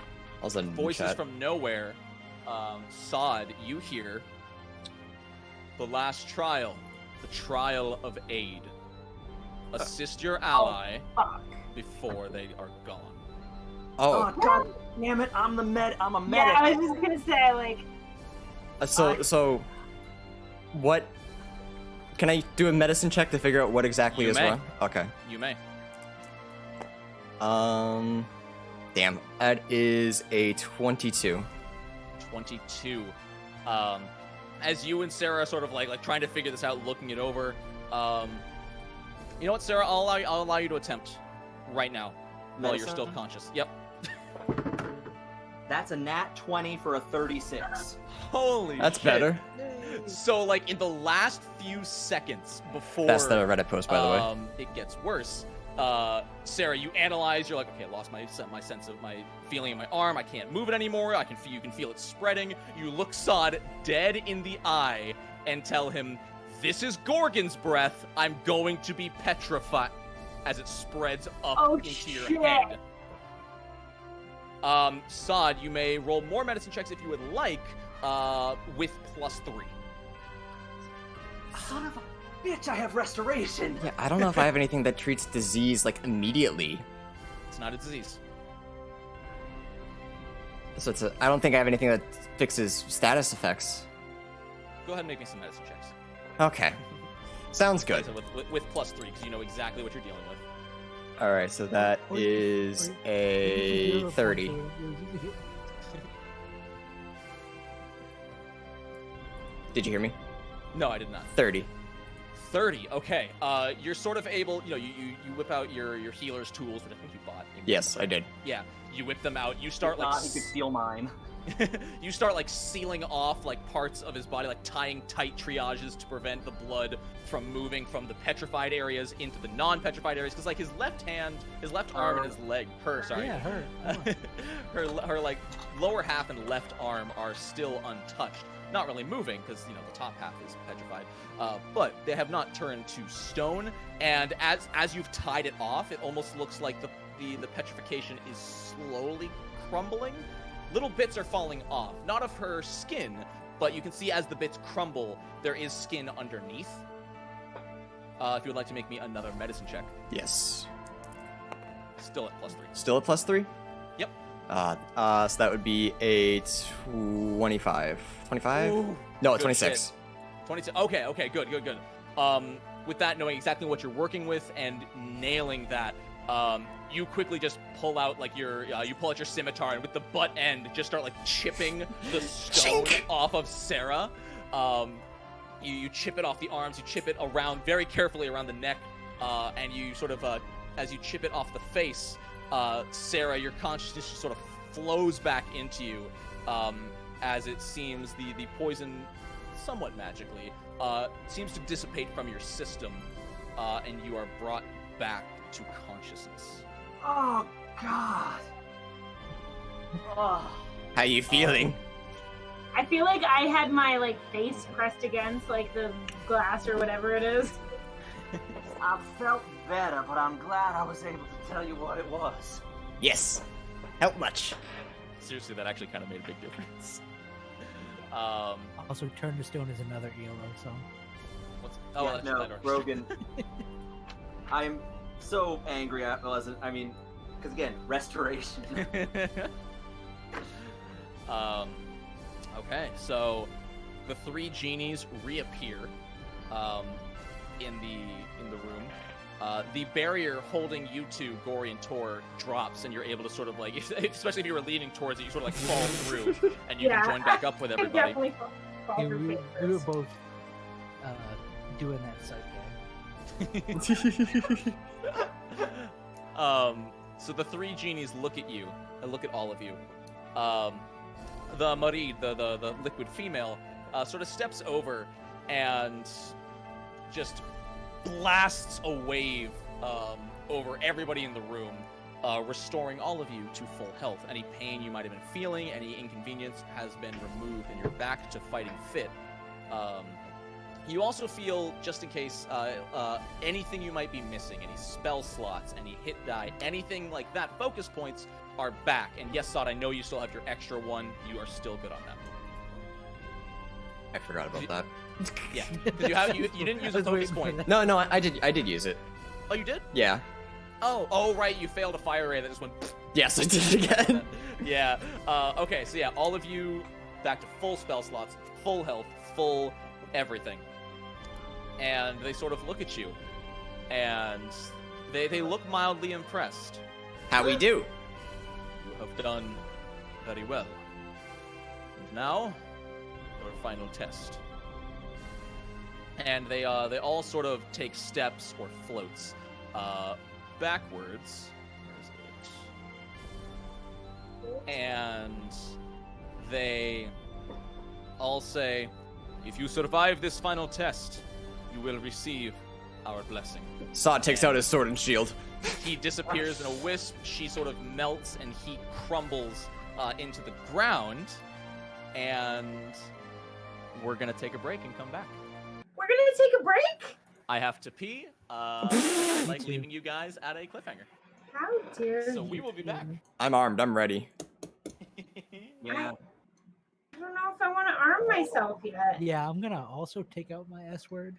I'll send it in the voices chat. from nowhere. Sod, you hear the last trial, the trial of aid. Assist your ally Fuck. before they are gone. Oh, God damn it! I'm a medic. Yeah, I was just gonna say, like, so what? Can I do a medicine check to figure out what exactly You is may. wrong? Okay. You may. Damn. That is a 22. 22. As you and Sarah are sort of like trying to figure this out, looking it over. You know what, Sarah? I'll allow you to attempt right now while you're still Medicine? conscious. Yep. That's a nat 20 for a 36. Holy That's shit. better. So, like, in the last few seconds before That's the Reddit post, by the way. it gets worse, Sarah, you analyze. You're like, okay, I lost my sense of my feeling in my arm. I can't move it anymore. You can feel it spreading. You look Sod dead in the eye and tell him, "This is Gorgon's breath. I'm going to be petrified," as it spreads up into your shit. head. Sod, you may roll more medicine checks if you would like, with +3. Son of a bitch! I have restoration. Yeah, I don't know if I have anything that treats disease like immediately. It's not a disease. So I don't think I have anything that fixes status effects. Go ahead and make me some medicine checks. Okay. Sounds good. So with +3, because you know exactly what you're dealing with. All right, so that is a 30. Did you hear me? No, I did not. 30. 30. Okay. You're sort of able. You whip out your healer's tools, which I think you bought. Yes, I did. Yeah. You whip them out. You start If not, he could steal mine. you start like sealing off like parts of his body, like tying tight triages to prevent the blood from moving from the petrified areas into the non-petrified areas. Because like his left arm, and his leg, Yeah, her. her like lower half and left arm are still untouched, not really moving because the top half is petrified, but they have not turned to stone. And as you've tied it off, it almost looks like the petrification is slowly crumbling. Little bits are falling off, not of her skin, but you can see as the bits crumble, there is skin underneath. If you would like to make me another medicine check. Yes. Still at +3. Still at +3? Yep. So that would be a 25. 25? Ooh, No, good 26. shit. 26. Okay, good. With that, knowing exactly what you're working with and nailing that, you quickly just pull out like you pull out your scimitar, and with the butt end just start like chipping the stone off of Sarah. You chip it off the arms, you chip it around very carefully around the neck, and you sort of as you chip it off the face, Sarah, your consciousness just sort of flows back into you, as it seems the poison, somewhat magically, seems to dissipate from your system, and you are brought back to consciousness. Oh God. Oh. How you feeling? I feel like I had my face pressed against the glass or whatever it is. I felt better, but I'm glad I was able to tell you what it was. Yes. Help much. Seriously, that actually kind of made a big difference. Also, Turn to Stone is another ELO song. What's, Yeah, that's no, Planar. Rogan. I'm so angry I wasn't. I mean, because again, restoration. Okay, so the 3 genies reappear in the room. The barrier holding you two, Gory and Tor, drops, and you're able to sort of especially if you were leaning towards it, you sort of fall through, and you can join back up with I everybody. definitely fall Yeah, through we papers. were both doing that side game. So the 3 genies look at you, and look at all of you. The Marid, the liquid female, sort of steps over and just blasts a wave over everybody in the room, restoring all of you to full health. Any pain you might have been feeling, any inconvenience has been removed, and you're back to fighting fit. You also feel, just in case, anything you might be missing, any spell slots, any hit die, anything like that, focus points are back. And yes, Sod, I know you still have your extra one. You are still good on that. I forgot about that. Yeah, because you didn't use a focus point. No, I did use it. Oh, you did? Yeah. Oh, right, you failed a fire ray that just went... Yes, I did it again. Yeah, okay, so yeah, all of you back to full spell slots, full health, full everything. And they sort of look at you, and they look mildly impressed. How we do? You have done very well. And now, your final test. And they all sort of take steps or floats backwards. Where is it? And they all say, if you survive this final test, you will receive our blessing. Sod takes out his sword and shield. He disappears in a wisp. She sort of melts, and he crumbles into the ground. And we're gonna take a break and come back. We're gonna take a break? I have to pee. I like leaving you guys at a cliffhanger. How dare you? So we will be back. I'm armed. I'm ready. Yeah. I don't know if I want to arm myself yet. Yeah, I'm gonna also take out my S word.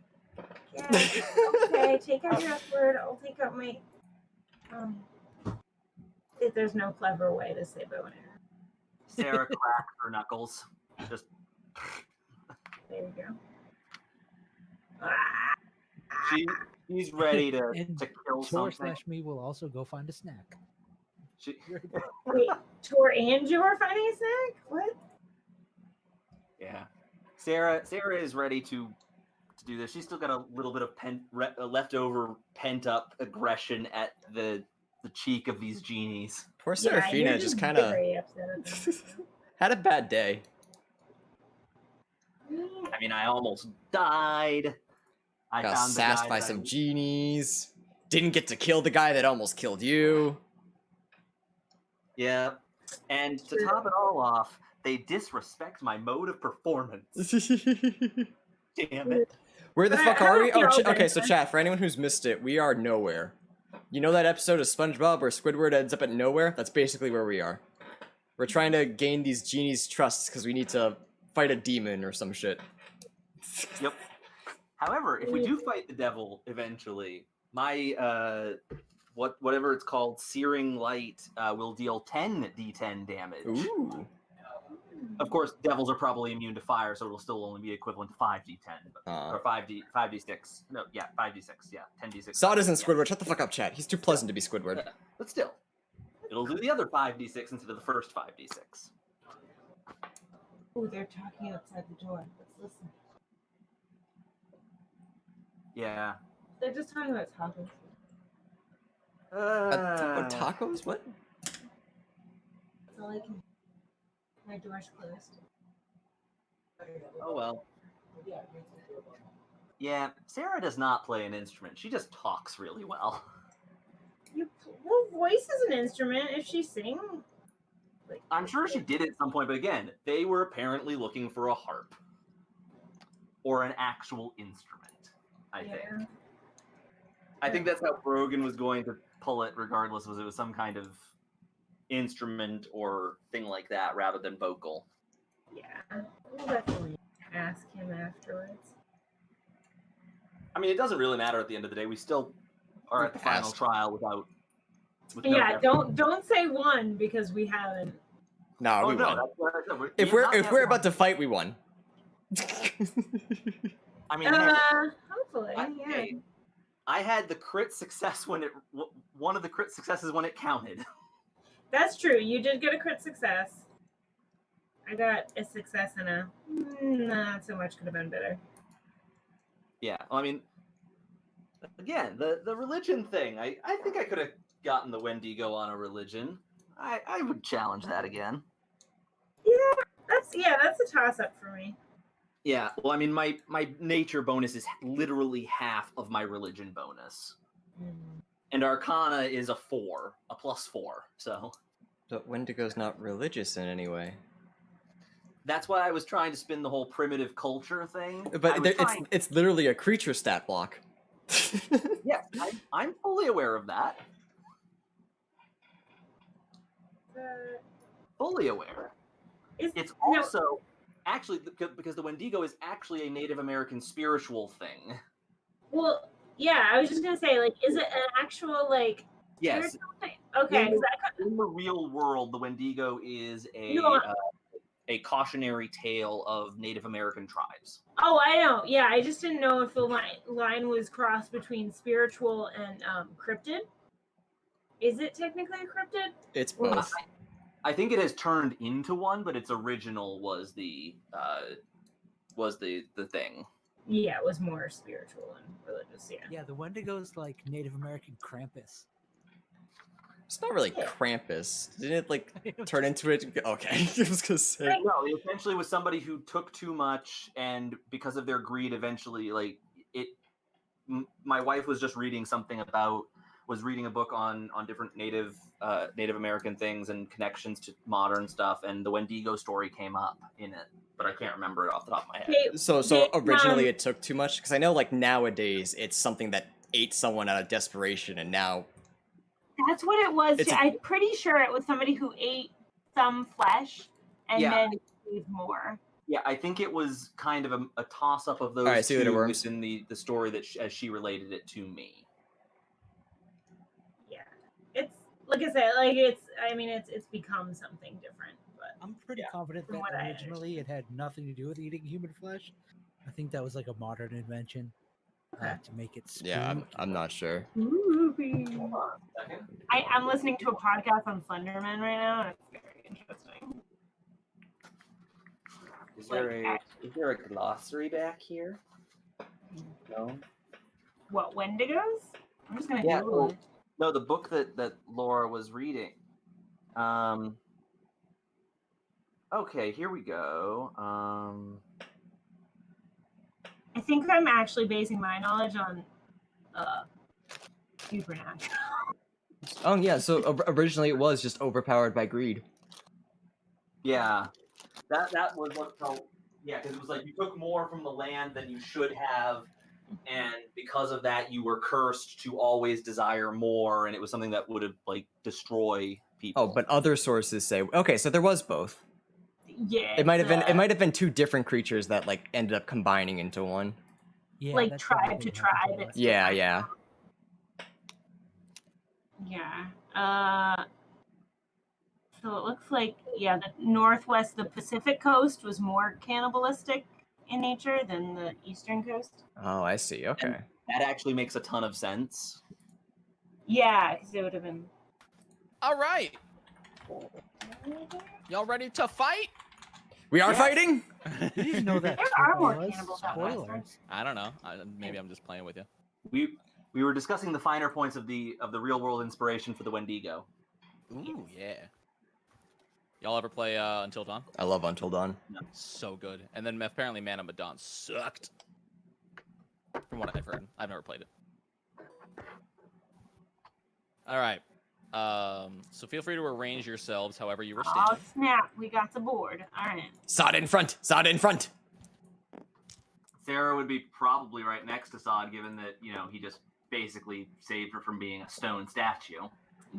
Yeah, okay, take out your S word. I'll take out my. If there's no clever way to say bow and arrow. Sarah cracked her knuckles. Just There you go. she's ready to And kill Tor something. / me will also go find a snack. She, Wait, Tor and you are finding a snack? What? yeah, Sarah is ready to do this. She's still got a little bit of leftover pent up aggression at the cheek of these genies. Poor Yeah, Serafina you're just kind of very upset at them. had a bad day. I mean, I almost died. I Got found the sassed guy by that I- some genies. Didn't get to kill the guy that almost killed you. Yeah, and to top it all off, they disrespect my mode of performance. Damn it. Where the But fuck how are we? about Oh, y'all okay, so then? chat, for anyone who's missed it, we are nowhere. You know that episode of SpongeBob where Squidward ends up at nowhere? That's basically where we are. We're trying to gain these genies' trusts because we need to fight a demon or some shit. Yep. However, if we do fight the devil eventually, my whatever it's called, searing light, will deal 10 d10 damage. Ooh. Of course, devils are probably immune to fire, so it'll still only be equivalent to 5d10, or 5d6. No, yeah, 5d6. Yeah, 10d6. Sod isn't yeah. Squidward. Shut the fuck up, chat. He's too pleasant to be Squidward. Yeah, but still, it'll do the other 5d6 instead of the first 5d6. Oh, they're talking outside the door. Let's listen. Yeah. They're just talking about tacos. Tacos? What? That's all I can. My door's closed. Oh well. Yeah, Sarah does not play an instrument. She just talks really well. Well, voice is an instrument. If she sings, I'm sure she did at some point, but again, they were apparently looking for a harp. Or an actual instrument, I think. I think that's how Brogan was going to pull it, regardless, was it was some kind of instrument or thing like that, rather than vocal. Yeah, we'll definitely ask him afterwards. I mean, it doesn't really matter at the end of the day. We still are at the final Asked. trial with no Yeah, effort. don't say one because we haven't. No, Oh we no, won. that's what I said. If we're about to fight, we won. I mean, hey, Hopefully, yeah. hey, I had the crit success when one of the crit successes when it counted. That's true. You did get a crit success. I got a success and a not so much could have been better. Yeah, well, I mean, again, the religion thing. I think I could have gotten the Wendigo on a religion. I would challenge that again. That's a toss up for me. Yeah, well, I mean, my nature bonus is literally half of my religion bonus. And Arcana is a 4, a +4, so... But Wendigo's not religious in any way. That's why I was trying to spin the whole primitive culture thing. But it's literally a creature stat block. Yes, I'm fully aware of that. Fully aware. It's also... Actually, because the Wendigo is actually a Native American spiritual thing. Well, yeah, I was just gonna say, like, is it an actual, like, Yes. spiritual thing? Okay, In the real world, the Wendigo is a cautionary tale of Native American tribes. Oh, I know. Yeah, I just didn't know if the line was crossed between spiritual and cryptid. Is it technically a cryptid? It's both. I think it has turned into one, but its original was the thing. Yeah, it was more spiritual and religious. Yeah. Yeah, the Wendigo's like Native American Krampus. It's not really Krampus. Didn't it like turn into it? Okay, I was gonna say. No, it essentially was somebody who took too much, and because of their greed, eventually, like it. My wife was just reading reading a book on different Native American things and connections to modern stuff, and the Wendigo story came up in it, but I can't remember it off the top of my head. So originally it took too much, because I know like nowadays it's something that ate someone out of desperation, and now That's what it was. I'm pretty sure it was somebody who ate some flesh and then ate more. Yeah, I think it was kind of a toss-up of those Alright, see what it two works. within the story that as she related it to me. Yeah. It's like I said, like it's become something different. But I'm pretty confident from that what I originally it had nothing to do with eating human flesh. I think that was like a modern invention to make it spooky. yeah, I'm not sure. Spooky. Hold on a second. I'm listening to a podcast on Slenderman right now, and it's very interesting. Is there a glossary back here? No. What, Wendigos? I'm just gonna Yeah. Google it. No, the book that Laura was reading. Okay, here we go. I think I'm actually basing my knowledge on Supernatural. Oh yeah, so originally it was just overpowered by greed. Yeah, that was what felt. Yeah, because it was like you took more from the land than you should have, and because of that, you were cursed to always desire more, and it was something that would have like destroy people. Oh, but other sources say okay, so there was both. Yeah. It might have been two different creatures that like ended up combining into one. Yeah, like that's tribe probably to what happened tribe. to us. It's Yeah, different. yeah. Yeah. So it looks like, the northwest, the Pacific coast was more cannibalistic in nature than the eastern coast. Oh, I see. Okay. That actually makes a ton of sense. Yeah, because it would have been. All right. Y'all ready to fight? We are fighting. You didn't know that. There are more spoilers. cannibals out west. Spoilers. I don't know. Maybe I'm just playing with you. We were discussing the finer points of the real world inspiration for the Wendigo. Ooh, yeah. Y'all ever play Until Dawn? I love Until Dawn. So good. And then apparently Man of Medan sucked. From what I've heard. I've never played it. All right. So feel free to arrange yourselves however you were Oh, standing. snap. We got the board. All right. Sod in front. Sod in front. Sarah would be probably right next to Sod, given that, he just basically saved her from being a stone statue.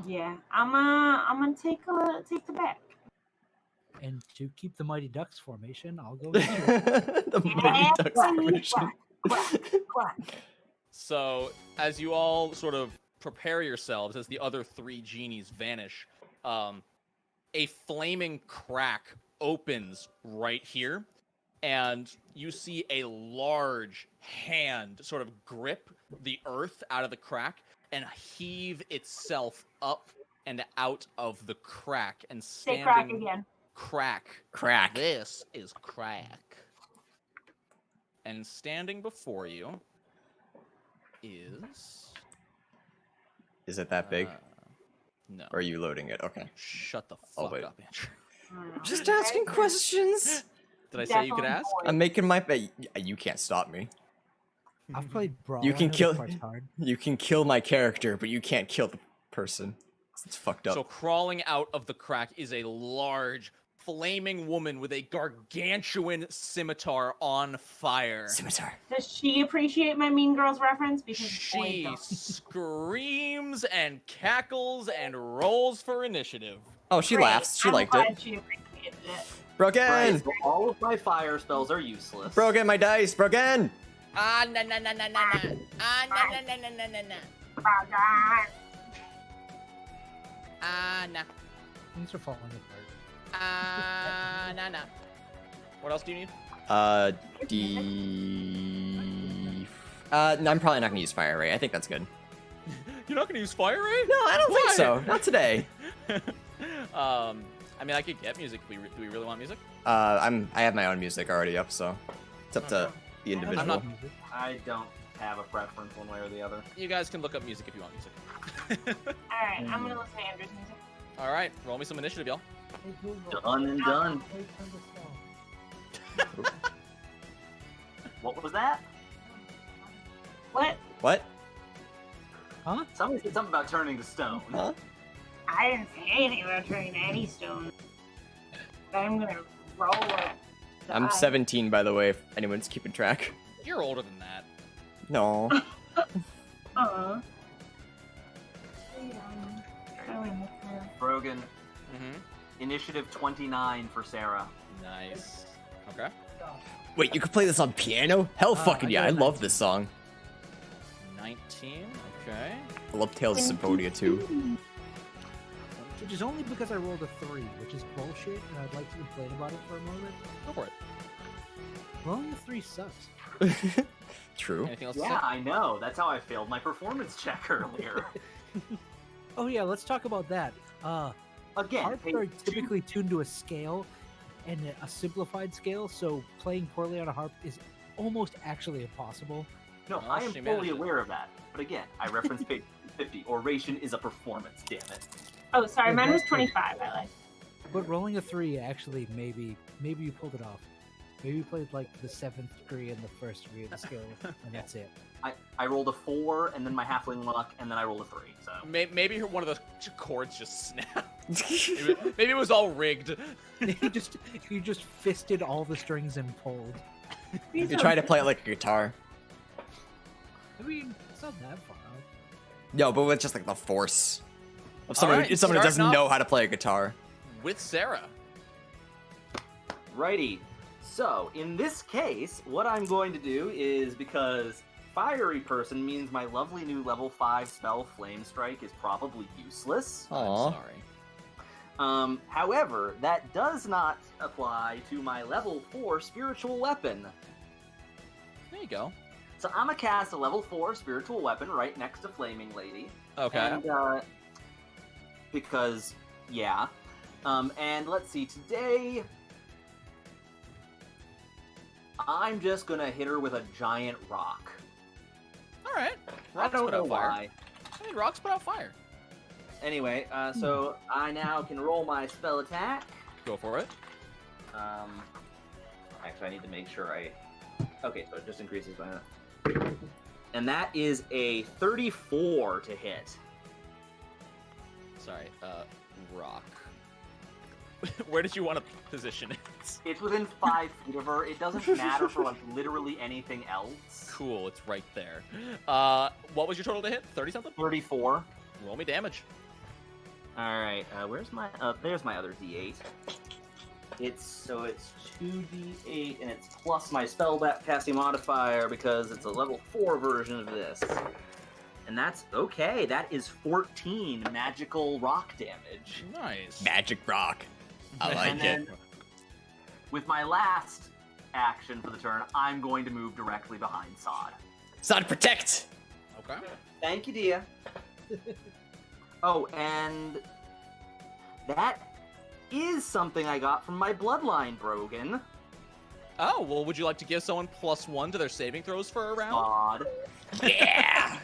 Yeah. I'm gonna take the back. And to keep the Mighty Ducks formation, I'll go. The Mighty Ducks formation. Quack. So as you all sort of prepare yourselves, as the other three genies vanish, a flaming crack opens right here, and you see a large hand sort of grip the earth out of the crack and heave itself up and out of the crack, and Say standing crack again. Crack. This is crack. And standing before you is Is it that big? No. Or are you loading it? Okay. Shut the I'll fuck wait. up, Andrew. Just asking questions. Did I say you could Definitely ask? boys. I'm making my bet. You can't stop me. I've played Brawl. You I can know this kill. part's hard. You can kill my character, but you can't kill the person. It's fucked up. So crawling out of the crack is a large, flaming woman with a gargantuan scimitar on fire. Scimitar. Does she appreciate my Mean Girls reference? Because boys She don't. screams and cackles and rolls for initiative. Oh, she Great. laughs. She I'm liked glad it. She appreciated it. Broken. Right, so all of my fire spells are useless. Broken my dice. Broken. Ah, na na na na na na. Ah, na na na na na na na. Oh, God. Ah, na. Things are falling apart. Ah, na na. What else do you need? No, I'm probably not gonna use fire ray. I think that's good. You're not gonna use fire ray? No, I don't think Why? so. Not today. I mean, I could get music. Do we really want music? I have my own music already up, so it's up to the individual. I'm not- I don't have a preference one way or the other. You guys can look up music if you want music. Alright, I'm gonna listen to Andrew's music. All right, roll me some initiative, y'all. Done and done. What was that? What? What? Somebody said something about turning to stone. Huh? I didn't say anything about turning to any stone. But I'm gonna roll it. I'm 17, by the way, if anyone's keeping track. You're older than that. No. Uh-huh. Brogan, Mm-hmm. initiative 29 for Sarah. Nice. Okay. Wait, you can play this on piano? Hell fucking I yeah, got I it. love this song. 19. Okay. I love Tales of Symphonia too. Which is only because I rolled a 3, which is bullshit, and I'd like to complain about it for a moment. Go for it. Rolling a 3 sucks. True. Anything else to Yeah, say? I know. That's how I failed my performance check earlier. Oh yeah, let's talk about that. Again, Harps hey, are typically tuned to a scale, and a simplified scale, so playing poorly on a harp is almost actually impossible. no, Well, I am she fully managed it. aware of that. But again, I referenced page 50. Oration is a performance, damn it. Oh, sorry, Yeah, mine was that's 25. I like. But rolling a 3, actually, maybe you pulled it off. Maybe you played like the 7th degree and the 1st degree of the scale, and that's it. I rolled a 4, and then my halfling luck, and then I rolled a 3. So Maybe one of the chords just snapped. Maybe it was all rigged. you just fisted all the strings and pulled. You can try to play it like a guitar. I mean, it's not that far out. No, but with just like the force of someone, Alright, someone who doesn't starting know off- how to play a guitar. With Sarah. righty. So in this case, what I'm going to do is, because fiery person means my lovely new level 5 spell Flame Strike is probably useless. Aw. I'm sorry. However, that does not apply to my level 4 spiritual weapon. There you go. So I'm gonna cast a level 4 spiritual weapon right next to Flaming Lady. Okay. And, because, yeah. And let's see, today I'm just gonna hit her with a giant rock. All right. I Rocks don't put know out fire. why. I mean, rocks put out fire. Anyway, so I now can roll my spell attack. Go for it. Actually, I need to make sure Okay, so it just increases by... And that is a 34 to hit. Sorry. Rock. Where did you want to position it? It's within 5 feet of her. It doesn't matter for, like, literally anything else. Cool. It's right there. What was your total to hit? 30 something? 34. Roll me damage. Alright, where's my... there's my other d8. It's 2d8, and it's plus my spellcasting modifier, because it's a level 4 version of this. And that's... okay, that is 14 magical rock damage. Nice. Magic rock. I And like then, it. with my last action for the turn, I'm going to move directly behind Sod. Sod protect. Okay. Thank you, Dia. Oh, and that is something I got from my bloodline, Brogan. Oh, well, would you like to give someone +1 to their saving throws for a round? Sod. Yeah.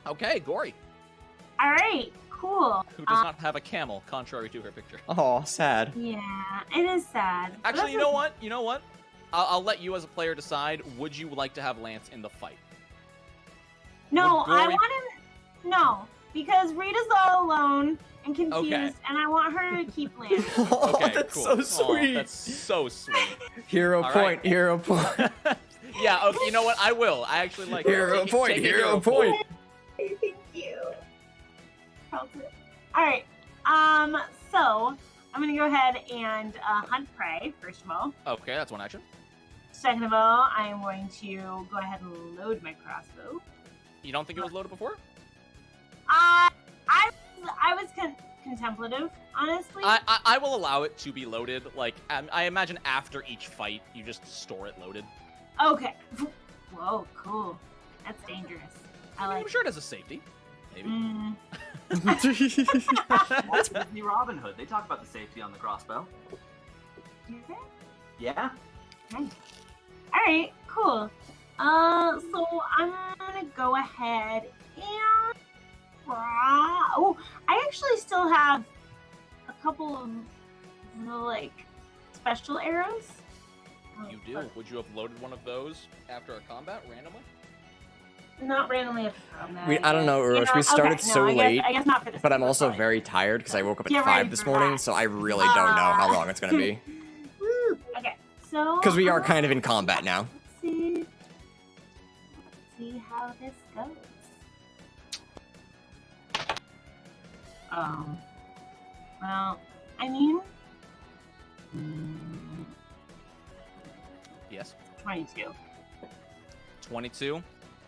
Okay, Gory. All right, cool. who does not have a camel, contrary to her picture. Oh, sad. Yeah, it is sad. But Actually, that's you know what? You know what? I'll let you as a player decide. Would you like to have Lance in the fight? No, Would I Gory- want him. No, because Rita's all alone and confused, Okay. and I want her to keep Lance. Oh, Okay, that's cool. so Aw, sweet. that's so sweet. Hero All point, right. hero point. Yeah, okay, you know what? I will. I actually like Hero take- point, take a hero point. Thank you. Felt it. All right. So I'm gonna go ahead and hunt prey first of all. Okay, that's one action. Second of all, I am going to go ahead and load my crossbow. You don't think it was loaded before? I was contemplative, honestly. I will allow it to be loaded. Like, I imagine after each fight, you just store it loaded. Okay. Whoa, cool. That's dangerous. I I'm like. sure it has a safety. Maybe. That's Disney Robin Hood. They talk about the safety on the crossbow. Okay. Yeah. Nice. All right, cool. So I'm gonna go ahead and. Oh, I actually still have a couple of like special arrows. You do. Would you have loaded one of those after a combat randomly? Not randomly after combat. I don't know, Urosh. We started so I guess, late, I guess not for this. But I'm one, also probably. very tired because I woke up at Get 5 ready this for morning, that. so I really don't know how long it's gonna be. Woo. Okay, so. Because we are kind of in combat now. Let's see. Let's see how this goes. Well, I mean, Yes. 22. 22.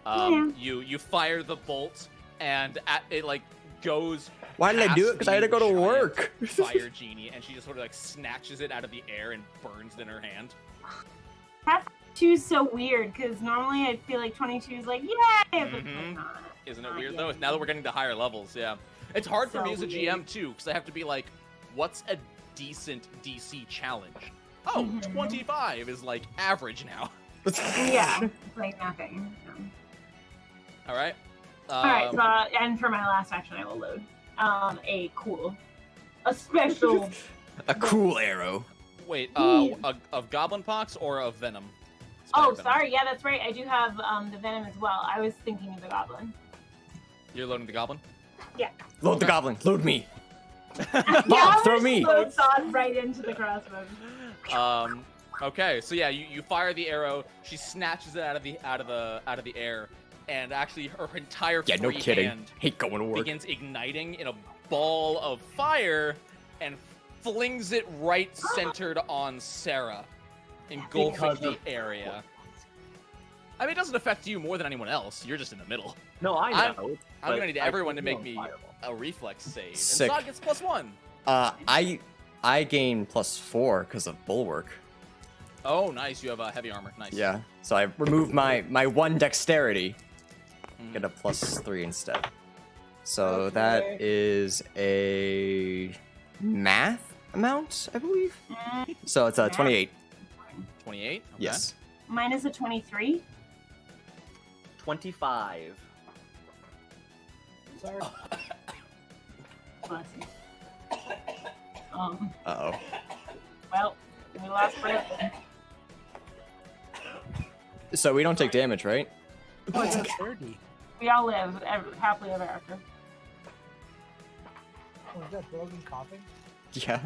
Yeah. You fire the bolt, and it like goes. Why did I do it? Because I had to go to giant work. Fire Genie, and she just sort of like snatches it out of the air and burns it in her hand. Half 2 is so weird because normally I feel like 22 is like, yay! But it's Mhm. not. Isn't it Not weird yet. though? Now that we're getting to higher levels, yeah. It's hard for So me as a weird. GM too, because I have to be like, what's a decent DC challenge? Oh, Mhm. 25 is like average now. Yeah, it's like nothing. All right. Alright, so, and for my last action, I will load a special. A cool arrow. Wait, Ooh. of goblin pox or of venom? Oh, Spider venom? sorry. Yeah, that's right. I do have the venom as well. I was thinking of the goblin. You're loading the goblin? Load the goblin. Load me. Yeah, Bob, throw I'll me. just load Sod right into the crossbow. Okay, so yeah, you fire the arrow. She snatches it out of the air, and actually her entire Yeah, no free kidding. hand Hate going to work. begins igniting in a ball of fire and flings it right centered on Sarah, engulfing Because the of- area. I mean, it doesn't affect you more than anyone else. You're just in the middle. No, I know. I'm but gonna need I everyone to feel make me fireball. a reflex save. Sick. And Sod gets +1. I gain +4 because of bulwark. Oh, nice. You have heavy armor. Nice. Yeah. So I removed my 1 dexterity. Mhm. Get a +3 instead. So that is a math amount, I believe. So it's a 28. 28. Okay. Yes. Mine is a 23. 25. Sorry. Bless you. Uh-oh. Well, we lost Britt. So we don't take damage, right? Oh, it's a 30. We all live happily ever after. Oh, is that Brogan coughing? Yeah.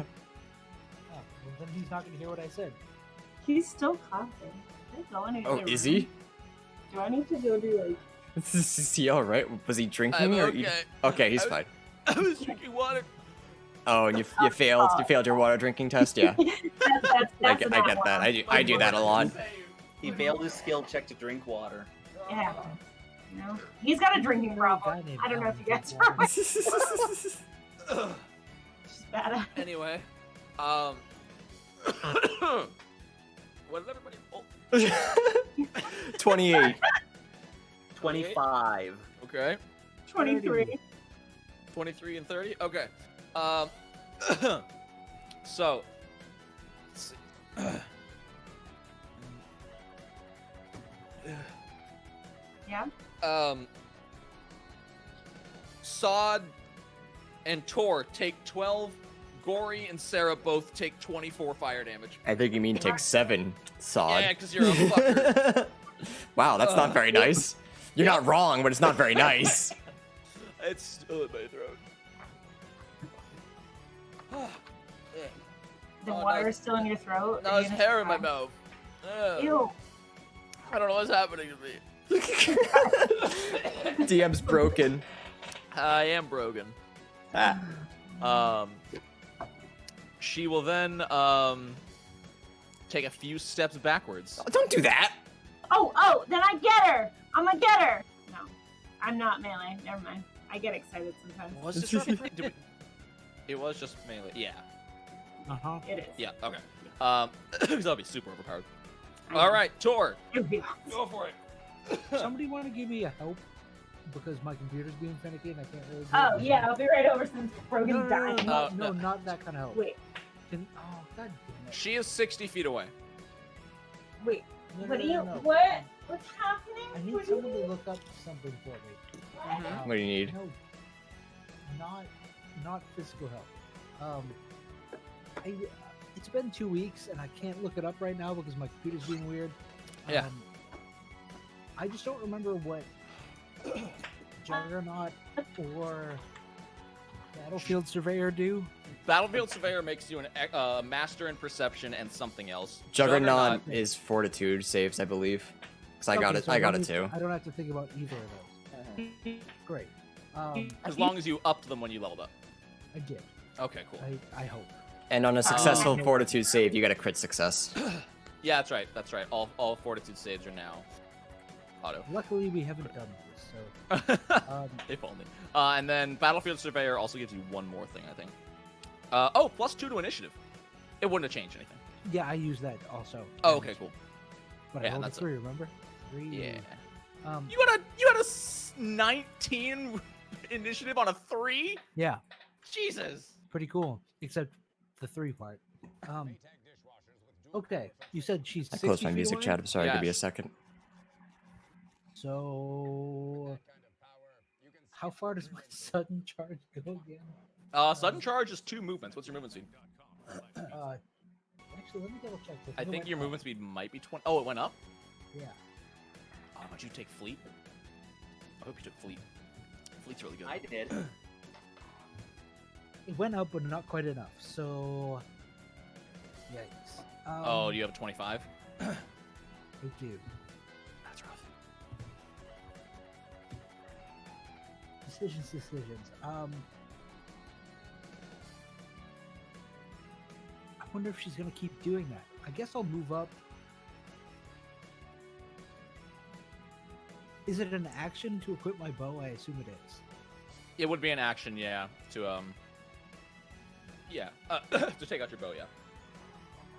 Oh, well, then he's not going to hear what I said. He's still coughing. Can I go in Oh, is he? Do I need to go do like? Is he alright? Was he drinking? I'm or okay. Okay, he's I was- fine. I was drinking water. Oh, and you failed. You failed your water drinking test. Yeah. That's I get that. I do that a lot. He failed his skill check to drink water. Yeah. You know, he's got a drinking problem. I don't know if you guys are. She's bad. Anyway, what did everybody? Oh, 28. 25. okay. 23. 23 and 30. Okay. So. Let's see. Yeah. Sod and Tor take 12. Gory and Sarah both take 24 fire damage. I think you mean take 7, Sod. Yeah, because you're a fucker. Wow, that's not very nice. You're not wrong, but it's not very nice. It's still in my throat. The water is still in your throat. Now there's hair in my mouth. Ew. I don't know what's happening to me. DM's broken. I am broken. Ah. She will then take a few steps backwards. Oh, don't do that. Oh, then I get her. I'm gonna get her. No, I'm not melee. Never mind. I get excited sometimes. Was this roughly It was just melee. Yeah. Uh-huh. It is. Yeah. Okay. Because that'll be super overpowered. All right, Tor. It will. Go for it. Somebody want to give me a help? Because my computer's being finicky and I can't really do Oh it. yeah, I'll be right over since Brogan No, dying. no, No. not that kind of help. Wait, Oh, god damn it. She is 60 feet away. wait. No, What no, do you? no, no. What? What's happening? I need What do you someone to mean? look up something for me. What do you need? No, not physical help. It's been 2 weeks and I can't look it up right now because my computer's being weird. Yeah. I just don't remember what Juggernaut or Battlefield Surveyor do. Battlefield Surveyor makes you a master in perception and something else. Juggernaut is fortitude saves, I believe. Because I got Okay, it. so I got don't it need- too. I don't have to think about either of those. Great. As long as you upped them when you leveled up. I did. Okay, cool. I hope. And on a successful Okay. fortitude save, you get a crit success. Yeah, that's right. That's right. All fortitude saves are now auto. Luckily, we haven't done this, so If only. And then Battlefield Surveyor also gives you one more thing, I think. +2 to initiative. It wouldn't have changed anything. yeah, I use that also. Oh, okay, cool. But Yeah, I rolled a that's 3, remember? 3. Yeah. Um, You had a 19 initiative on a 3? yeah, Jesus. pretty cool. Except the 3 part. Okay, you said she's I 60 closed my feet music away? chat. I'm sorry. Yeah. Give me a second. So, how far does my sudden charge go again? Sudden charge is 2 movements. What's your movement speed? Actually, let me double check this. I No, think it your went movement speed might be 20. Oh, it went up? up. Yeah. Oh, would you take Fleet? I hope you took Fleet. Fleet's really good. I did. It went up, but not quite enough. So, yikes. Oh, do you have a 25? I do. That's rough. Decisions. I wonder if she's gonna keep doing that. I guess I'll move up. Is it an action to equip my bow? I assume it is. It would be an action, yeah, to to take out your bow, yeah.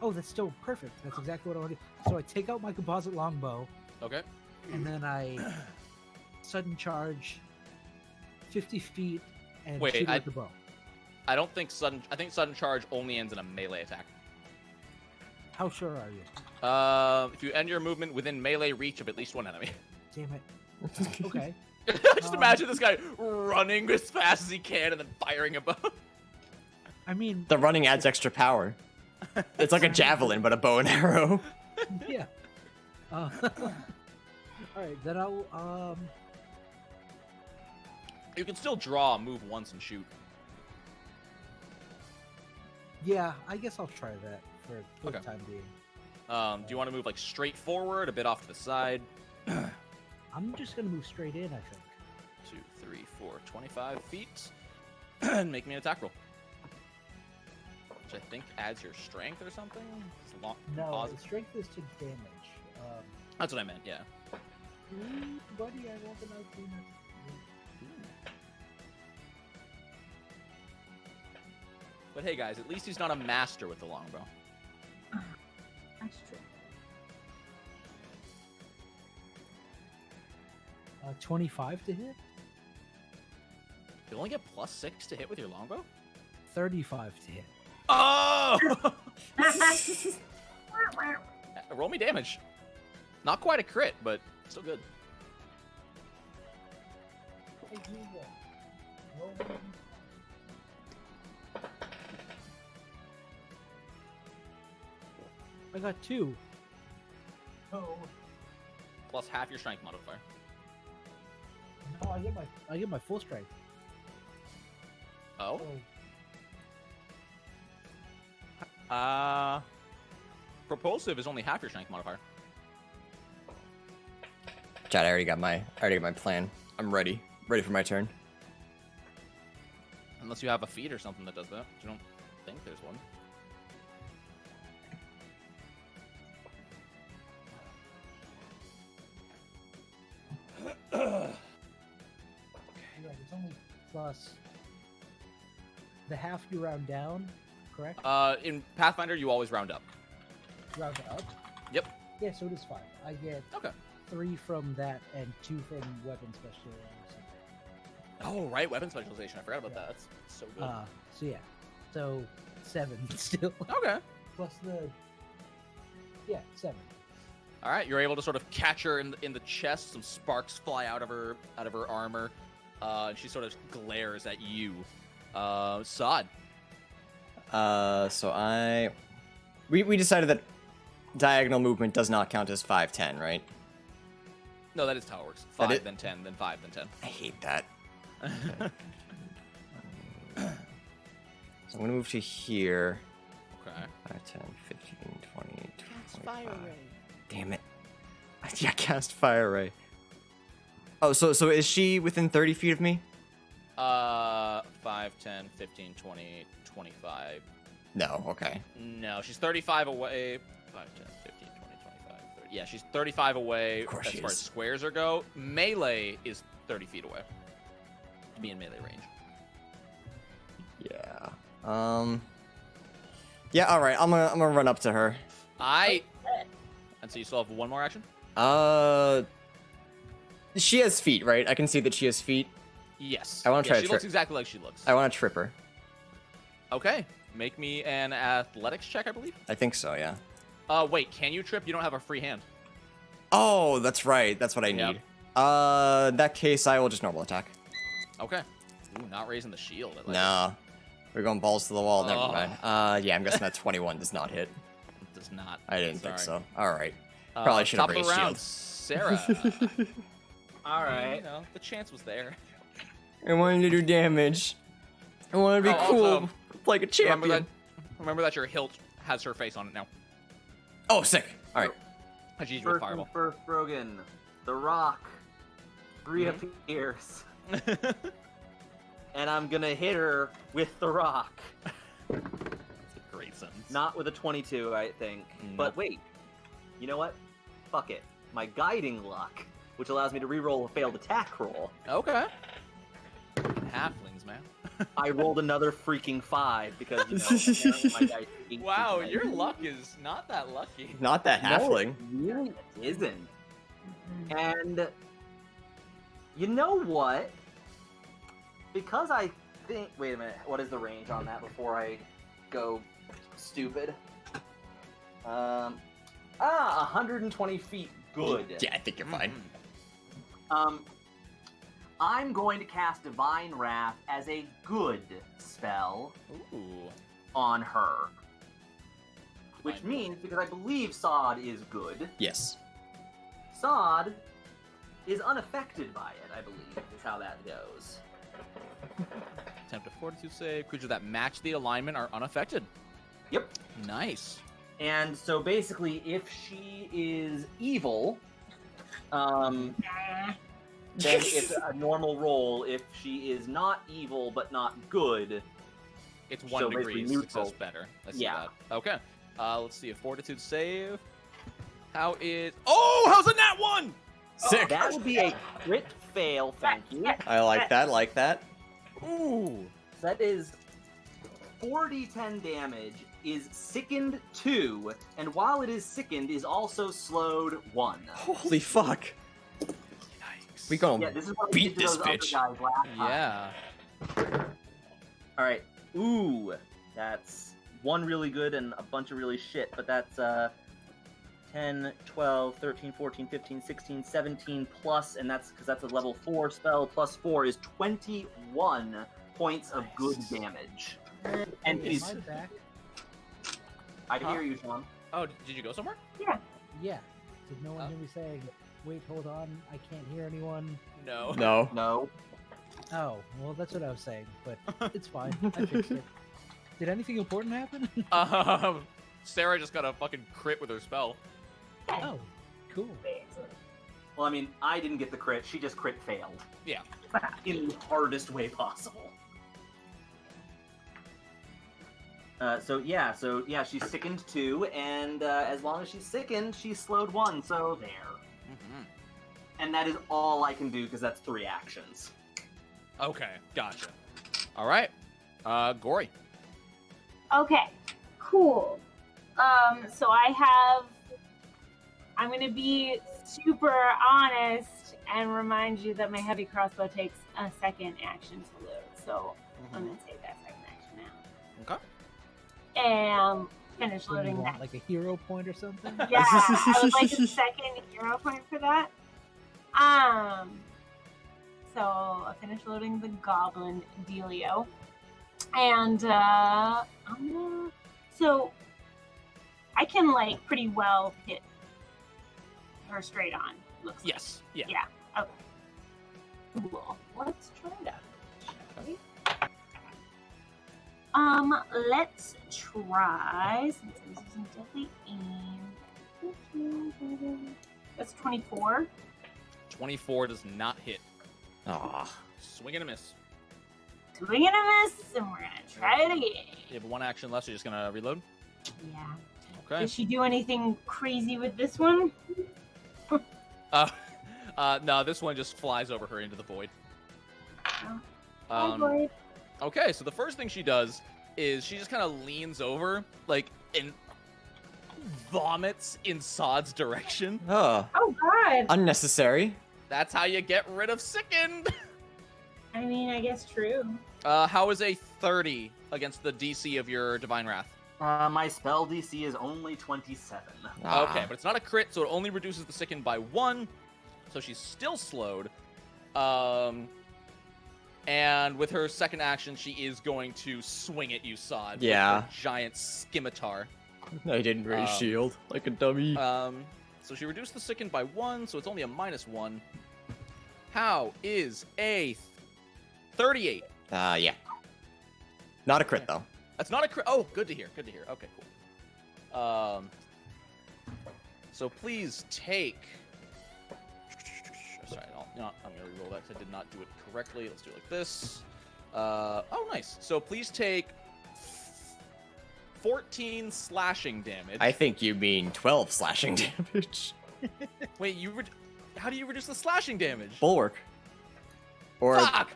Oh, that's still perfect. That's exactly what I want to do. So I take out my composite longbow, Okay. and then I sudden charge 50 feet and Wait, shoot her with the bow. I think sudden charge only ends in a melee attack. How sure are you? If you end your movement within melee reach of at least one enemy. Damn it. Okay. Just imagine this guy running as fast as he can and then firing a bow. I mean, The running adds extra power. It's like a javelin, but a bow and arrow. yeah. All right, then I'll You can still draw, move once, and shoot. yeah, I guess I'll try that for the Okay. time being. Do you want to move like straight forward, a bit off to the side? I'm just gonna move straight in, I think. 2, 3, 4, 25 feet. And make me an attack roll. Which I think adds your strength or something? It's long, No, composite. strength is to damage. That's what I meant, yeah. Buddy, I rolled a 19. But hey guys, at least he's not a master with the longbow. That's true. 25 to hit? You only get +6 to hit with your longbow? 35 to hit. Oh! Roll me damage. Not quite a crit, but still good. I got 2. Oh. Plus half your strength modifier. No, I get my full strength. Oh. Oh. Propulsive is only half your strength modifier. Chad, I already got my plan. I'm ready. Ready for my turn. Unless you have a feat or something that does that. I don't think there's one. Yeah, it's only plus the half you round down, correct? In Pathfinder, you always round up. Round up? Yep. Yeah, so it is 5. I get Okay. 3 from that and 2 from weapon specialization. Oh, right, weapon specialization. I forgot about that. That's so good. So yeah. So 7 still. Okay. Plus the 7. All right, you're able to sort of catch her in the chest. Some sparks fly out of her armor, and she sort of glares at you. Sod. So we decided that diagonal movement does not count as 5-10, right? No, that is how it works. That 5, it- then 10, then 5, then 10. I hate that. So I'm gonna move to here. Okay. 5, 10, 15, 20, Cast 25. fire ray. Damn it. Yeah, cast fire ray. Oh, so is she within 30 feet of me? 5, 10, 15, 20, 25. No, okay. No, she's 35 away. 5, 10, 15, 20, 25, 30. Yeah, she's 35 away Of course as she far as is. squares are go. Melee is 30 feet away. To be in melee range. Yeah. Yeah, alright, I'm gonna run up to her. And so you still have one more action? She has feet, right? I can see that she has feet. Yes. I wanna try to She looks exactly like she looks. I wanna trip her. Okay. Make me an athletics check, I believe. I think so, yeah. Wait, can you trip? You don't have a free hand. Oh, that's right. That's what I Yep. need. In that case, I will just normal attack. Okay. Ooh, not raising the shield. I like it. Nah. We're going balls to the wall. Never Oh. mind. Yeah, I'm guessing that 21 does not hit. It does not. I didn't think Sorry. so. Alright. Probably should have top of the raised round, shield. Sarah. All right. You know, the chance was there. I wanted to do damage. I wanted to be Oh, cool, also, like a champion. Remember that your hilt has her face on it now. Oh, sick. Alright. I just with First fireball. and first, Brogan, the Rock reappears, and I'm gonna hit her with the Rock. That's a great sentence. Not with a 22, I think. Nope. But wait, you know what? Fuck it. My guiding luck, which allows me to reroll a failed attack roll. Okay. Halflings, man. I rolled another freaking 5 because apparently my dice hate Wow, these your dice. luck is not that lucky. Not that No, halfling. it really isn't. And you know what? Because I think. Wait a minute. What is the range on that before I go stupid? 120 feet. Good. Yeah, I think you're fine. I'm going to cast Divine Wrath as a good spell Ooh. on her. Which Divine means, because I believe Sod is good, Yes. Sod is unaffected by it, I believe, is how that goes. Attempt a fortitude save. Creatures that match the alignment are unaffected. Yep. Nice. And so basically, if she is evil, then it's a normal roll. If she is not evil but not good, It's So 1 degree basically neutral. success better. I see Yeah. that. Okay. Let's see a fortitude save. How is? Oh, how's a nat 1? Sick. that would be a crit fail, thank you. I like that, like that. Ooh. So that is 4d10 damage, is sickened 2, and while it is sickened, is also slowed 1. Holy fuck. Yikes. We gonna Yeah, this is what I beat did to this those other bitch. guys last time. Yeah. Alright. Ooh. That's one really good and a bunch of really shit, but that's 10, 12, 13, 14, 15, 16, 17 plus, and that's because that's a level 4 spell, plus 4 is 21 points of good damage. And Am he's... I back? I can hear you, Sean. Oh, did you go somewhere? Yeah. Yeah. Did no one hear me saying, wait, hold on, I can't hear anyone? No. No. No. Oh, well, that's what I was saying, but it's fine. I fixed it. Did anything important happen? Sarah just got a fucking crit with her spell. Oh, cool. Well, I mean, I didn't get the crit. She just crit failed. Yeah. In the hardest way possible. So yeah, she's sickened 2, and as long as she's sickened, she's slowed 1, so there. Mm-hmm. And that is all I can do, because that's 3 actions. Okay, gotcha. All right, Gory. Okay, cool. So I'm gonna be super honest and remind you that my heavy crossbow takes a second action to load. So I'm gonna take that second action now. Okay. And finish So you loading want, that. like a hero point or something? Yeah, I would like a second hero point for that. So I finished loading the goblin dealio. And so I can like pretty well hit her straight on. Looks like. Yes. Yeah. Yeah. Okay. Cool. Let's try that. Shall we? Let's try, since this isn't deadly aim. That's 24. 24 does not hit. Aw. Swing and a miss. Swing and a miss, and we're gonna try it again. You have 1 action left, so you're just gonna reload. Yeah. Okay. Did she do anything crazy with this one? No, this one just flies over her into the void. Oh boy. Okay, so the first thing she does is she just kind of leans over, like, and vomits in Sod's direction. Oh. Oh god. Unnecessary. That's how you get rid of sickened. I mean, I guess true. How is a 30 against the DC of your Divine Wrath? My spell DC is only 27. Ah. Okay, but it's not a crit, so it only reduces the sickened by 1, so she's still slowed. And with her second action, she is going to swing at you, Sod. Yeah. With her giant scimitar. I didn't raise shield like a dummy. So she reduced the sickened by 1, so it's only a -1. How is a 38? Yeah. Not a crit though. That's not a crit. Oh, good to hear. Good to hear. Okay, cool. So please take. Sorry, I'm gonna reroll that because I did not do it correctly. Let's do it like this. Oh, nice. So please take 14 slashing damage. I think you mean 12 slashing damage. Wait, how do you reduce the slashing damage? Bulwark. Or Fuck!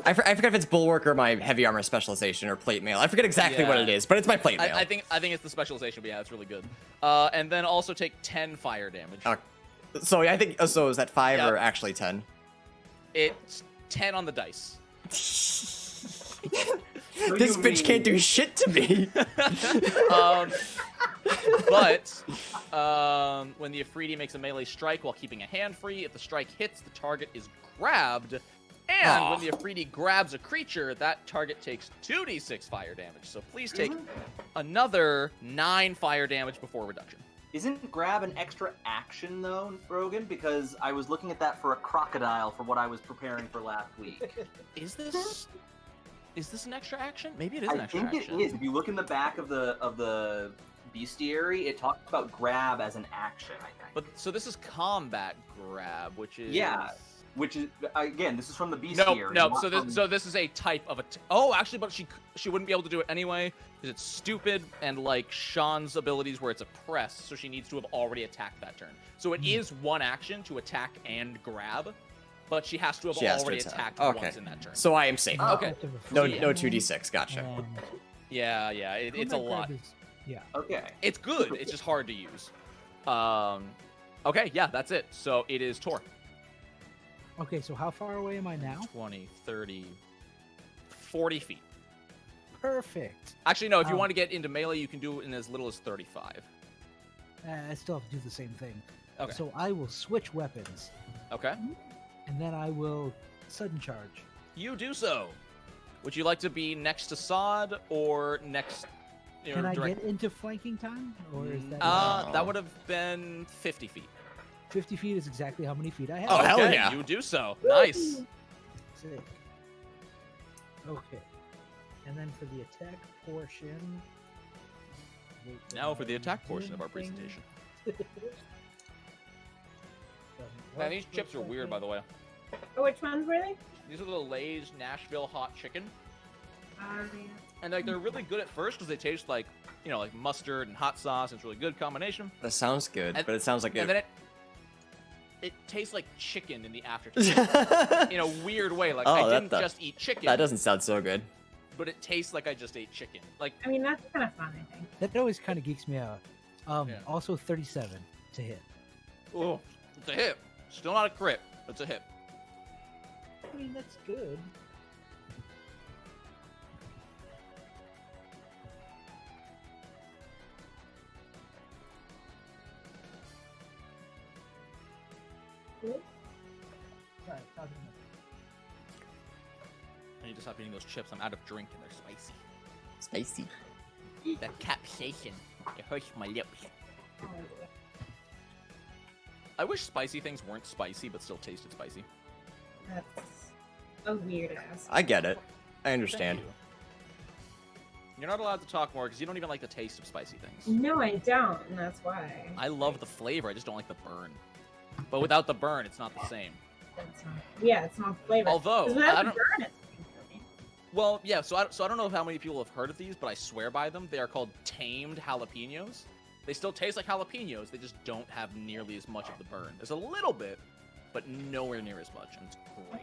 I forget if it's bulwark or my heavy armor specialization or plate mail. I forget exactly what Yeah. it is, but it's my plate mail. I think it's the specialization, but yeah, it's really good. And then also take 10 fire damage. So I think so. Is that 5 Yep. or actually 10? It's 10 on the dice. This bitch can't do shit to me. But when the Afridi makes a melee strike while keeping a hand free, if the strike hits, the target is grabbed. And when the Afridi grabs a creature, that target takes 2d6 fire damage. So please take another 9 fire damage before reduction. Isn't grab an extra action, though, Brogan? Because I was looking at that for a crocodile for what I was preparing for last week. Is this an extra action? Maybe it is an I extra think action. it is. If you look in the back of the bestiary, it talks about grab as an action, I think. But so this is combat grab, which is Which is, again, this is from the bestiary. No. not So from- this is a type of actually, but she wouldn't be able to do it anyway because it's stupid and like Sean's abilities where it's a press, so she needs to have already attacked that turn. So it is one action to attack and grab, but she has to have already attacked once in that turn. So I am safe. Okay. No, Yeah. no 2d6. Gotcha. And Yeah, it's a combat lot. grab is- yeah. Okay. It's good. It's just hard to use. Okay, yeah, that's it. So it is Tor. Okay, so how far away am I now? 20, 30, 40 feet. Perfect. Actually, no, if you want to get into melee, you can do it in as little as 35. I still have to do the same thing. Okay. So I will switch weapons, Okay. and then I will sudden charge. You do so. Would you like to be next to Sod or next Can I get into flanking time, or is that? That would have been 50 feet. 50 feet is exactly how many feet I have. Oh, hell Okay, yeah. You do so. Nice. Sick. Okay. And then for the attack portion. Now for the attack portion of our presentation. Man, these chips are weird, by the way. Oh, which ones were they? These are the Lay's Nashville hot chicken. Yeah. And like they're really good at first because they taste like, you know, like mustard and hot sauce. It's a really good combination. That sounds good, And- but it sounds like And it. then it tastes like chicken in the aftertaste in a weird way. Like Oh, I that- didn't that- just eat chicken, That doesn't sound so good. but it tastes like I just ate chicken. Like I mean, that's kind of fun, I think. That always kind of geeks me out. Yeah. Also 37 to hit. oh, it's a hit. Still not a crit. It's a hit. I mean, that's good. Sorry, talking about- I need to stop eating those chips. I'm out of drink and they're spicy. Spicy. That capsaicin. It hurts my lips. Oh, I wish spicy things weren't spicy but still tasted spicy. that's a weird ass. I get it. I understand. Thank you. You're not allowed to talk more because you don't even like the taste of spicy things. No, I don't, and that's why. I love the flavor, I just don't like the burn. But without the burn, it's not the same. That's not, yeah, it's not flavor. Although, 'Cause without I the don't... burn, it's fine for me. Well, yeah, so I don't know how many people have heard of these, but I swear by them. They are called tamed jalapenos. They still taste like jalapenos, they just don't have nearly as much of the burn. There's a little bit, but nowhere near as much, and it's great.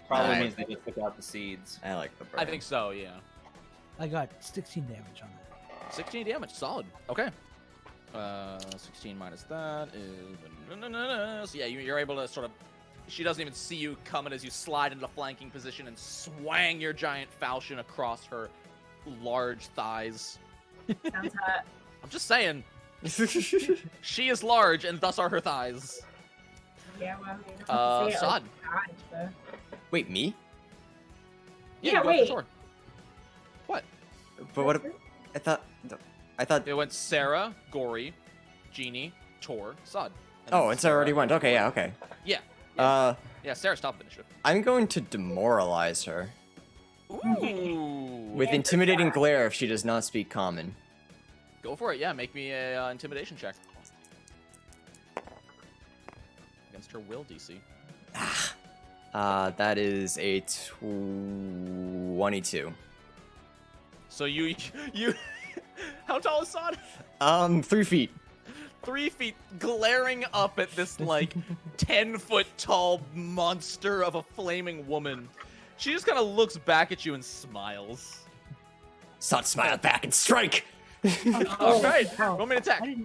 Probably Alright. means they just took out the seeds. I like the burn. I think so, yeah. I got 16 damage on that. 16 damage, solid. Okay. 16 minus that is... So yeah, you're able to sort of... She doesn't even see you coming as you slide into flanking position and swang your giant falchion across her large thighs. Sounds hot. I'm just saying, she is large and thus are her thighs. Yeah, well, you don't have to say it Sod. like God, but... Wait, me? Yeah, you go for wait. sword. What? But what? I thought. It went Sarah, Gory, Genie, Tor, Sod. And Oh, then it's already went. Okay, yeah, okay. Yeah. Yeah, Sarah's top of initiative. I'm going to demoralize her Ooh. with intimidating glare if she does not speak common. Go for it, yeah. Make me a intimidation check. Against her will DC. That is a 22. So you how tall is Sod? 3 feet. 3 feet, glaring up at this like 10-foot tall monster of a flaming woman. She just kind of looks back at you and smiles. Sod, smile back and strike. All right, Oh, roll me an attack. I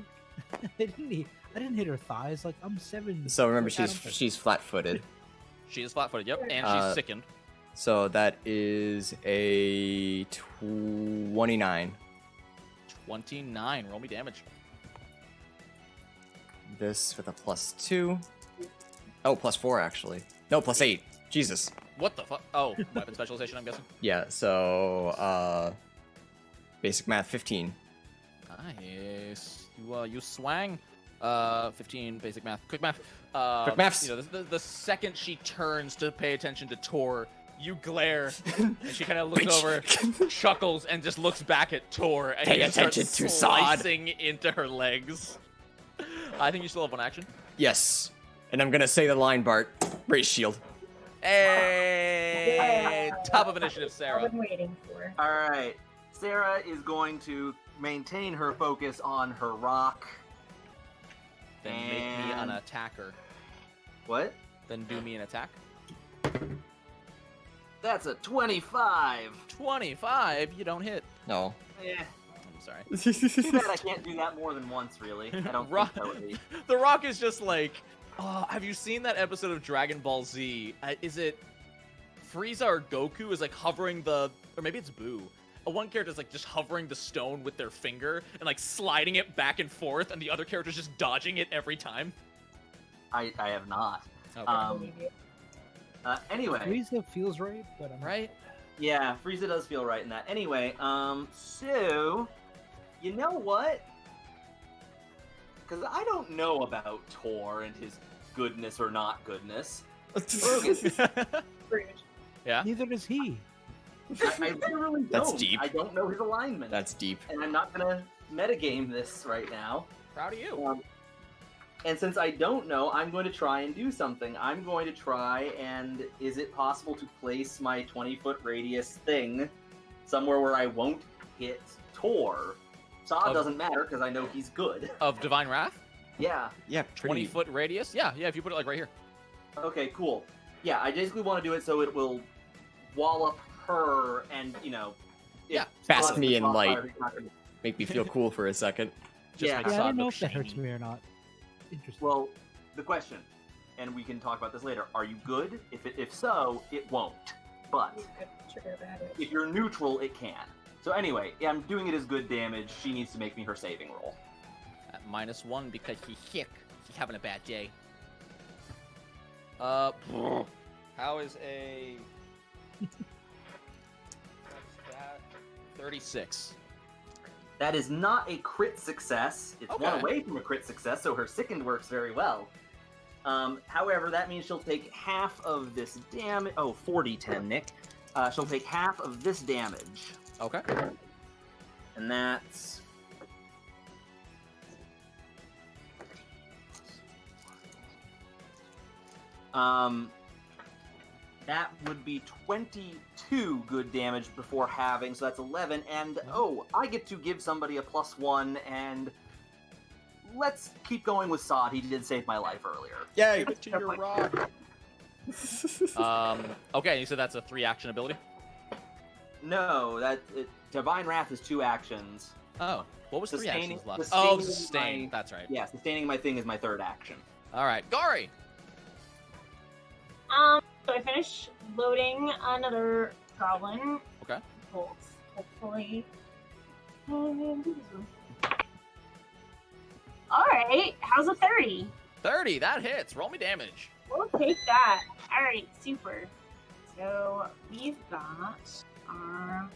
didn't hit her thighs. Like, I'm 7. So remember, foot out of her. she's flat-footed. She is flat-footed, yep, and she's sickened. So that is a 29. 29. Roll me damage. This with a +2. Oh, +4 actually. No, +8. Jesus. What the fuck? Oh, weapon specialization, I'm guessing. Yeah. So basic math 15. Nice. You swang. 15 basic math. Quick math. Quick maths. You know, the second she turns to pay attention to Tor, you glare, and she kind of looks over, chuckles, and just looks back at Tor, and Pay you start attention to Sod. slicing into her legs. I think you still have one action. Yes. And I'm gonna say the line, Bart. Raise shield. Hey, top of initiative, I've Sarah. been waiting for. Alright. Sarah is going to maintain her focus on her rock. Then make me an And- attacker. What? Then do me an attack. That's a 25. 25. You don't hit. No. Eh. I'm sorry. Too bad I can't do that more than once, really. I don't think that would be. The Rock is just like, oh, have you seen that episode of Dragon Ball Z? Is it Frieza or Goku is like hovering or maybe it's Boo. One character is like just hovering the stone with their finger and like sliding it back and forth, and the other character's just dodging it every time. I have not. Okay. Anyway. Frieza feels right, but I'm Right? Yeah, Frieza does feel right in that. Anyway, so You know what? Because I don't know about Tor and his goodness or not goodness. Yeah. Neither does he. I really don't. That's deep. I don't know his alignment. That's deep. And I'm not gonna metagame this right now. Proud of you. And since I don't know, I'm going to try and do something. I'm going to try and is it possible to place my 20-foot radius thing somewhere where I won't hit Tor? Sod doesn't matter because I know he's good. Of Divine Wrath? Yeah. Yeah, 20-foot radius? Yeah, if you put it like right here. Okay, cool. Yeah, I basically want to do it so it will wall up her and, Yeah. Bask me in light. He's not gonna- Make me feel cool for a second. Just Yeah. make Yeah, I Sod don't know look if that hurts shiny. me or not. Interesting. Well, the question, and we can talk about this later, are you good? If so, it won't. But if you're neutral, it can. So anyway, I'm doing it as good damage. She needs to make me her saving roll. At -1 because he's sick. He's having a bad day. How is a... What's that? 36. That is not a crit success. It's one Okay. away from a crit success, so her sickened works very well. However, that means she'll take half of this damage. Oh, 40-10, Nick. She'll take half of this damage. Okay. And that's... That would be 22 good damage before halving, so that's 11. And, I get to give somebody a +1, and let's keep going with Sod. He did save my life earlier. Yay! To your rock. Okay, you said that's a 3-action ability? No, Divine Wrath is 2 actions. Oh, what was 3 Sustaining- actions left? sustaining Oh, sustain. my- That's right. Yeah, sustaining my thing is my 3rd action. All right, Gori. So I finish loading another goblin. Okay. Bolts, hopefully. Alright, how's a 30? 30. That hits. Roll me damage. We'll take that. Alright, super. So we've got our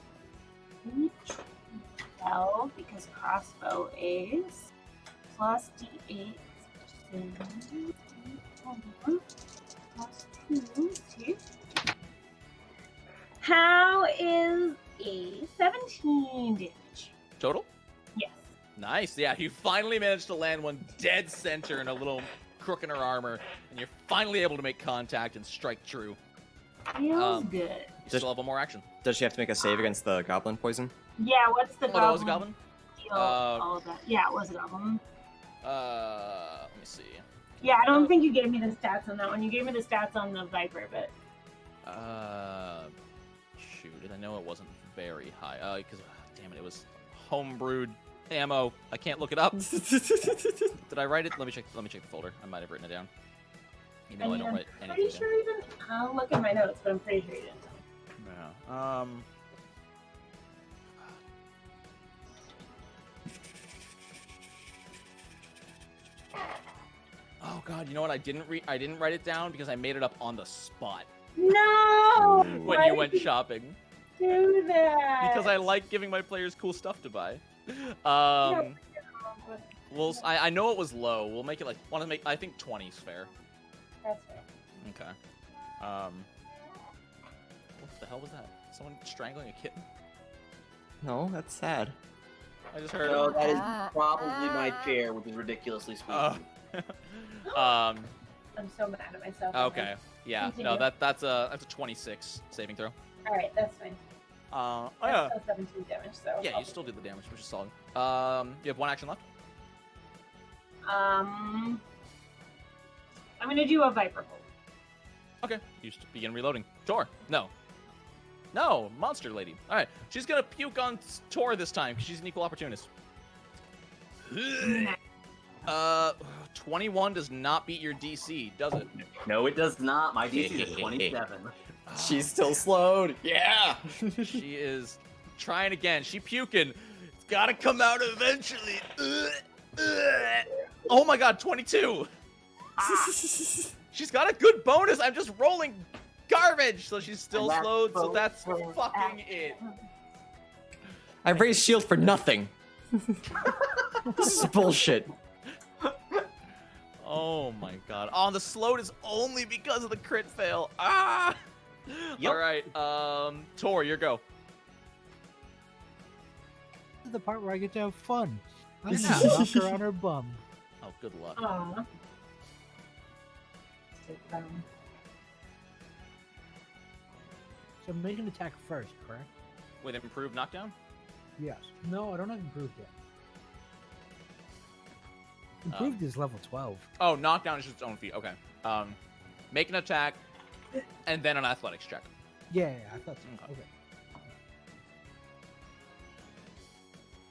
12 because crossbow is plus d8 plus 2. How is a 17 damage? Total? Yes. Nice. Yeah, you finally managed to land one dead center in a little crook in her armor, and you're finally able to make contact and strike true. Feels good. You still have one more action. Does she have to make a save against the goblin poison? Yeah, what's the Oh, goblin? that was a goblin? Deal, all of that. Yeah, it was a goblin. Let me see. Yeah, I don't think you gave me the stats on that one. You gave me the stats on the Viper, but Shoot, I know it wasn't very high. Because, damn it, it was homebrewed ammo. I can't look it up. Did I write it? Let me check the folder. I might have written it down. Even though I don't write I'm anything pretty sure you didn't. I'll look at my notes, but I'm pretty sure you didn't. down. Yeah. Oh god, you know what? I didn't write it down because I made it up on the spot No! when Why you did went shopping. do that? Because I like giving my players cool stuff to buy. Well, I know it was low. We'll make it like I think 20's fair. That's fair. Okay. What the hell was that? Someone strangling a kitten? No, that's sad. I just heard. So that is probably my chair, which is ridiculously squeaky. Oh. I'm so mad at myself. Okay. Yeah. No, Continue. that's a 26 saving throw. All right, that's fine. Oh That's yeah. still 17 damage, so. Yeah, you still did the damage, which is solid. You have one action left. I'm gonna do a Viper Bolt. Okay. You just begin reloading. Tor. No, monster lady. All right. She's gonna puke on Tor this time because she's an equal opportunist. 21 does not beat your DC, does it? No, it does not. My DC is 27. She's still slowed. Yeah. She is trying again. She puking. It's gotta come out eventually. Oh my god, 22. She's got a good bonus. I'm just rolling garbage, so she's still And that's slowed. So both that's for fucking it. I raised shield for nothing. This is bullshit. Oh my god. Oh, the slowed is only because of the crit fail. Ah! Yep. Alright, Tor, your go. This is the part where I get to have fun. I'm Yeah. gonna knock her on her bum. Oh, good luck. Aw. So make an attack first, correct? With improved knockdown? Yes. No, I don't have improved yet. Improved is level 12. Oh, knockdown is just its own feat. Okay. Make an attack, and then an athletics check. Yeah, I thought so. Okay. Okay.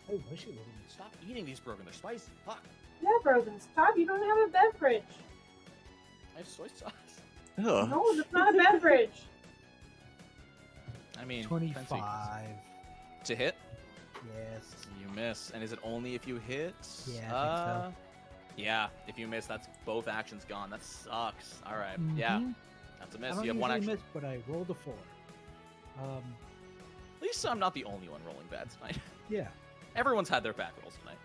Oh, why should we? Stop eating these broken. They're spicy. Fuck. Yeah, Brogan, stop. You don't have a beverage. I have soy sauce. Ugh. No, that's not a beverage. I mean, 25. to hit. Yes. You miss. And is it only if you hit? Yeah, I think so. Yeah, if you miss, that's both actions gone. That sucks. All right. Yeah, Mhm. that's a I miss. don't You have one usually action. miss, but I rolled a 4. At least I'm not the only one rolling bad tonight. Yeah. Everyone's had their bad rolls tonight.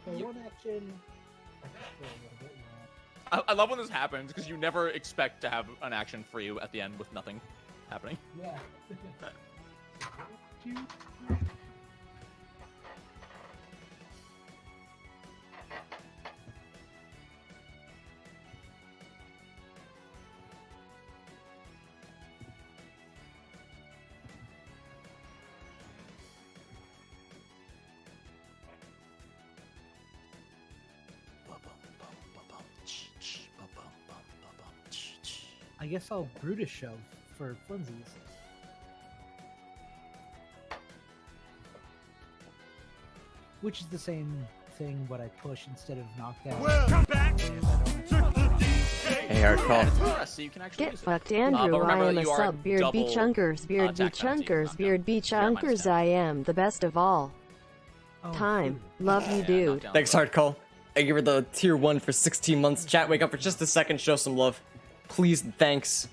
So You- one action. I can scroll a little bit, yeah. I love when this happens because you never expect to have an action for you at the end with nothing happening. Yeah. Two. I guess I'll Brutus shove for funsies. Which is the same thing, but I push instead of knockdown. Welcome back to Hey, hard call. Yeah, so you can actually Get use it. fucked, Andrew. but remember I am that a you are sub. Beard be double, chunkers. Beard be attack penalty for chunkers. knockdown. Beard be So you're at chunkers. -10. I am the best of all. Oh, Time. shoot. Love you, Yeah, dude. knockdown. Thanks, hard call. I give her the tier 1 for 16 months. Chat, wake up for just a second. Show some love. Please, thanks.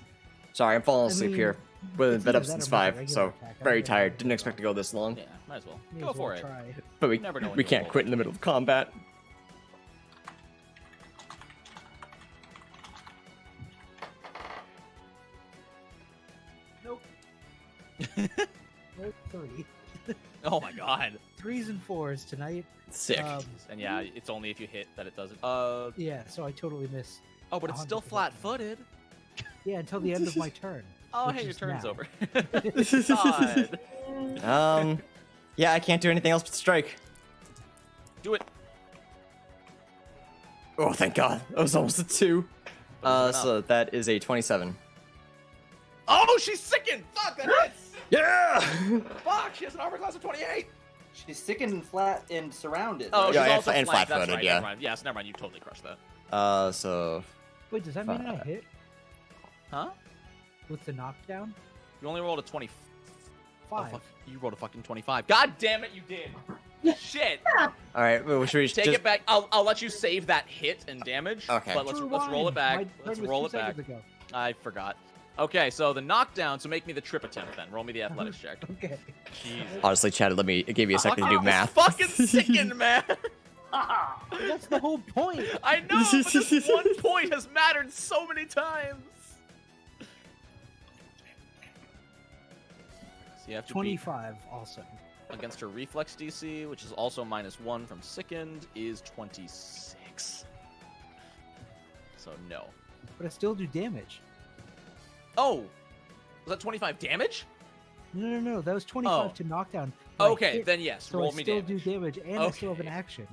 Sorry, I'm falling I asleep mean, here. Been it's been up either that since or make a 5, regular so attack. I very don't tired. know. Didn't expect to go this long. Yeah, might as well. May Go as well for it. try. But You never know when we you'll can't roll. quit in the middle of combat. Nope. Nope. 3. Oh my god. 3s and 4s tonight. Sick. And yeah, it's only if you hit that it does it. Yeah, so I totally miss. Oh, but it's still 100%. flat-footed. Yeah, until the end of my turn. Oh, Which hey, your is turn's now. over. God. Yeah, I can't do anything else but strike. Do it. Oh, thank God. That was almost a 2. But it's So that is a 27. Oh, she's sickened! Fuck, that hits! Yeah! Fuck, she has an armor class of 28! She's sickened and flat and surrounded. Oh, right? Yeah, she's and also and flanked, that's flat-footed, right, yeah. Never mind. Yes, never mind, you totally crushed that. So... Wait, does that mean I Fuck. hit Huh? with the knockdown? You only rolled a 20. 5. Oh, fuck. You rolled a fucking 25. God damn it, you did! Shit! Alright, well, should we Take just... it back. I'll let you save that hit and damage. Okay. But let's roll it Rewind. back. My Let's turn was roll 2 it back. seconds ago. I forgot. Okay, so the knockdown, so make me the trip attempt then. Roll me the athletics check. Okay. Jesus. Honestly, Chat, let me... It gave you a second to do Fucking math. Fucking sickened, man! That's the whole point. I know, but this one point has mattered so many times. So you have to beat 25 also. against her reflex DC, which is also -1 from sickened, is 26. So no. But I still do damage. Oh, was that 25 damage? No. That was 25 Oh. to knockdown. but I Okay, hit, then yes, so roll I me still damage. do damage, and I still have an Okay. action.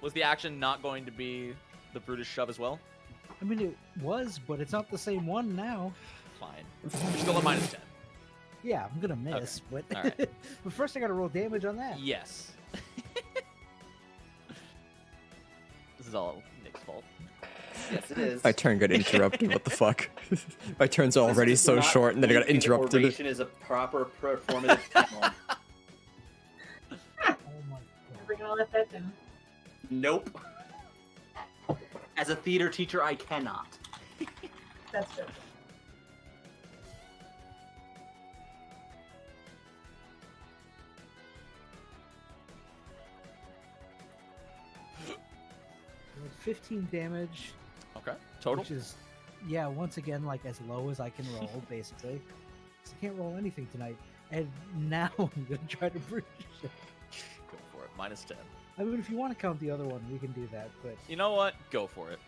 Was the action not going to be the Brutus shove as well? I mean, it was, but it's not the same one now. Fine. You're still at -10. Yeah, I'm gonna miss, but Alright. but first I gotta roll damage on that. Yes. This is all Nick's fault. Yes, it is. My turn got interrupted. What the fuck? My turn's This already is so not short, and then I got thinking that interrupted. Oration is a proper performative talent. Oh my god. We're gonna let that down. Nope. As a theater teacher, I cannot. That's true. 15 damage. Okay. Total. Which is, yeah, once again, like as low as I can roll, basically. 'Cause I can't roll anything tonight. And now I'm going to try to bridge it. Go for it. -10. I mean, if you want to count the other one, we can do that, but... You know what? Go for it.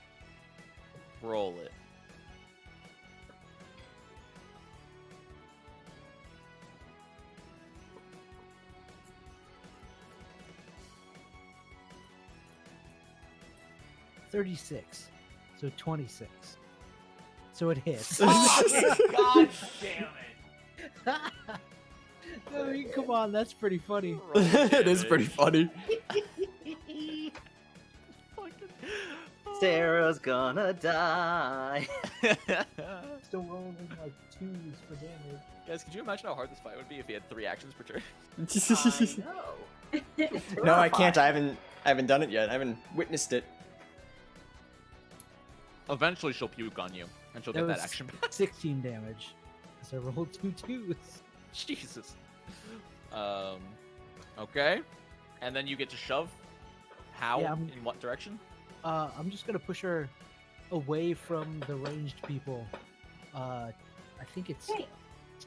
Roll it. $36. So 26. So it hits. God damn it! I mean, come on, that's pretty funny. It is pretty funny. Sarah's gonna die. Still rolling like 2s for damage. Guys, could you imagine how hard this fight would be if he had 3 actions per turn? I know. No, I can't. I haven't done it yet. I haven't witnessed it. Eventually, she'll puke on you, and she'll get that was action back. 16 damage. So I rolled 2 2s. Jesus. Okay. And then you get to shove. How? Yeah, In what direction? I'm just gonna push her away from the ranged people. I think it's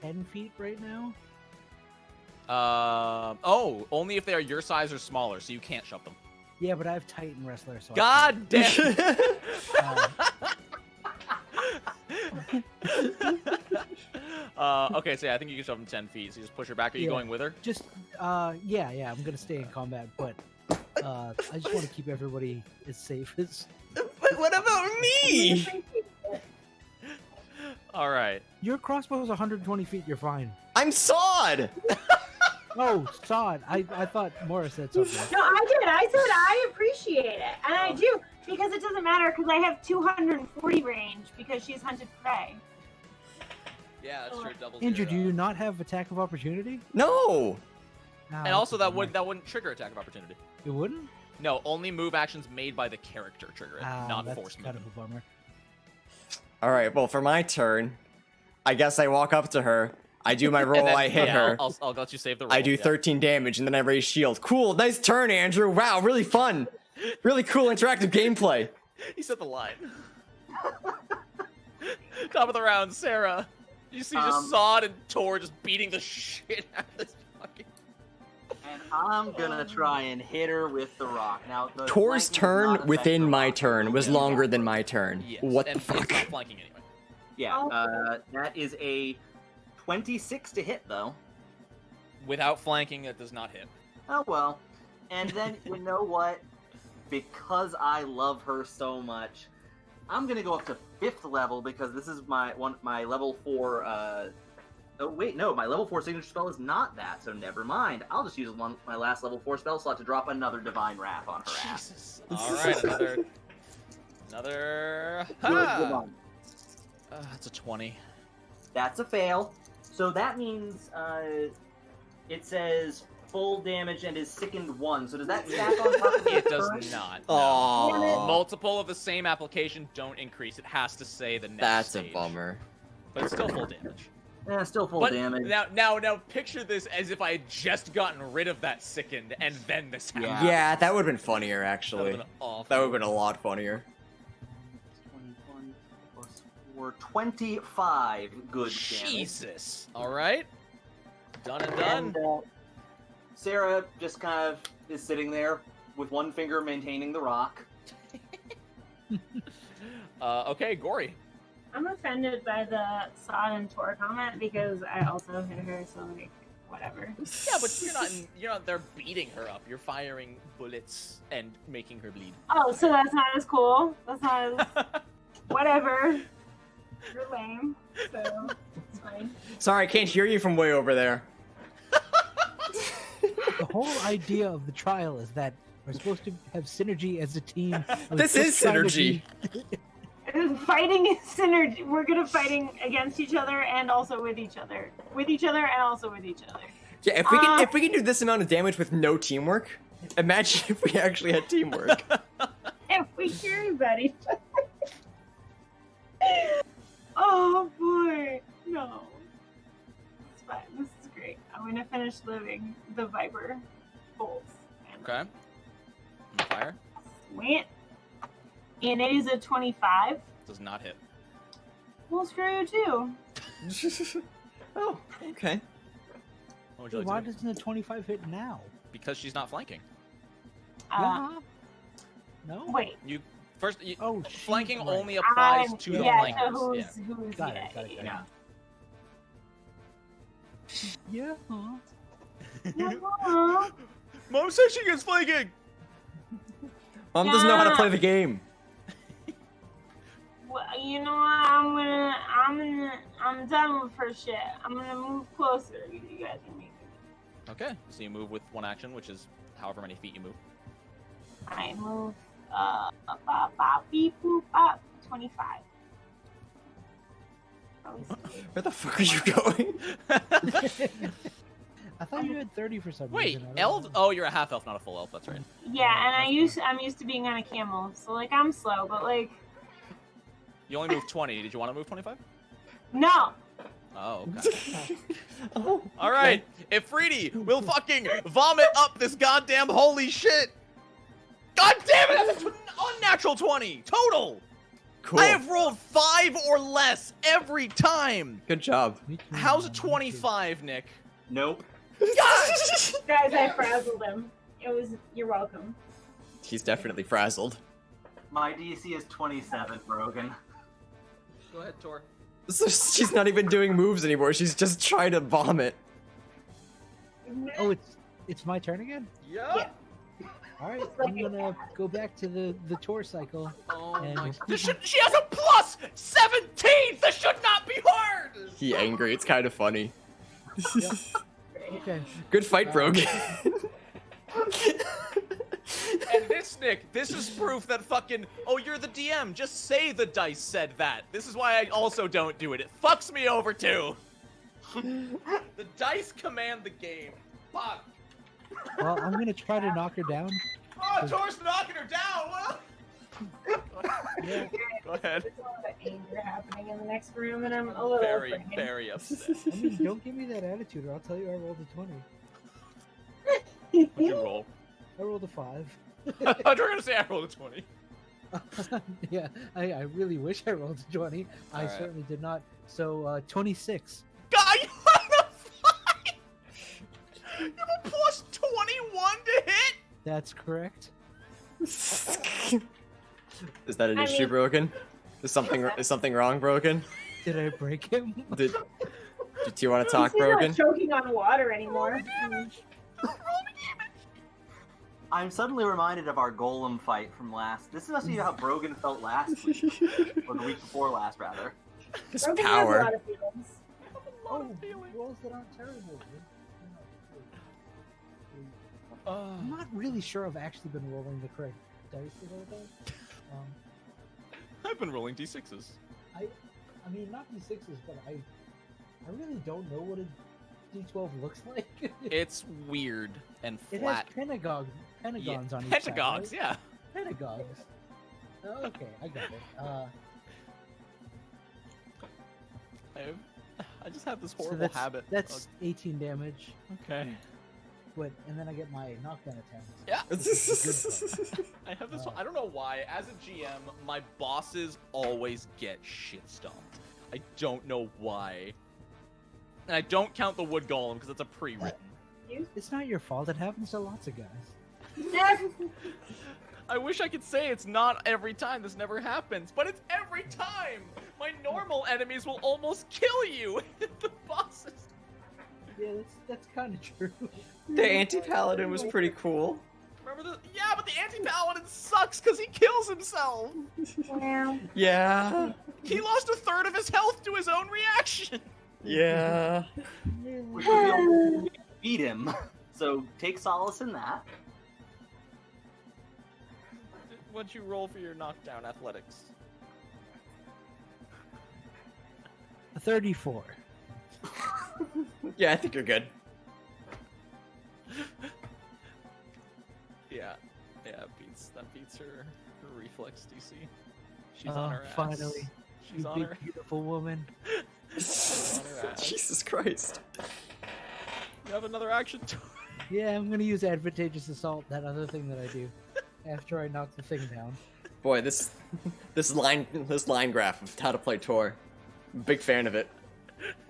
10 feet right now. Oh, only if they are your size or smaller, so you can't shove them. Yeah, but I have Titan Wrestler, so God damn! Okay, so yeah, I think you can shove them 10 feet. So you just push her back. Are you Yeah. going with her? Just, yeah, I'm gonna stay in combat, but I just want to keep everybody as safe as... But what about me? All right. Your crossbow is 120 feet, you're fine. I'm Sod! Oh, Sod. I thought Morris said something. No, I did. I said I appreciate it, and I do, because it doesn't matter because I have 240 range because she's hunted prey. Yeah, that's true. Doubles. Andrew, your, do you not have attack of opportunity? No! Ah, And also, that that's wouldn't trigger attack of opportunity. It wouldn't? No, only move actions made by the character trigger it, not that's force kind move. of a bummer. Alright, well, for my turn, I guess I walk up to her, I do my roll, I hit her, I'll let you save the roll. I do 13 damage, and then I raise shield. Cool, nice turn, Andrew. Wow, really fun. Really cool interactive gameplay. He said the line. Top of the round, Sarah. You see just Sod and Tor just beating the shit out of this fucking... And I'm gonna try and hit her with the rock. Now, the Tor's flanking does turn not affect within the my rock. turn was longer than my turn. Yes, What and the fuck? It's not flanking anyway. Yeah, that is a 26 to hit, though. Without flanking, it does not hit. Oh, well. And then, you know what? Because I love her so much, I'm gonna go up to 5th level because this is my level 4, oh, wait, no, my level 4 signature spell is not that, so never mind. I'll just use my last level 4 spell slot to drop another Divine Wrath on her ass. Jesus. Alright, another... Good Ha! one. That's a 20. That's a fail. So that means it says full damage and is sickened 1. So does that stack on top of It the does first? not. No. Aww. Multiple of the same application don't increase. It has to say the next That's stage. a bummer. But it's still full damage. Yeah, still full But damage. now picture this as if I had just gotten rid of that sickened and then this happened. Yeah. Yeah, that would have been funnier, That actually. would've been awful. That would have been a lot funnier. 21 plus 4, 25 good damage. Jesus. Alright. Done and And done. Sarah just kind of is sitting there with one finger maintaining the rock. Okay, Gory. I'm offended by the Sod and Tor comment because I also hit her, so like, whatever. Yeah, but you're not there beating her up. You're firing bullets and making her bleed. Oh, so that's not as cool. That's not as whatever. You're lame, so it's fine. Sorry, I can't hear you from way over there. The whole idea of the trial is that we're supposed to have synergy as a team. This is synergy. Fighting is synergy. We're good at fighting against each other and also with each other. With each other and also with each other. Yeah, if we can do this amount of damage with no teamwork, imagine if we actually had teamwork. And we care about each other. Oh boy, no. It's fine. This is great. I'm gonna finish living the Viper bolts. And Okay. Fire. Wait. And it is a 25. Does not hit. Well, screw you too. Oh, okay. What would you like Why to do? doesn't a 25 hit now? Because she's not flanking. Uh, No? Wait. You first. You, Oh, flanking right. only applies to the yeah, flankers. so Yeah. who's Got yeah, it, got it, got it. yeah. Yeah. Huh? Yeah. Mom says she gets flanking. Mom doesn't know how to play the game. Well, you know what? I'm done with her shit. I'm gonna move closer. You guys are making me. Okay, so you move with one action, which is however many feet you move. I move, beep, boop, up, 25. Where the fuck are you going? I thought you had 30 for some Wait, reason. I don't elf? know. Oh, you're a half elf, not a full elf. That's right. Yeah, and I'm used to being on a camel, so like I'm slow, but like You only moved 20. Did you want to move 25? no. Oh, okay. Oh, All right, Ifriti will fucking vomit up this goddamn holy shit. God damn it! That's an unnatural 20 total. cool. I have rolled 5 or less every time. Good job. Me too, How's a man, me too. 25, Nick? Nope. Guys, I frazzled him. You're welcome. He's definitely frazzled. My DC is 27, Brogan. Go ahead, Tor. So she's not even doing moves anymore. She's just trying to vomit. Oh, it's my turn again? Yeah. All right, I'm gonna go back to the tour cycle. Oh And my. we'll keep She has a plus 17. This should not be hard. He angry. It's kind of funny. Okay. Good fight, Brogan. And this, Nick, this is proof that fucking, oh, you're the DM. Just say the dice said that. This is why I also don't do it. It fucks me over, too. The dice command the game. Fuck. Well, I'm gonna try to knock her down. Oh, Tor's knocking her down. Yeah. Go ahead. There's a lot of anger happening in the next room, and I'm a little Very, afraid. very upset. I mean, don't give me that attitude, or I'll tell you I rolled a 20. What'd you roll? I rolled a 5. I thought you were gonna say I rolled a 20. Yeah, I really wish I rolled a 20. I Alright. certainly did not. So, 26. God, you have a 5! You have a plus 21 to hit? That's correct. Is that an I issue, mean- Brogan? Is something wrong, Brogan? Did I break him? Do you want to talk, He's not Brogan? choking on water anymore. I'm suddenly reminded of our golem fight from last. This must be how Brogan felt last week, or the week before last, rather. His Brogan has a power. lot of feelings. Oh, rolls that aren't terrible. I'm not really sure I've actually been rolling the correct dice the whole time. I've been rolling d6s. I mean, not D6s, but I really don't know what a D12 looks like. It's weird and It flat. has pentagons on each side. Pentagogs, right? yeah. Pentagogs. Oh, okay, I got it. I just have this So horrible that's, habit. That's 18 damage. Okay. But and then I get my knockdown attack. Yeah. Good part. I have this. I don't know why. As a GM, my bosses always get shit stomped. I don't know why. And I don't count the wood golem because it's a pre-written. It's not your fault. It happens to lots of guys. I wish I could say it's not every time. This never happens, but it's every time. My normal enemies will almost kill you. The bosses. Yeah, that's kind of true. The anti-paladin was pretty cool. Remember the? Yeah, but the anti-paladin sucks because he kills himself. Well, Yeah. He lost a third of his health to his own reaction. Yeah. Which was the only way to beat him. So take solace in that. What'd you roll for your knockdown athletics? A 34. Yeah, I think you're good. Yeah, that beats her reflex DC. She's on her ass. Finally, She's you on big her. beautiful woman. She's on her ass. Jesus Christ. You have another action. Yeah, I'm gonna use advantageous assault, that other thing that I do, after I knock the thing down. Boy, this line graph of how to play Tor. Big fan of it.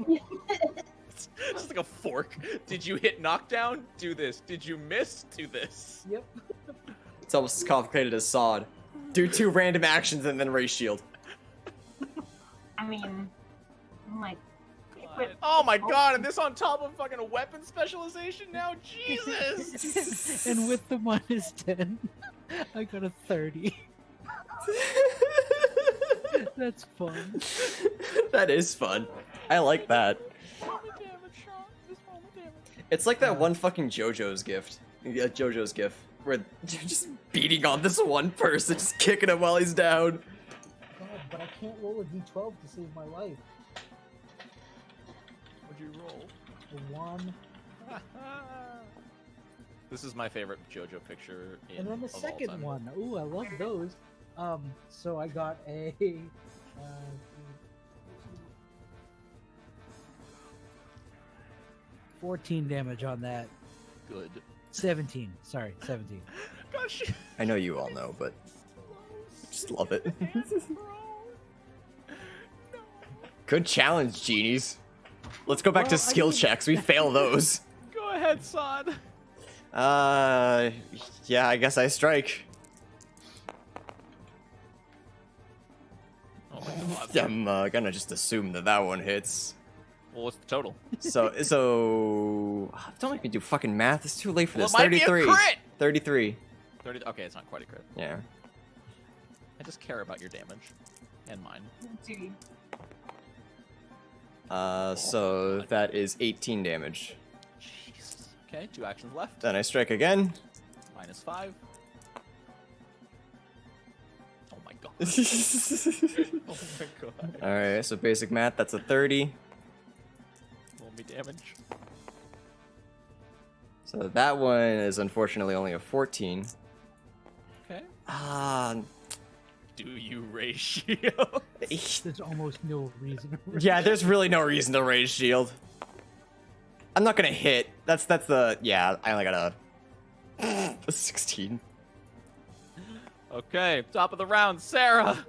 It's just like a fork. Did you hit knockdown? Do this. Did you miss? Do this. Yep. It's almost as complicated as Sod. Do 2 random actions and then raise shield. I mean, I'm like, Oh my god, and this on top of fucking a weapon specialization now? Jesus! And with the -10, I got a 30. That's fun. That is fun. I like that. It's like that one fucking JoJo's gift. JoJo's gif. Where you're just beating on this one person, just kicking him while he's down. God, but I can't roll a d12 to save my life. What'd you roll? A 1. This is my favorite JoJo picture in And then the of all second time. one. Ooh, I love those. So I got a 14 damage on that. Good. 17. Sorry, 17. Gosh. I know you all know, but just love it. Good challenge, Genies. Let's go back to Well, I skill mean- checks. We fail those. Go ahead, Sod. Yeah, I guess I strike. Oh my god. I'm gonna just assume that one hits. Well, what's the total? So don't make me do fucking math. It's too late for Well, this. it might be a 33. crit! 33. 30. Okay, it's not quite a crit. Yeah. I just care about your damage. And mine. dude, So that is 18 damage. Jesus. Okay, 2 actions left. Then I strike again. -5. Oh my god. Oh my god. Alright, so basic math, that's a 30. Roll me damage. So that one is unfortunately only a 14. Okay. Ah, Do you raise shield? There's almost no reason. yeah, there's really no reason to raise shield. I'm not gonna hit. That's the, yeah, I only got a 16. Okay, top of the round, Sarah.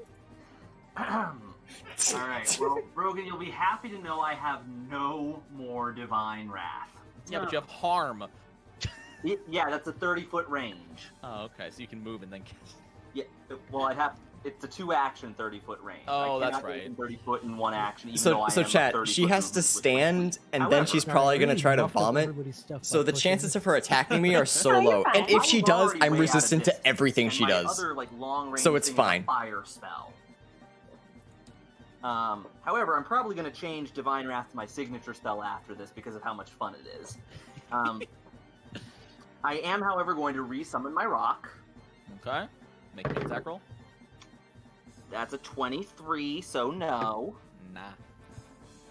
Alright, well, Brogan, you'll be happy to know I have no more Divine Wrath. Yeah, but you have harm. Yeah, that's a 30-foot range. Oh, okay, so you can move and then cast. Yeah, well, it's a 2-action 30-foot range. Oh, I that's cannot right. get in 30 foot in one action, even though I So am a chat, 30 she foot has to movement with my stand, feet. and then However, she's Sorry, probably I gonna really try to muffed up vomit. everybody's stuff So by the pushing chances it. of her attacking me are so No, you're low. fine. And if she I'm does, already I'm way out of resistant to distance, everything and she my does. Other, like, long-range So it's thing is a fine. Fire spell. However, I'm probably going to change Divine Wrath to my signature spell after this because of how much fun it is. I am, however, going to resummon my rock. Okay. Make an attack roll. That's a 23, so no. Nah.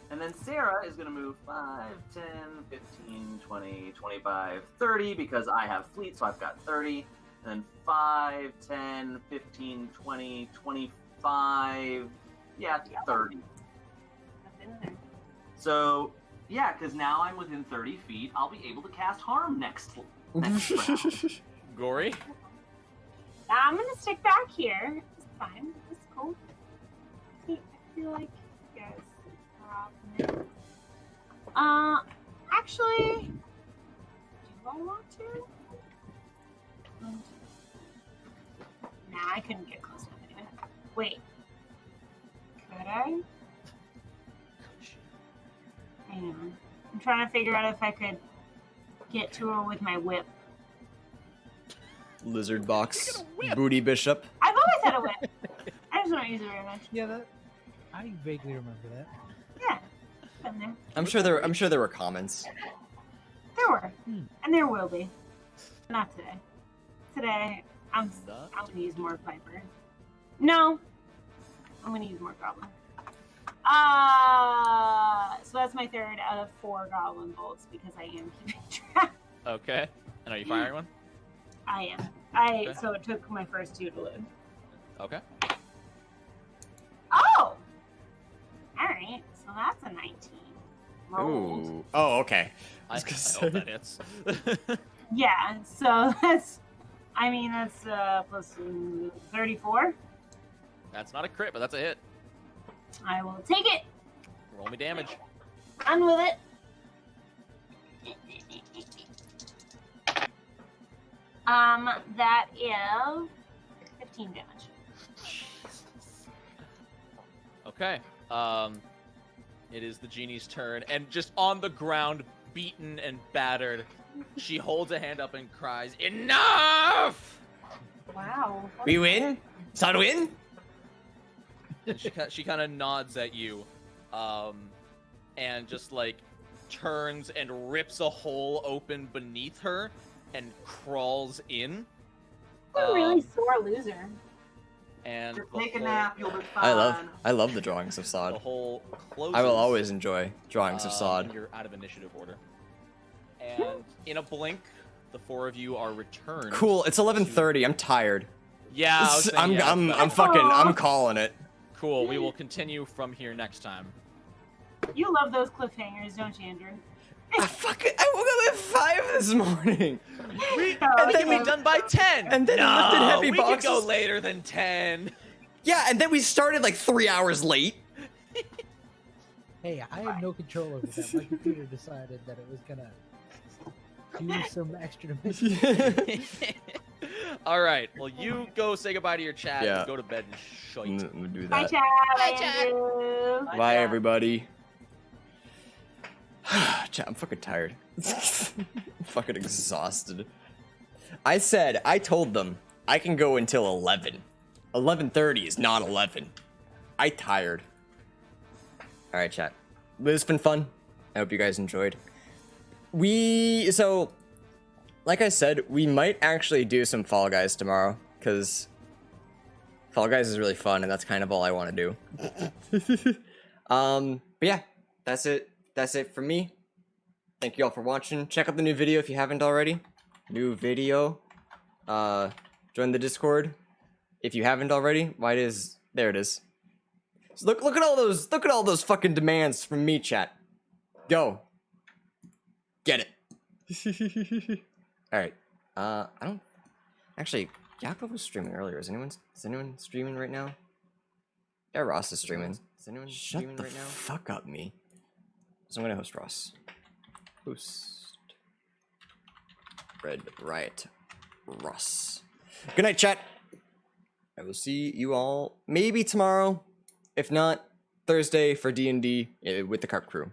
And then Sarah is going to move 5, 10, 15, 20, 25, 30 because I have fleet, so I've got 30. And then 5, 10, 15, 20, 25, yeah, 30. So, yeah, because now I'm within 30 feet, I'll be able to cast Harm next round. Gory. I'm gonna stick back here. It's fine. It's cool. I feel like you guys are off now. Actually, do I want to? Nah, I couldn't get close enough anyway. Wait. Could I? Hang on. I'm trying to figure out if I could get to her with my whip. Lizard box, booty bishop. I've always had a whip. I just don't use it very much. Yeah, that I vaguely remember that. Yeah, been there. I'm sure there were comments. There were, Hmm. and there will be. Not today. Today, I'm Not gonna use more Piper. No, I'm gonna use more Goblin. So that's my 3rd out of 4 Goblin bolts because I am keeping track. Okay. And are you firing one? I am. Okay. So it took my first 2 to load. Okay. Oh! Alright, so that's a 19. Rolled. Ooh. Oh, okay. I was gonna hope say. that hits. Yeah, so that's I mean, that's plus 34. That's not a crit, but that's a hit. I will take it. Roll me damage. On with it. That is 15 damage. Okay. It is the genie's turn, and just on the ground, beaten and battered, she holds a hand up and cries, "Enough!" Wow. We win? Sod win? And she kind of nods at you, and just like turns and rips a hole open beneath her and crawls in. You're a really sore loser. And the Take a hole- nap, you'll be fine. I love the drawings of The Sod. hole closes. I will always enjoy drawings of and Sod. you're out of initiative order. And in a blink, the four of you are returned. Cool. It's 11:30. I'm tired. Yeah, I was saying, yeah, I'm calling it. cool. We will continue from here next time. You love those cliffhangers, don't you, Andrew? I woke up at 5 this morning. We then can we- be done by 10. and then we no, lifted heavy we could boxes. go later than 10. Yeah, and then we started like 3 hours late. Hey, I have no control over that. My computer decided that it was gonna do some extra dimensions. All right. Well, you go say goodbye to your chat Yeah. and go to bed and shite. I'm gonna do Bye, that. Chad. Bye, Bye, Chad. Andrew. Bye, everybody. Chat, I'm fucking tired. I'm fucking exhausted. I told them I can go until 11. 11:30 is not 11. I tired. All right, chat. But it's been fun. I hope you guys enjoyed. So, like I said, we might actually do some Fall Guys tomorrow, because Fall Guys is really fun, and that's kind of all I want to do. But yeah, that's it. That's it for me. Thank you all for watching. Check out the new video if you haven't already. New video. Join the Discord if you haven't already. There it is. So look at all those fucking demands from me, chat. Go. Get it. All right. I don't actually. Jacob was streaming earlier. Is anyone streaming right now? Yeah, Ross is streaming. Is anyone streaming right now? Shut the fuck up, me. So I'm gonna host Ross. Host. Red Riot Ross. Good night, chat. I will see you all maybe tomorrow. If not, Thursday for D&D with the Carp Crew.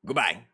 Goodbye.